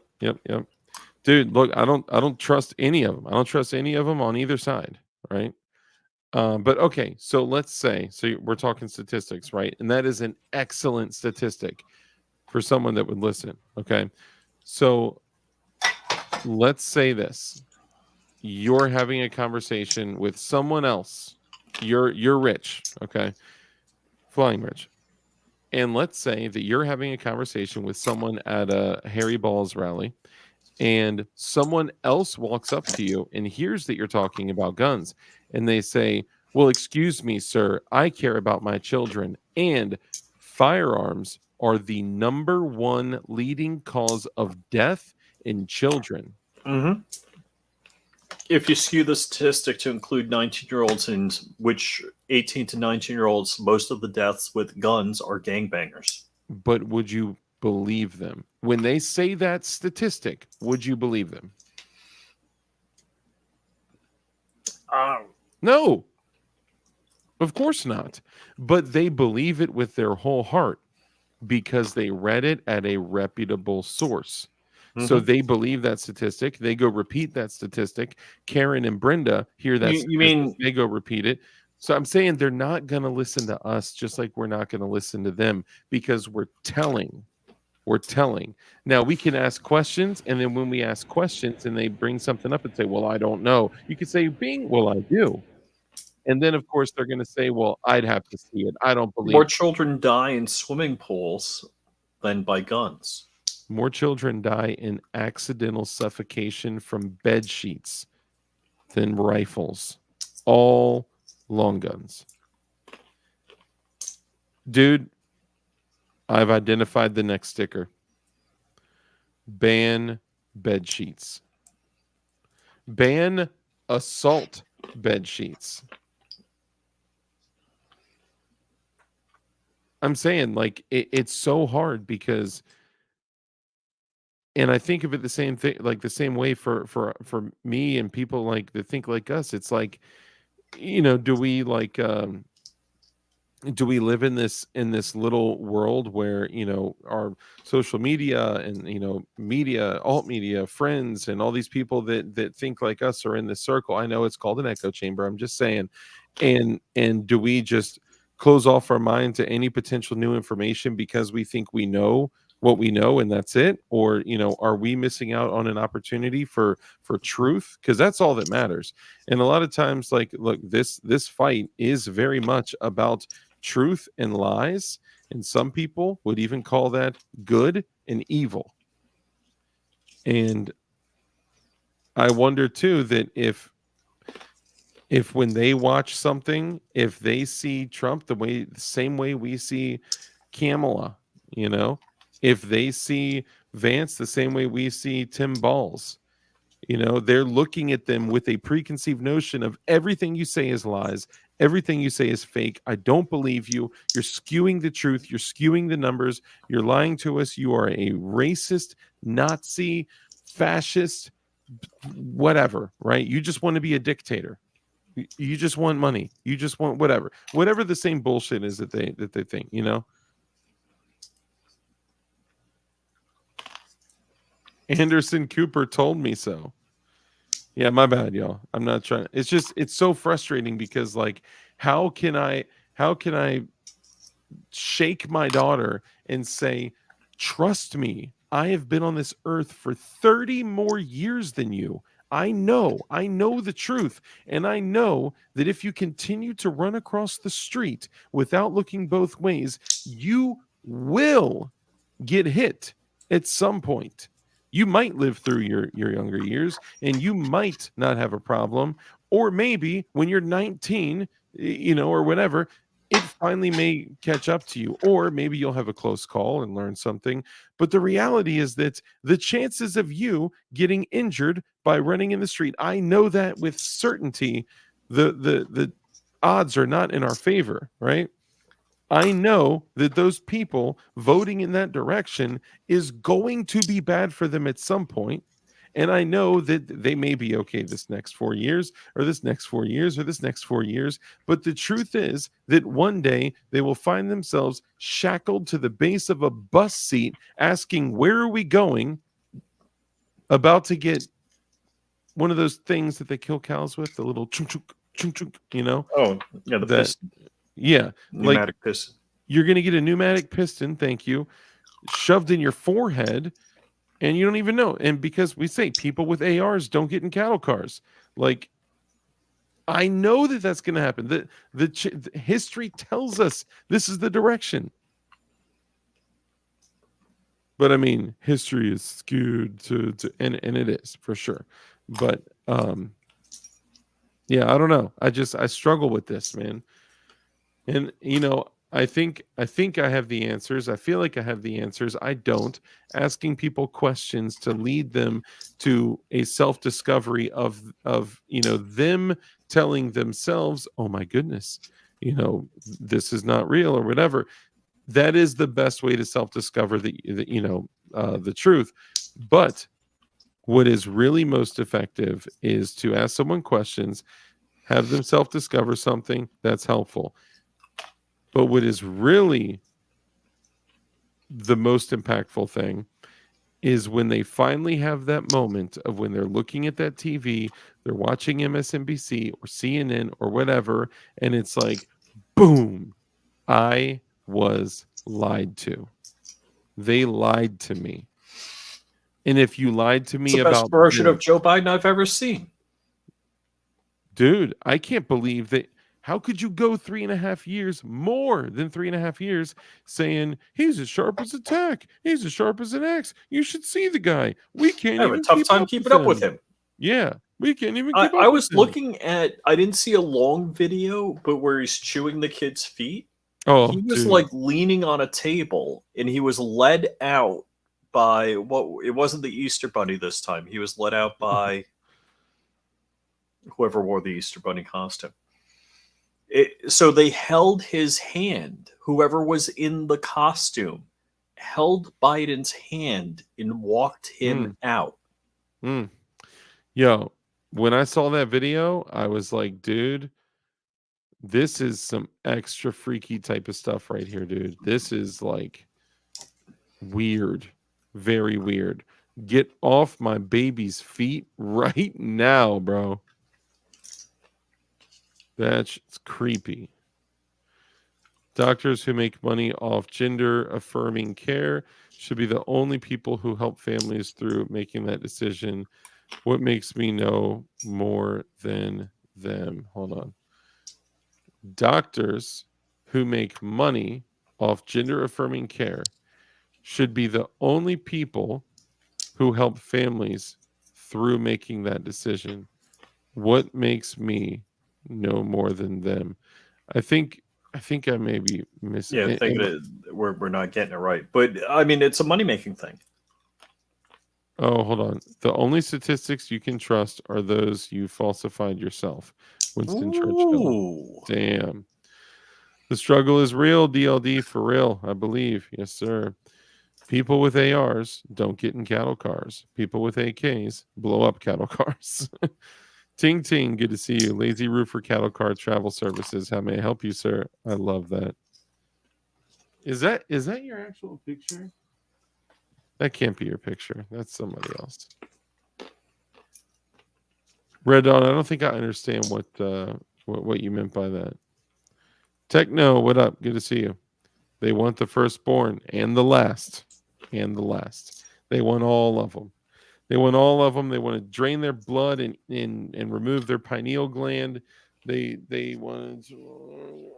Dude, look, I don't trust any of them. I don't trust any of them on either side, right? But okay, so let's say, we're talking statistics, right? And that is an excellent statistic for someone that would listen. Okay, so let's say this: you're having a conversation with someone else. You're rich, okay, flying rich, and let's say that you're having a conversation with someone at a Harry Balls rally, and someone else walks up to you and hears that you're talking about guns, and they say, well, excuse me, sir, I care about my children, and firearms are the #1 leading cause of death in children. Mm-hmm. If you skew the statistic to include 19-year-olds, in which 18 to 19-year-olds, most of the deaths with guns are gangbangers. But would you believe them? When they say that statistic, would you believe them? No, of course not. But they believe it with their whole heart because they read it at a reputable source. Mm-hmm. So they believe that statistic. They go repeat that statistic. Karen and Brenda hear that you mean they go repeat it. So I'm saying they're not going to listen to us, just like we're not going to listen to them, because we're telling. or telling. Now we can ask questions, and then when we ask questions and they bring something up and say, well, I don't know, you could say, Bing, well, I do. And then of course they're going to say, well, I'd have to see it. I don't believe More it. children die in swimming pools than by guns. More children die in accidental suffocation from bed sheets than rifles. All long guns. Dude, I've identified the next sticker. Ban bed sheets. Ban assault bed sheets. I'm saying, like, it's so hard because, and I think of it the same thing, like the same way for me and people like that think like us. It's like, you know, do we live in this little world where, you know, our social media and, you know, media, alt media, friends, and all these people that think like us are in this circle? I know it's called an echo chamber. I'm just saying, and do we just close off our mind to any potential new information because we think we know what we know and that's it? Or, you know, are we missing out on an opportunity for truth? Because that's all that matters. And a lot of times, like, look, this fight is very much about truth and lies, and some people would even call that good and evil. And I wonder too that if when they watch something, if they see Trump the same way we see Kamala, you know, if they see Vance the same way we see Tim Balls, you know, they're looking at them with a preconceived notion of everything you say is lies, everything you say is fake. I don't believe you. You're skewing the truth. You're skewing the numbers. You're lying to us. You are a racist, Nazi, fascist, whatever, right? You just want to be a dictator. You just want money. You just want whatever the same bullshit is that they think, you know. Anderson Cooper told me so. Yeah, my bad, y'all. I'm not trying. It's so frustrating because, like, how can I shake my daughter and say, trust me, I have been on this earth for 30 more years than you. I know the truth. And I know that if you continue to run across the street without looking both ways, you will get hit at some point. You might live through your younger years and you might not have a problem. Or maybe when you're 19, you know, or whatever, it finally may catch up to you. Or maybe you'll have a close call and learn something. But the reality is that the chances of you getting injured by running in the street, I know that with certainty, the odds are not in our favor, right? I know that those people voting in that direction is going to be bad for them at some point. And I know that they may be okay this next 4 years, or this next 4 years, or this next 4 years. But the truth is that one day they will find themselves shackled to the base of a bus seat asking, where are we going? About to get one of those things that they kill cows with, the little chunk, chunk, chunk, chunk, you know? Oh, yeah, the piston. Yeah. Pneumatic piston. You're going to get a pneumatic piston, thank you, shoved in your forehead, and you don't even know. And because we say people with ARs don't get in cattle cars, like, I know that that's going to happen. The history tells us this is the direction. But I mean, history is skewed to and it is for sure. But yeah, I don't know. I struggle with this, man. And you know, I think I have the answers. I feel like I have the answers. I don't. Asking people questions to lead them to a self-discovery of you know, them telling themselves, oh my goodness, you know, this is not real or whatever. That is the best way to self-discover the you know, the truth. But what is really most effective is to ask someone questions, have them self-discover something that's helpful. But what is really the most impactful thing is when they finally have that moment of when they're looking at that TV, they're watching MSNBC or CNN or whatever, and it's like, boom, I was lied to. They lied to me. And if you lied to me It's the best about version of this, Joe Biden I've ever seen. dude, I can't believe that. How could you go 3.5 years, more than 3.5 years, saying he's as sharp as a tack, he's as sharp as an axe? You should see the guy. We can't I have a even tough keep time up keeping up with him. Yeah, we can't even I, keep I up was with him. looking at, I didn't see a long video, but where he's chewing the kid's feet. Oh, He was dude. like leaning on a table and he was led out by it wasn't the Easter Bunny this time. He was led out by whoever wore the Easter Bunny costume. So they held his hand, whoever was in the costume held Biden's hand and walked him out. Yo, when I saw that video, I was like, dude, this is some extra freaky type of stuff right here, dude. This is like weird, very weird. Get off my baby's feet right now, bro. That's creepy. Doctors who make money off gender affirming care should be the only people who help families through making that decision. What makes me know more than them? Hold on. Doctors who make money off gender affirming care should be the only people who help families through making that decision. What makes me know more than them? I think I may be missing. Yeah, I think we're not getting it right. But I mean, it's a money-making thing. Oh, hold on. The only statistics you can trust are those you falsified yourself. Winston Churchill. Damn. The struggle is real, DLD, for real, I believe. Yes, sir. People with ARs don't get in cattle cars. People with AKs blow up cattle cars. Ting Ting, good to see you. Lazy Roofer Cattle Car Travel Services. How may I help you, sir? I love that. Is that your actual picture? That can't be your picture. That's somebody else. Red Dawn, I don't think I understand what you meant by that. Techno, what up? Good to see you. They want the firstborn and the last. And the last. They want all of them. They want all of them. They want to drain their blood and remove their pineal gland. They want to.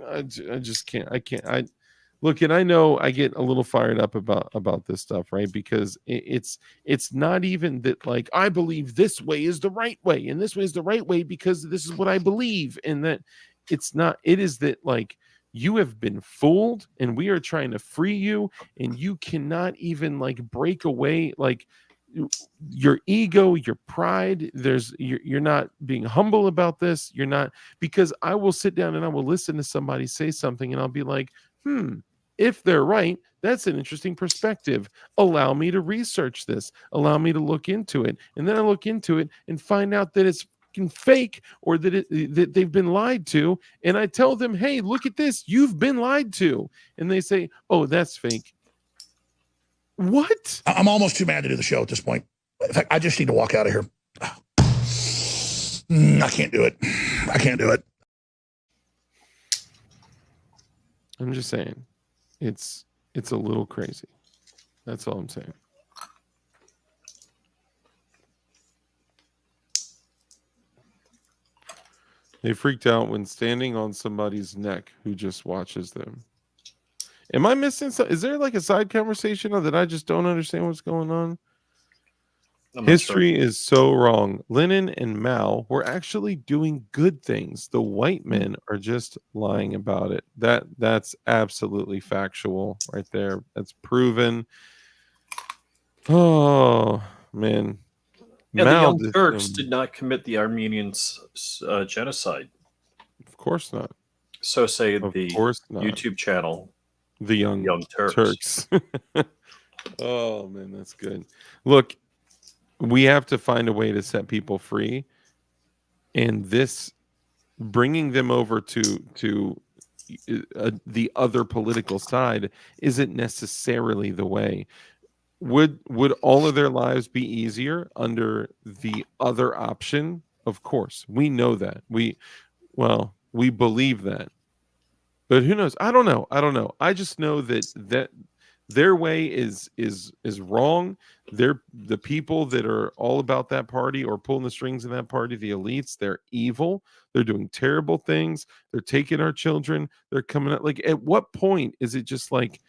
I just can't. I can't. Look, and I know I get a little fired up about this stuff, right? Because it's not even that like I believe this way is the right way and this way is the right way because this is what I believe, and that it's not. It is that like you have been fooled, and we are trying to free you, and you cannot even like break away like your ego, your pride. You're not being humble about this. You're not, because I will sit down and I will listen to somebody say something, and I'll be like, if they're right, that's an interesting perspective. Allow me to research this. Allow me to look into it. And then I look into it and find out that it's fake or that they've been lied to. And I tell them, hey, look at this. You've been lied to. And they say, oh, that's fake. What? I'm almost too mad to do the show at this point. In fact, I just need to walk out of here. I can't do it. I can't do it. I'm just saying. It's a little crazy. That's all I'm saying. They freaked out when standing on somebody's neck who just watches them. Am I missing something? Is there like a side conversation or that I just don't understand what's going on? History is so wrong. Lenin and Mao were actually doing good things. The white men are just lying about it. That's absolutely factual right there. That's proven. Oh man. Yeah, Mao the Young Turks did not commit the Armenian genocide. Of course not. So say the YouTube channel, The Young Turks. Oh man, that's good. Look, we have to find a way to set people free, and this bringing them over to the other political side isn't necessarily the way. Would all of their lives be easier under the other option? Of course, we know that. We believe that. But who knows? I don't know. I don't know. I just know that their way is wrong. They're the people that are all about that party or pulling the strings in that party, the elites, they're evil. They're doing terrible things. They're taking our children. They're coming up. Like, at what point is it just like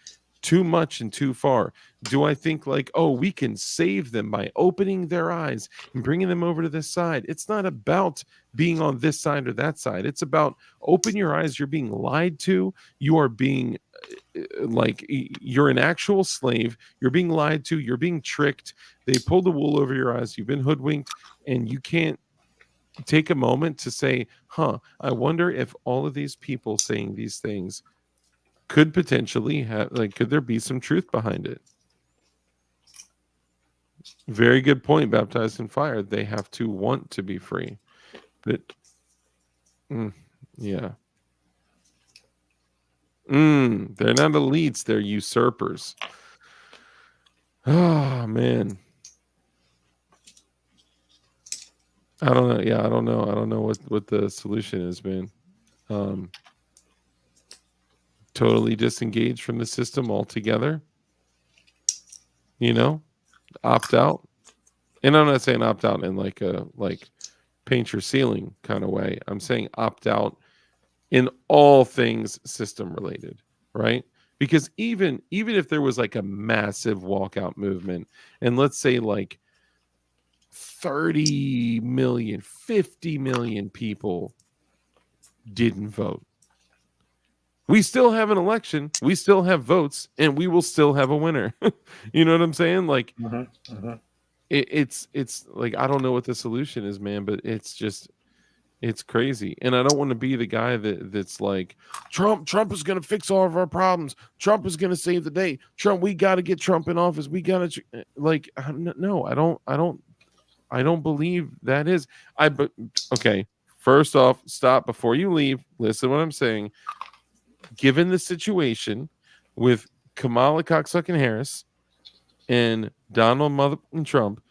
too much and too far? Do I think like, oh, we can save them by opening their eyes and bringing them over to this side? It's not about being on this side or that side. It's about open your eyes. You're being lied to. You are being like, you're an actual slave. You're being lied to. You're being tricked. They pulled the wool over your eyes. You've been hoodwinked, and you can't take a moment to say, huh, I wonder if all of these people saying these things could potentially have, like, could there be some truth behind it? Very good point. Baptized in fire. They have to want to be free. But yeah. They're not elites. They're usurpers. Oh, man. I don't know. Yeah, I don't know. I don't know what the solution is, man. Totally disengaged from the system altogether. You know, opt out. And I'm not saying opt out in like a paint your ceiling kind of way. I'm saying opt out in all things system related, right? Because even if there was like a massive walkout movement, and let's say like 30 million, 50 million people didn't vote, we still have an election, we still have votes, and we will still have a winner. You know what I'm saying? Like, it's like, I don't know what the solution is, man, but it's just, it's crazy. And I don't want to be the guy that's like, Trump is going to fix all of our problems. Trump is going to save the day. Trump, we got to get Trump in office. We got to, like, no, I don't believe that is. Okay. First off, stop before you leave. Listen to what I'm saying. Given the situation with Kamala cocksucking Harris and Donald Mother and Trump,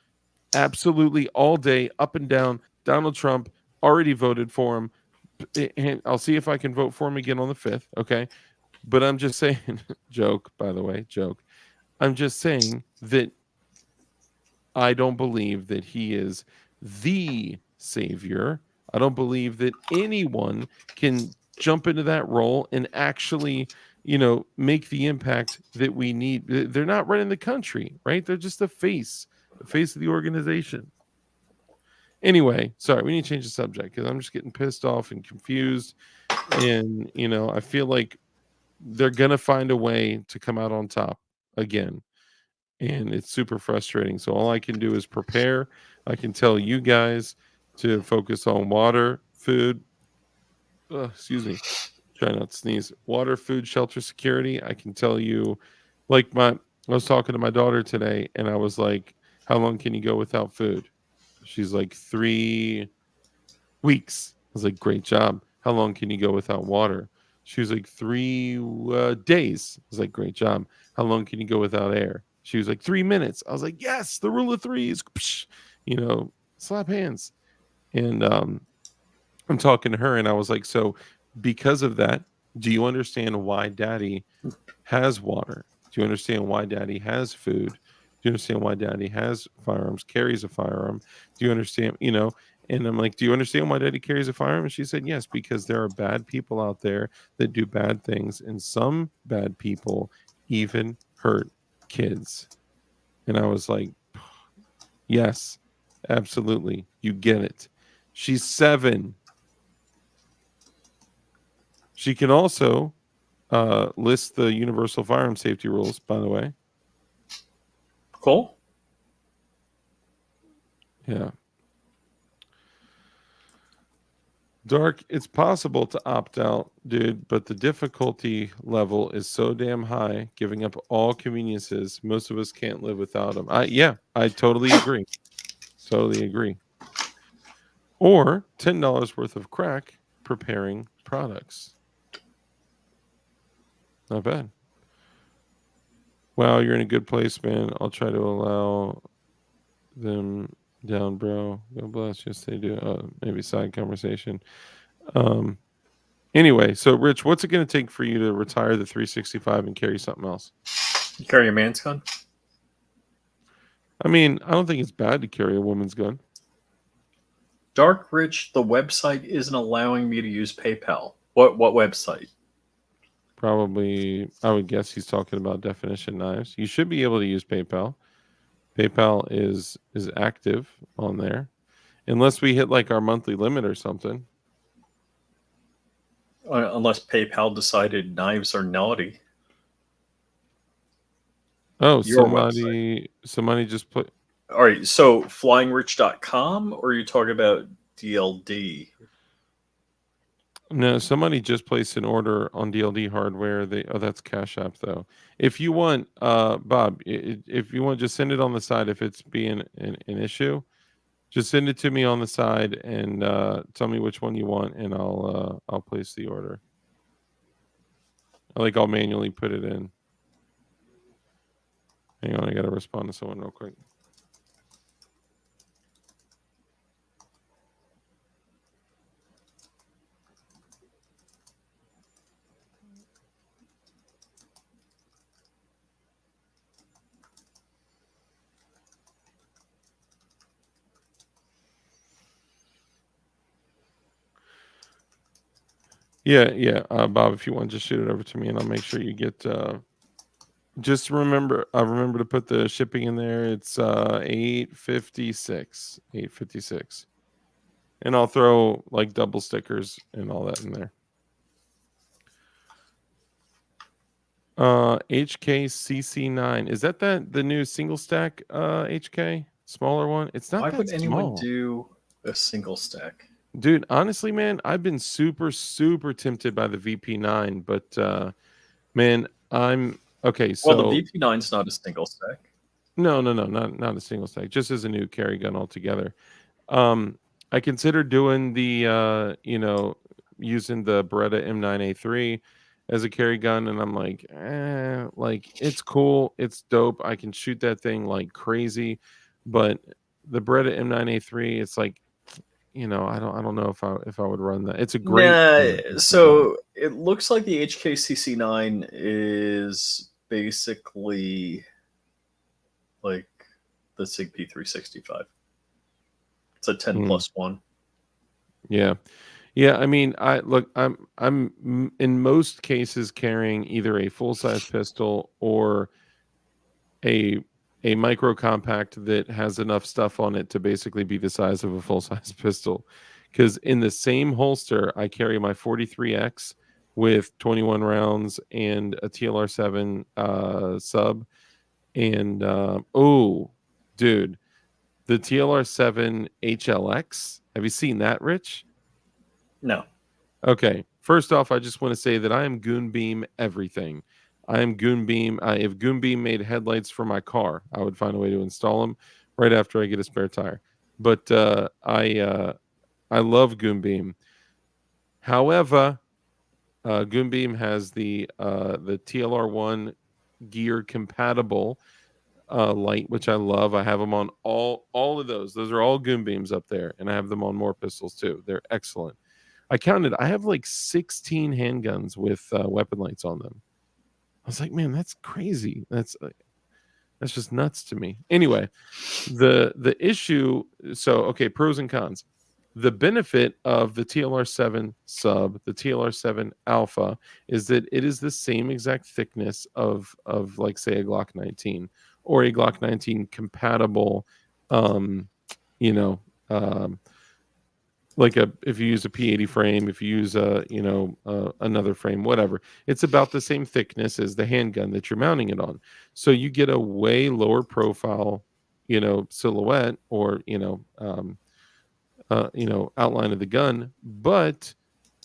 absolutely all day, up and down, Donald Trump, already voted for him. And I'll see if I can vote for him again on the 5th. Okay. But I'm just saying, joke, by the way, joke. I'm just saying that I don't believe that he is the savior. I don't believe that anyone can jump into that role and actually, make the impact that we need. They're not running the country, right? They're just the face of the organization. Anyway, sorry, we need to change the subject because I'm just getting pissed off and confused. And, I feel like they're going to find a way to come out on top again. And it's super frustrating. So all I can do is prepare. I can tell you guys to focus on water, food. Excuse me. Try not to sneeze. Water, food, shelter, security. I can tell you, like, I was talking to my daughter today, and I was like, how long can you go without food? She's like, 3 weeks. I was like, great job. How long can you go without water? She was like, 3 days. I was like, great job. How long can you go without air? She was like, 3 minutes. I was like, yes, the rule of threes. Slap hands. And I'm talking to her, and I was like, so because of that, do you understand why Daddy has water? Do you understand why Daddy has food? Do you understand why Daddy has firearms, carries a firearm? Do you understand, And I'm like, do you understand why Daddy carries a firearm? And she said, yes, because there are bad people out there that do bad things. And some bad people even hurt kids. And I was like, yes, absolutely. You get it. She's 7. She can also list the universal firearm safety rules, by the way. Cool. Yeah. Dark, it's possible to opt out, dude, but the difficulty level is so damn high, giving up all conveniences. Most of us can't live without them. I totally agree. Totally agree. Or $10 worth of crack preparing products. Not bad. Wow, you're in a good place, man. I'll try to allow them down, bro. God bless. Yes, they do. Maybe side conversation. Anyway, so Rich, what's it going to take for you to retire the 365 and carry something else? You carry a man's gun? I mean, I don't think it's bad to carry a woman's gun. Dark Rich, the website isn't allowing me to use PayPal. What website? Probably, I would guess he's talking about definition knives. You should be able to use PayPal. PayPal is active on there, unless we hit like our monthly limit or something. Unless PayPal decided knives are naughty. Oh, Your website. somebody just put. All right, so flyingrich.com, or are you talking about DLD? No, somebody just placed an order on DLD hardware. That's CASHAPP though. If you want, Bob, if you want, just send it on the side. If it's being an issue, just send it to me on the side and tell me which one you want, and I'll place the order. I'll manually put it in. Hang on, I gotta respond to someone real quick. Yeah, Bob, if you want, just shoot it over to me, and I'll make sure you get. Just remember to put the shipping in there. It's $8.56, $8.56, and I'll throw like double stickers and all that in there. HKCC9, is that the new single stack HK smaller one? It's not Why that would anyone small. do a single stack? Dude, honestly, man, I've been super tempted by the VP9, but man, I'm okay. So Well, the VP9's not a single stack. No, not a single stack. Just as a new carry gun altogether. I considered doing the using the Beretta M9A3 as a carry gun, and I'm like, it's cool, it's dope. I can shoot that thing like crazy, but the Beretta M9A3, it's like, I don't know if I would run that. It's a great. So it looks like the HKCC9 is basically like the SIG P365. It's a 10+1. Yeah. I mean, I'm in most cases carrying either a full size pistol or a micro compact that has enough stuff on it to basically be the size of a full size pistol. Because in the same holster, I carry my 43X with 21 rounds and a TLR7 sub. And dude, the TLR7 HLX. Have you seen that, Rich? No. Okay. First off, I just want to say that I am Goon Beam everything. I am Goon Beam. If Goon Beam made headlights for my car, I would find a way to install them right after I get a spare tire. But I love Goon Beam. However, Goon Beam has the TLR1 gear compatible light, which I love. I have them on all of those. Those are all Goon Beams up there, and I have them on more pistols too. They're excellent. I counted. I have like 16 handguns with weapon lights on them. I was like, man, that's crazy. That's just nuts to me. Anyway, the issue. So okay, pros and cons. The benefit of the TLR7 sub, the TLR7 alpha, is that it is the same exact thickness of like say a Glock 19 or a Glock 19 compatible, like if you use a P80 frame, if you use another frame, whatever, it's about the same thickness as the handgun that you're mounting it on. So you get a way lower profile, silhouette or outline of the gun, but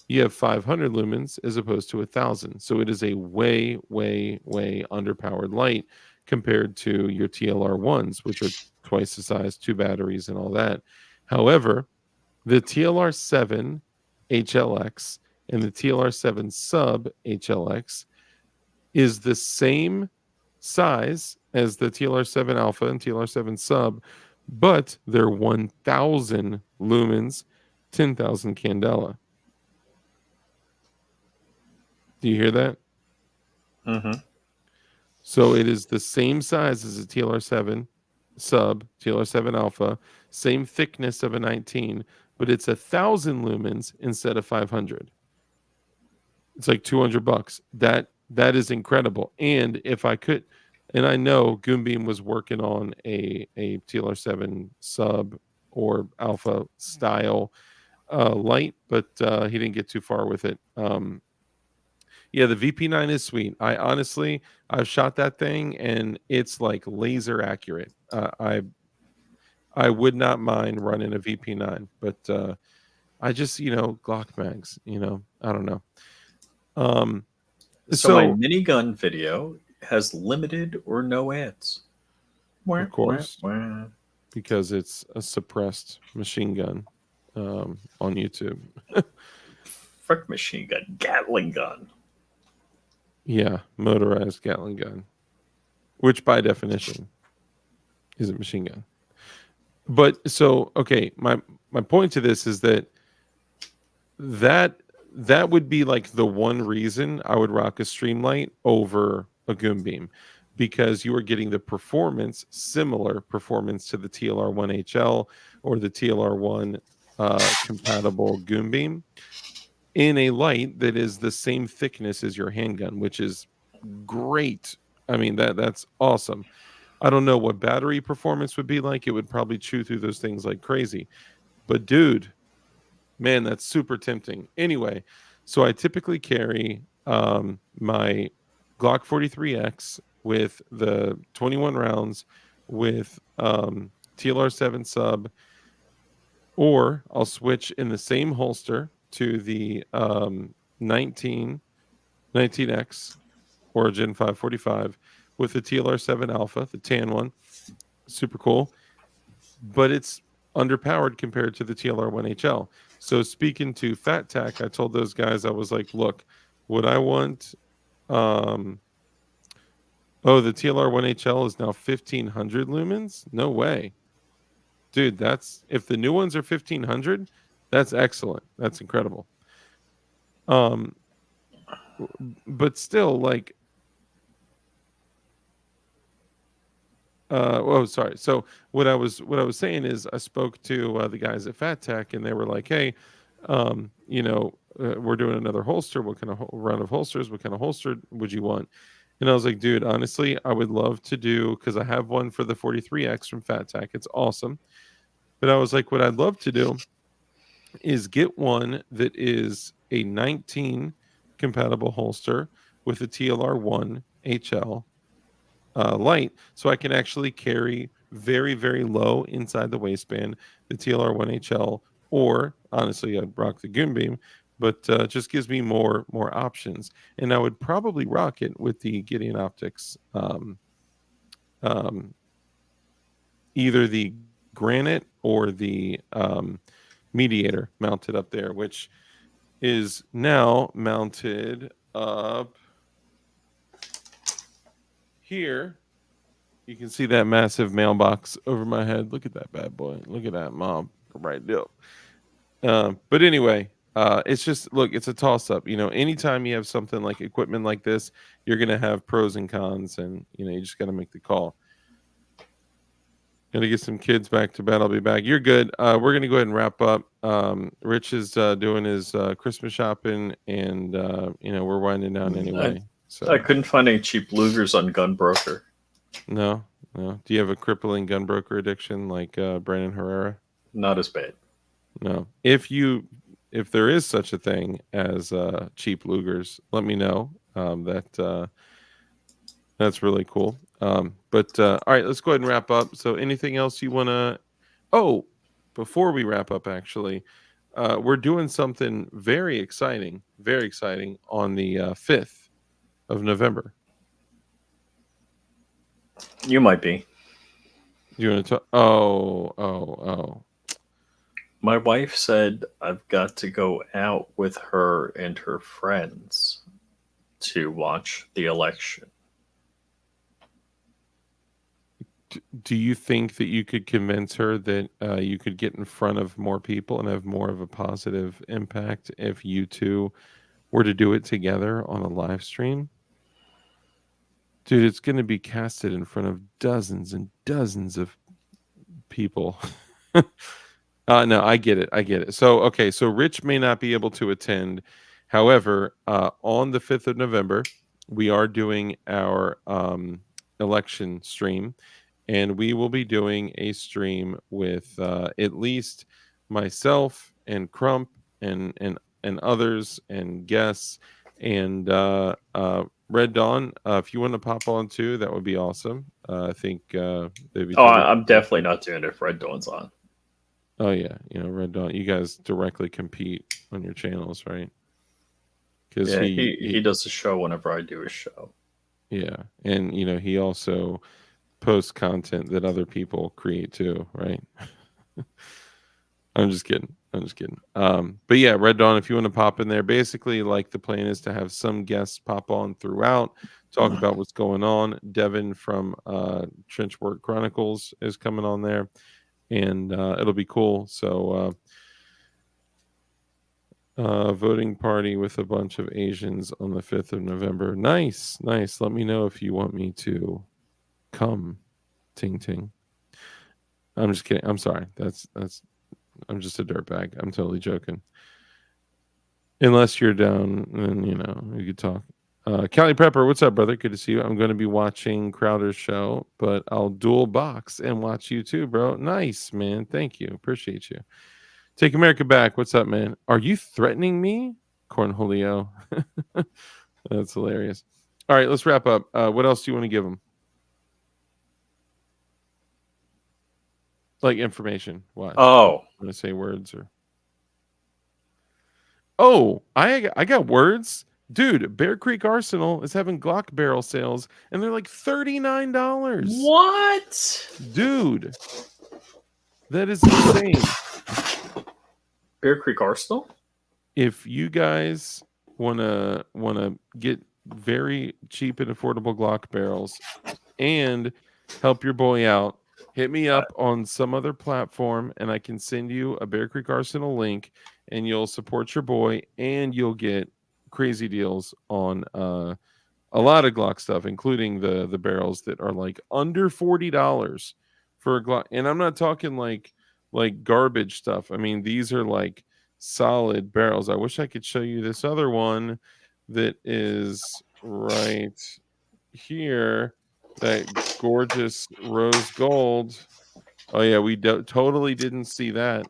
you have 500 lumens as opposed to 1,000. So it is a way underpowered light compared to your TLR ones, which are twice the size, 2 batteries and all that. However, the TLR7 HLX and the TLR7 sub HLX is the same size as the TLR7 alpha and TLR7 sub, but they're 1,000 lumens, 10,000 candela. Do you hear that? Mm-hmm. So it is the same size as a TLR7 sub, TLR7 alpha, same thickness of a 19, but it's 1,000 lumens instead of 500. It's like $200. That is incredible. And if I could, and I know Goonbeam was working on a TLR7 sub or alpha style light, but he didn't get too far with it. Yeah, the VP9 is sweet. I've shot that thing and it's like laser accurate. I would not mind running a VP9, but I just, Glock mags, I don't know. So my minigun video has limited or no ads. Of course, because it's a suppressed machine gun on YouTube. Frick machine gun, Gatling gun. Yeah, motorized Gatling gun, which by definition is a machine gun. But so, okay, my point to this is that would be like the one reason I would rock a Streamlight over a Goonbeam, because you are getting the similar performance to the TLR1HL or the TLR1 compatible Goonbeam in a light that is the same thickness as your handgun, which is great. I mean, that's awesome. I don't know what battery performance would be like. It would probably chew through those things like crazy. But dude, man, that's super tempting. Anyway, so I typically carry my Glock 43X with the 21 rounds with TLR7 sub, or I'll switch in the same holster to the 19X Origin 545 with the TLR7 Alpha, the tan one. Super cool. But it's underpowered compared to the TLR1HL. So speaking to Fat Tack, I told those guys, I was like, look, would I want the TLR1HL is now 1500 lumens? No way. Dude, if the new ones are 1500, that's excellent. That's incredible. But still, like, sorry. So what I was saying is, I spoke to the guys at Fat Tech, and they were like, "Hey, we're doing another holster. What kind of round of holsters? What kind of holster would you want?" And I was like, "Dude, honestly, I would love to do, because I have one for the 43X from Fat Tech. It's awesome." But I was like, what I'd love to do is get one that is a 19 compatible holster with a TLR1 HL light, so I can actually carry very, very low inside the waistband the TLR1 HL, or honestly, I'd rock the Goonbeam, but just gives me more options. And I would probably rock it with the Gideon Optics, either the Granite or the Mediator mounted up there, which is now mounted up here. You can see that massive mailbox over my head. Look at that bad boy. Look at that mob right there. But anyway, it's just, look, it's a toss up. Anytime you have something like equipment like this, you're going to have pros and cons, and you just got to make the call. Gonna get some kids back to bed. I'll be back. You're good. We're gonna go ahead and wrap up. Rich is doing his Christmas shopping, and we're winding down anyway. I couldn't find any cheap Lugers on Gunbroker. No. Do you have a crippling gunbroker addiction like Brandon Herrera? Not as bad. No. If there is such a thing as cheap Lugers, let me know. That's really cool. But all right, let's go ahead and wrap up. So anything else you want to... Oh, before we wrap up, actually, we're doing something very exciting on the 5th of November. You might be. You want to talk? Oh. My wife said I've got to go out with her and her friends to watch the election. Do you think that you could convince her that you could get in front of more people and have more of a positive impact if you two were to do it together on a live stream, dude, it's going to be casted in front of dozens and dozens of people. No, I get it. I get it. So, okay. So Rich may not be able to attend. However, on the 5th of November, we are doing our election stream, and we will be doing a stream with at least myself and Crump and others and guests and Red Dawn. If you want to pop on too, that would be awesome. I think they'd be. Oh, I'm definitely not doing it if Red Dawn's on. Oh yeah, Red Dawn. You guys directly compete on your channels, right? Because yeah, he does a show whenever I do a show. Yeah, and he also posts content that other people create too, right? I'm just kidding. But yeah, Red Dawn, if you want to pop in there, basically, like, the plan is to have some guests pop on throughout, talk about what's going on. Devin from Trenchwork Chronicles is coming on there, and it'll be cool. So voting party with a bunch of Asians on the 5th of November. Nice. Let me know if you want me to come. Ting ting. I'm just kidding. I'm sorry. That's I'm just a dirtbag. I'm totally joking. Unless you're down, then we could talk. Cali Prepper, what's up, brother? Good to see you. I'm going to be watching Crowder's show, but I'll dual box and watch you too, bro. Nice, man. Thank you. Appreciate you. Take America Back. What's up, man? Are you threatening me? Cornholio. That's hilarious. All right, let's wrap up. What else do you want to give them? Like information. What? Oh. I'm going to say words or... Oh, I got words. Dude, Bear Creek Arsenal is having Glock barrel sales, and they're like $39. What? Dude, that is insane. Bear Creek Arsenal? If you guys wanna get very cheap and affordable Glock barrels and help your boy out, hit me up on some other platform, and I can send you a Bear Creek Arsenal link, and you'll support your boy, and you'll get crazy deals on a lot of Glock stuff, including the barrels that are like under $40 for a Glock. And I'm not talking like garbage stuff. I mean, these are like solid barrels. I wish I could show you this other one that is right here, that gorgeous rose gold. Oh yeah, we totally didn't see that.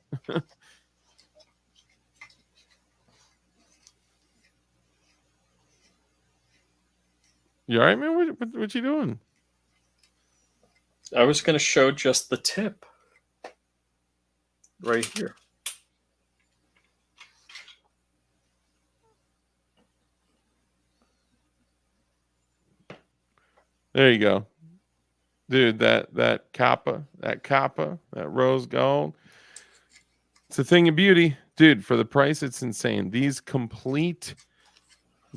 You all right, man? What you doing? I was going to show just the tip right here. There you go, dude. That copper, that rose gold. It's a thing of beauty, dude. For the price, it's insane. These complete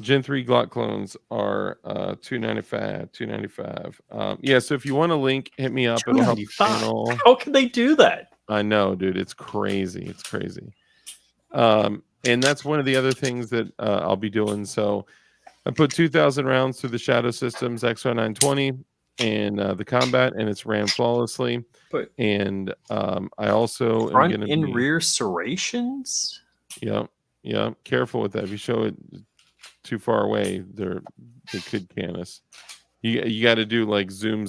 Gen 3 Glock clones are $295. Yeah, so if you want a link, hit me up. It'll help the channel. How can they do that? I know, dude. It's crazy. And that's one of the other things that I'll be doing. So I put 2,000 rounds through the Shadow Systems XR 920 and the combat, and it's ran flawlessly. And I also front am going to and rear serrations. Yep. Careful with that. If you show it too far away, they could can us. You got to do like zoom.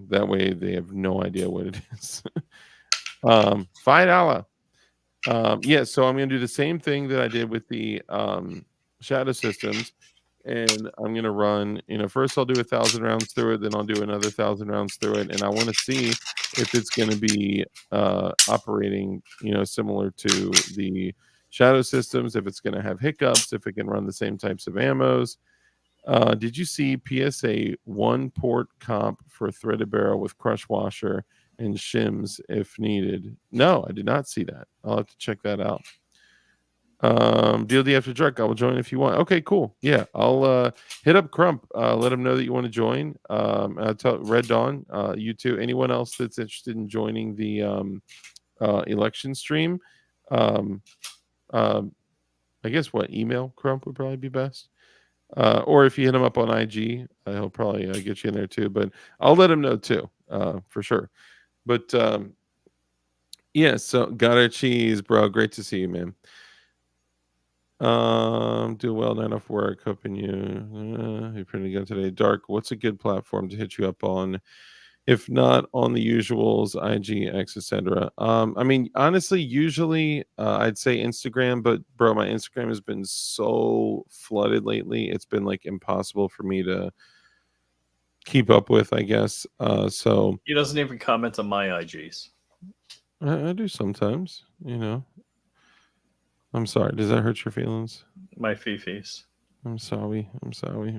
That way they have no idea what it is. $5. Yeah, so I'm going to do the same thing that I did with the Shadow Systems, and I'm going to run. First I'll do 1,000 rounds through it, then I'll do another 1,000 rounds through it, and I want to see if it's going to be operating, similar to the Shadow Systems, if it's going to have hiccups, if it can run the same types of ammos. Did you see PSA 1 port comp for threaded barrel with crush washer and shims if needed? No, I did not see that. I'll have to check that out. DLD after dark, I will join if you want. Okay, cool. Yeah, I'll hit up Crump, let him know that you want to join. I'll tell Red Dawn, you too, anyone else that's interested in joining the election stream. I I guess what email Crump would probably be best. Or if you hit him up on IG, he'll probably get you in there too. But I'll let him know too, for sure. But yeah, so got our cheese, bro. Great to see you, man. Do well, not enough work. Hoping you're pretty good today. Dark, what's a good platform to hit you up on? If not on the usuals, IG, X, etc. I mean, honestly, usually I'd say Instagram, but bro, my Instagram has been so flooded lately. It's been like impossible for me to keep up with, I guess. So He doesn't even comment on my IGs. I do sometimes, I'm sorry. Does that hurt your feelings? My fifis. I'm sorry.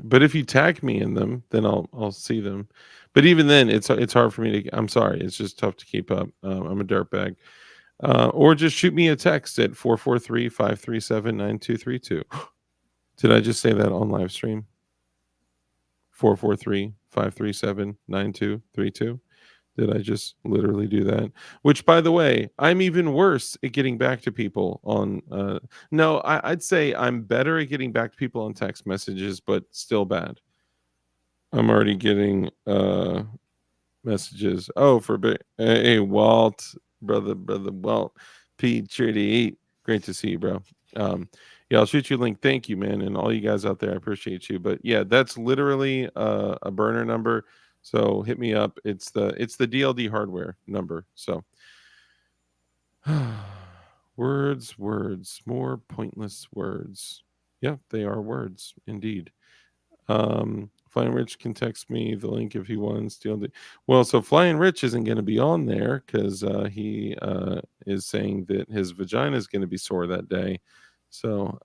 But if you tag me in them, then I'll see them. But even then, it's hard for me to. I'm sorry. It's just tough to keep up. I'm a dirtbag. Or just shoot me a text at 443-537-9232. Did I just say that on live stream? 443-537-9232. Did I just literally do that? Which, by the way, I'm even worse at getting back to people on. No, I'd say I'm better at getting back to people on text messages, but still bad. I'm already getting messages. Oh, hey, Walt, brother Walt, P38. Great to see you, bro. Yeah, I'll shoot you a link. Thank you, man, and all you guys out there. I appreciate you. But yeah, that's literally a burner number. So hit me up. It's the DLD hardware number. So words, more pointless words. Yeah, they are words indeed. Flying Rich can text me the link if he wants. DLD. Well, so Flying Rich isn't going to be on there because he is saying that his vagina is going to be sore that day. So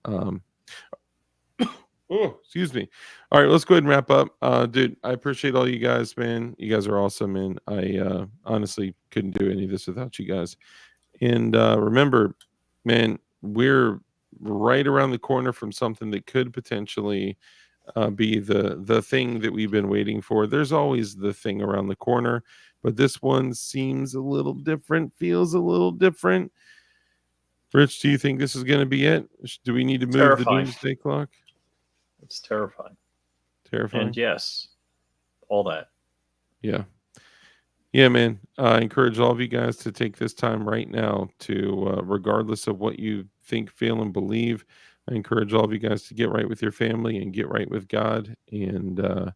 oh, excuse me. All right, let's go ahead and wrap up. Dude, I appreciate all you guys, man. You guys are awesome, and I honestly couldn't do any of this without you guys. And remember, man, we're right around the corner from something that could potentially be the thing that we've been waiting for. There's always the thing around the corner, but this one seems a little different, feels a little different. Rich, do you think this is going to be it? Do we need to move the doomsday clock? It's terrifying. Terrifying. And yes, all that. Yeah. Yeah, man. I encourage all of you guys to take this time right now to, regardless of what you think, feel, and believe, I encourage all of you guys to get right with your family and get right with God. And,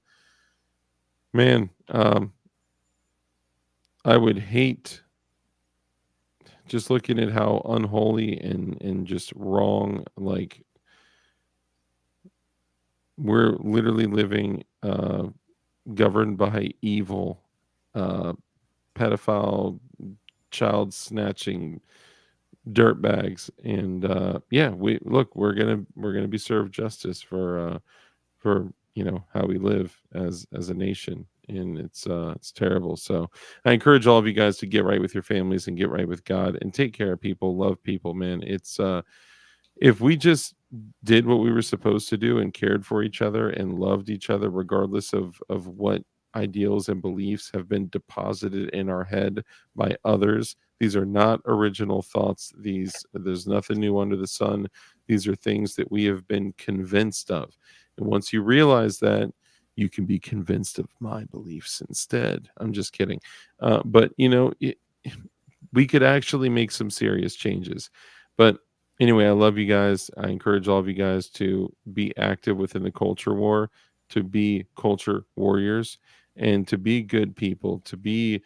man, I would hate just looking at how unholy and just wrong, like, we're literally living governed by evil, pedophile, child snatching dirtbags, and yeah, we're gonna be served justice for how we live as a nation, and it's terrible. So I encourage all of you guys to get right with your families and get right with God and take care of people, love people, man. It's if we just did what we were supposed to do and cared for each other and loved each other regardless of what ideals and beliefs have been deposited in our head by others. These are not original thoughts. There's nothing new under the sun. These are things that we have been convinced of. And once you realize that, you can be convinced of my beliefs instead. I'm just kidding. But we could actually make some serious changes. But anyway, I love you guys. I encourage all of you guys to be active within the culture war, to be culture warriors, and to be good people, to be,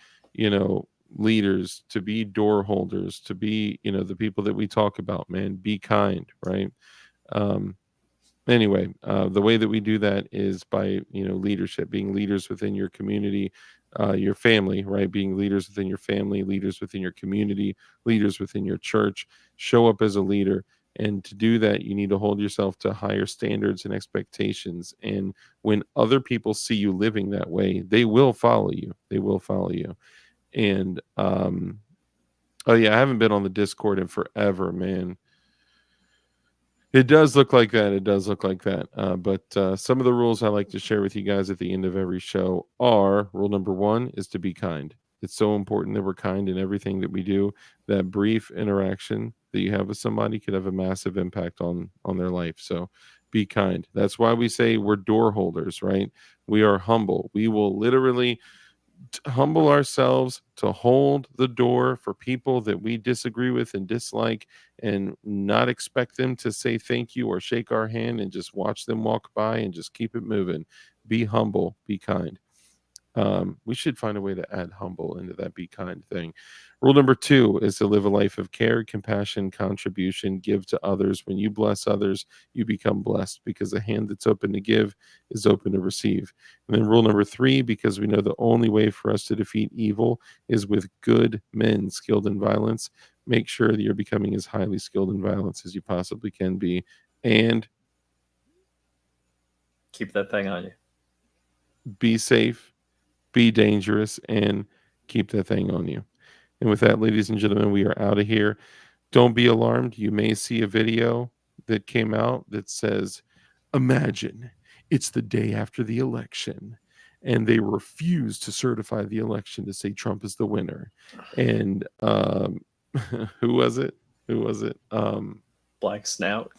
leaders, to be door holders, to be, the people that we talk about, man. Be kind, right? Anyway, the way that we do that is by, leadership, being leaders within your community, your family, right? Being leaders within your family, leaders within your community, leaders within your church. Show up as a leader. And to do that, you need to hold yourself to higher standards and expectations. And when other people see you living that way, they will follow you. They will follow you. And, oh yeah, I haven't been on the Discord in forever, man. It does look like that. It does look like that. But some of the rules I like to share with you guys at the end of every show are: rule number 1 is to be kind. It's so important that we're kind in everything that we do. That brief interaction that you have with somebody could have a massive impact on their life. So be kind. That's why we say we're door holders, right? We are humble. We will literally humble ourselves to hold the door for people that we disagree with and dislike, and not expect them to say thank you or shake our hand, and just watch them walk by and just keep it moving. Be humble, be kind. We should find a way to add humble into that be kind thing. Rule number 2 is to live a life of care, compassion, contribution, give to others. When you bless others, you become blessed, because the hand that's open to give is open to receive. And then rule number 3, because we know the only way for us to defeat evil is with good men skilled in violence, make sure that you're becoming as highly skilled in violence as you possibly can be. And Keep that thing on you. be safe, be dangerous, and keep that thing on you. And with that, ladies and gentlemen, we are out of here. Don't be alarmed. You may see a video that came out that says, imagine it's the day after the election and they refuse to certify the election to say Trump is the winner. And who was it? Black Snout.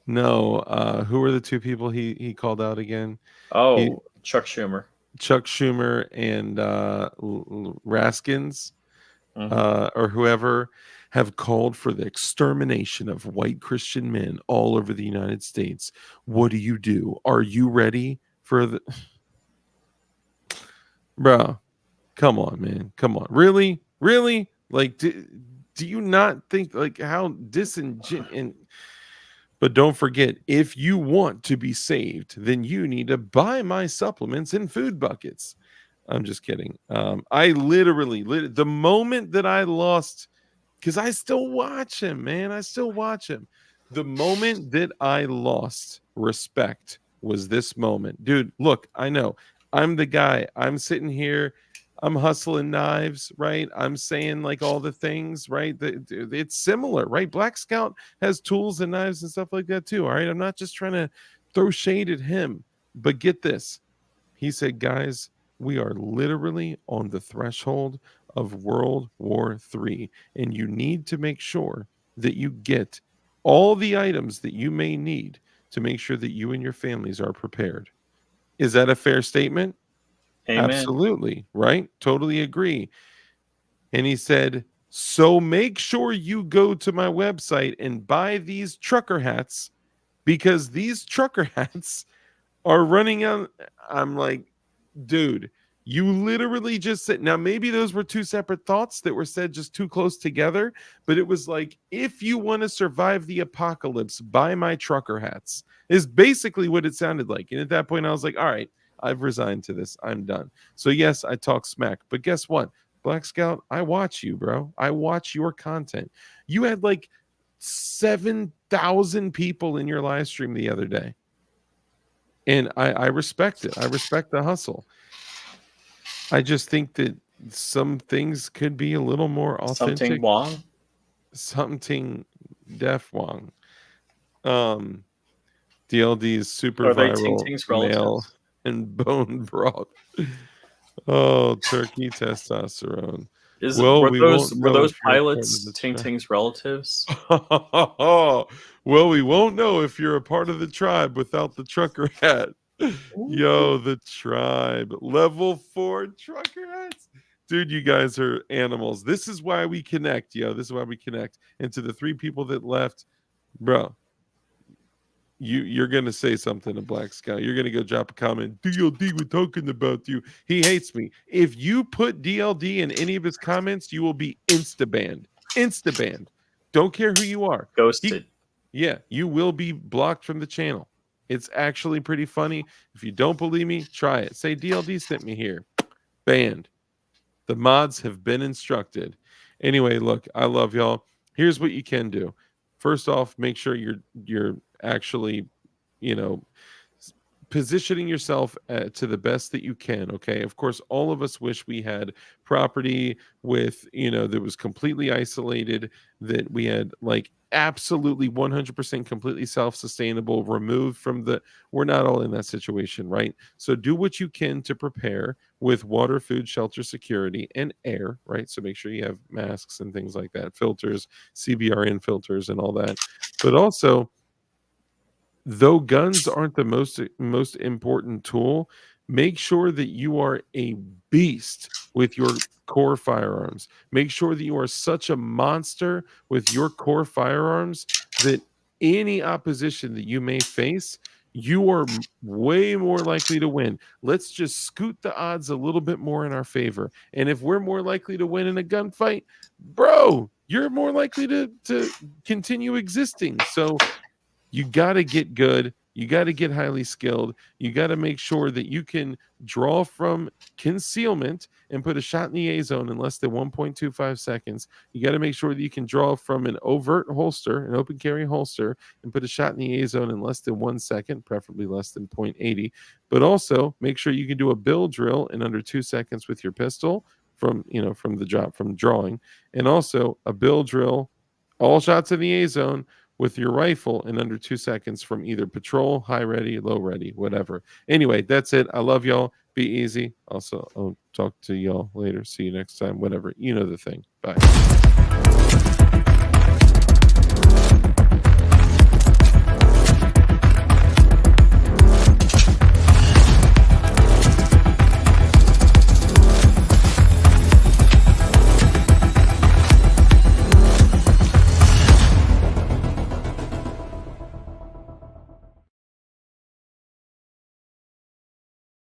No, who were the two people he called out again? Oh, Chuck Schumer. Chuck Schumer and Raskins. Or whoever, have called for the extermination of white Christian men all over the United States. What do you do? Are you ready for the... Bro, come on, man. Come on. Really? Like, do you not think, like, how disingenuous... But don't forget, if you want to be saved, then you need to buy my supplements in food buckets. I'm just kidding. I literally, the moment that I lost, because I still watch him, man. I still watch him. The moment that I lost respect was this moment. Dude, look, I know. I'm the guy. I'm sitting here. I'm hustling knives, right? I'm saying like all the things, right? It's similar, right? Black Scout has tools and knives and stuff like that too, all right? I'm not just trying to throw shade at him. But get this. He said, guys, we are literally on the threshold of World War III, and you need to make sure that you get all the items that you may need to make sure that you and your families are prepared. Is that a fair statement? Amen. Absolutely, right? Totally agree. And he said, so make sure you go to my website and buy these trucker hats, because these trucker hats are running out. I'm like, dude, you literally just said, now maybe those were two separate thoughts that were said just too close together, but it was like, if you want to survive the apocalypse, buy my trucker hats, is basically what it sounded like. And at that point I was like, all right, I've resigned to this. I'm done. So yes, I talk smack, but guess what? Black Scout, I watch you, bro. I watch your content. You had like 7,000 people in your live stream the other day. And I respect it. I respect the hustle. I just think that some things could be a little more authentic. Something Wong? Something Def Wong. DLD's super Are they viral Ting-Ting's male relatives? and bone broth. Oh, turkey testosterone. Were we those won't know pilots if you're a part of the tribe. Ting-Ting's relatives? Well, we won't know if you're a part of the tribe without the trucker hat. Yo, the tribe. Level 4 trucker hats. Dude, you guys are animals. This is why we connect, yo. This is why we connect. And to the 3 people that left, bro, you're going to say something to Black Scout. You're going to go drop a comment. DLD was talking about you. He hates me. If you put DLD in any of his comments, you will be insta-banned. Insta-banned. Don't care who you are. Ghosted. Yeah, you will be blocked from the channel. It's actually pretty funny. If you don't believe me, try it. Say DLD sent me here. Banned. The mods have been instructed. Anyway, look, I love y'all. Here's what you can do. First off, make sure you're actually, positioning yourself to the best that you can. Okay, of course, all of us wish we had property with, that was completely isolated, that we had like absolutely 100% completely self-sustainable, removed from the, we're not all in that situation, right? So do what you can to prepare with water, food, shelter, security, and air, right? So make sure you have masks and things like that, filters, CBRN filters, and all that. But also, though guns aren't the most important tool, make sure that you are a beast with your core firearms. Make sure that you are such a monster with your core firearms that any opposition that you may face, you are way more likely to win. Let's just scoot the odds a little bit more in our favor. And if we're more likely to win in a gunfight, bro, you're more likely to continue existing. So you got to get good. You got to get highly skilled. You got to make sure that you can draw from concealment and put a shot in the A zone in less than 1.25 seconds. You got to make sure that you can draw from an overt holster, an open carry holster, and put a shot in the A zone in less than 1 second, preferably less than 0.80. But also make sure you can do a bill drill in under 2 seconds with your pistol from drawing, and also a bill drill, all shots in the A zone, with your rifle in under 2 seconds from either patrol, high ready, low ready, whatever. Anyway, that's it. I love y'all. Be easy. Also, I'll talk to y'all later. See you next time. Whatever. You know the thing. Bye.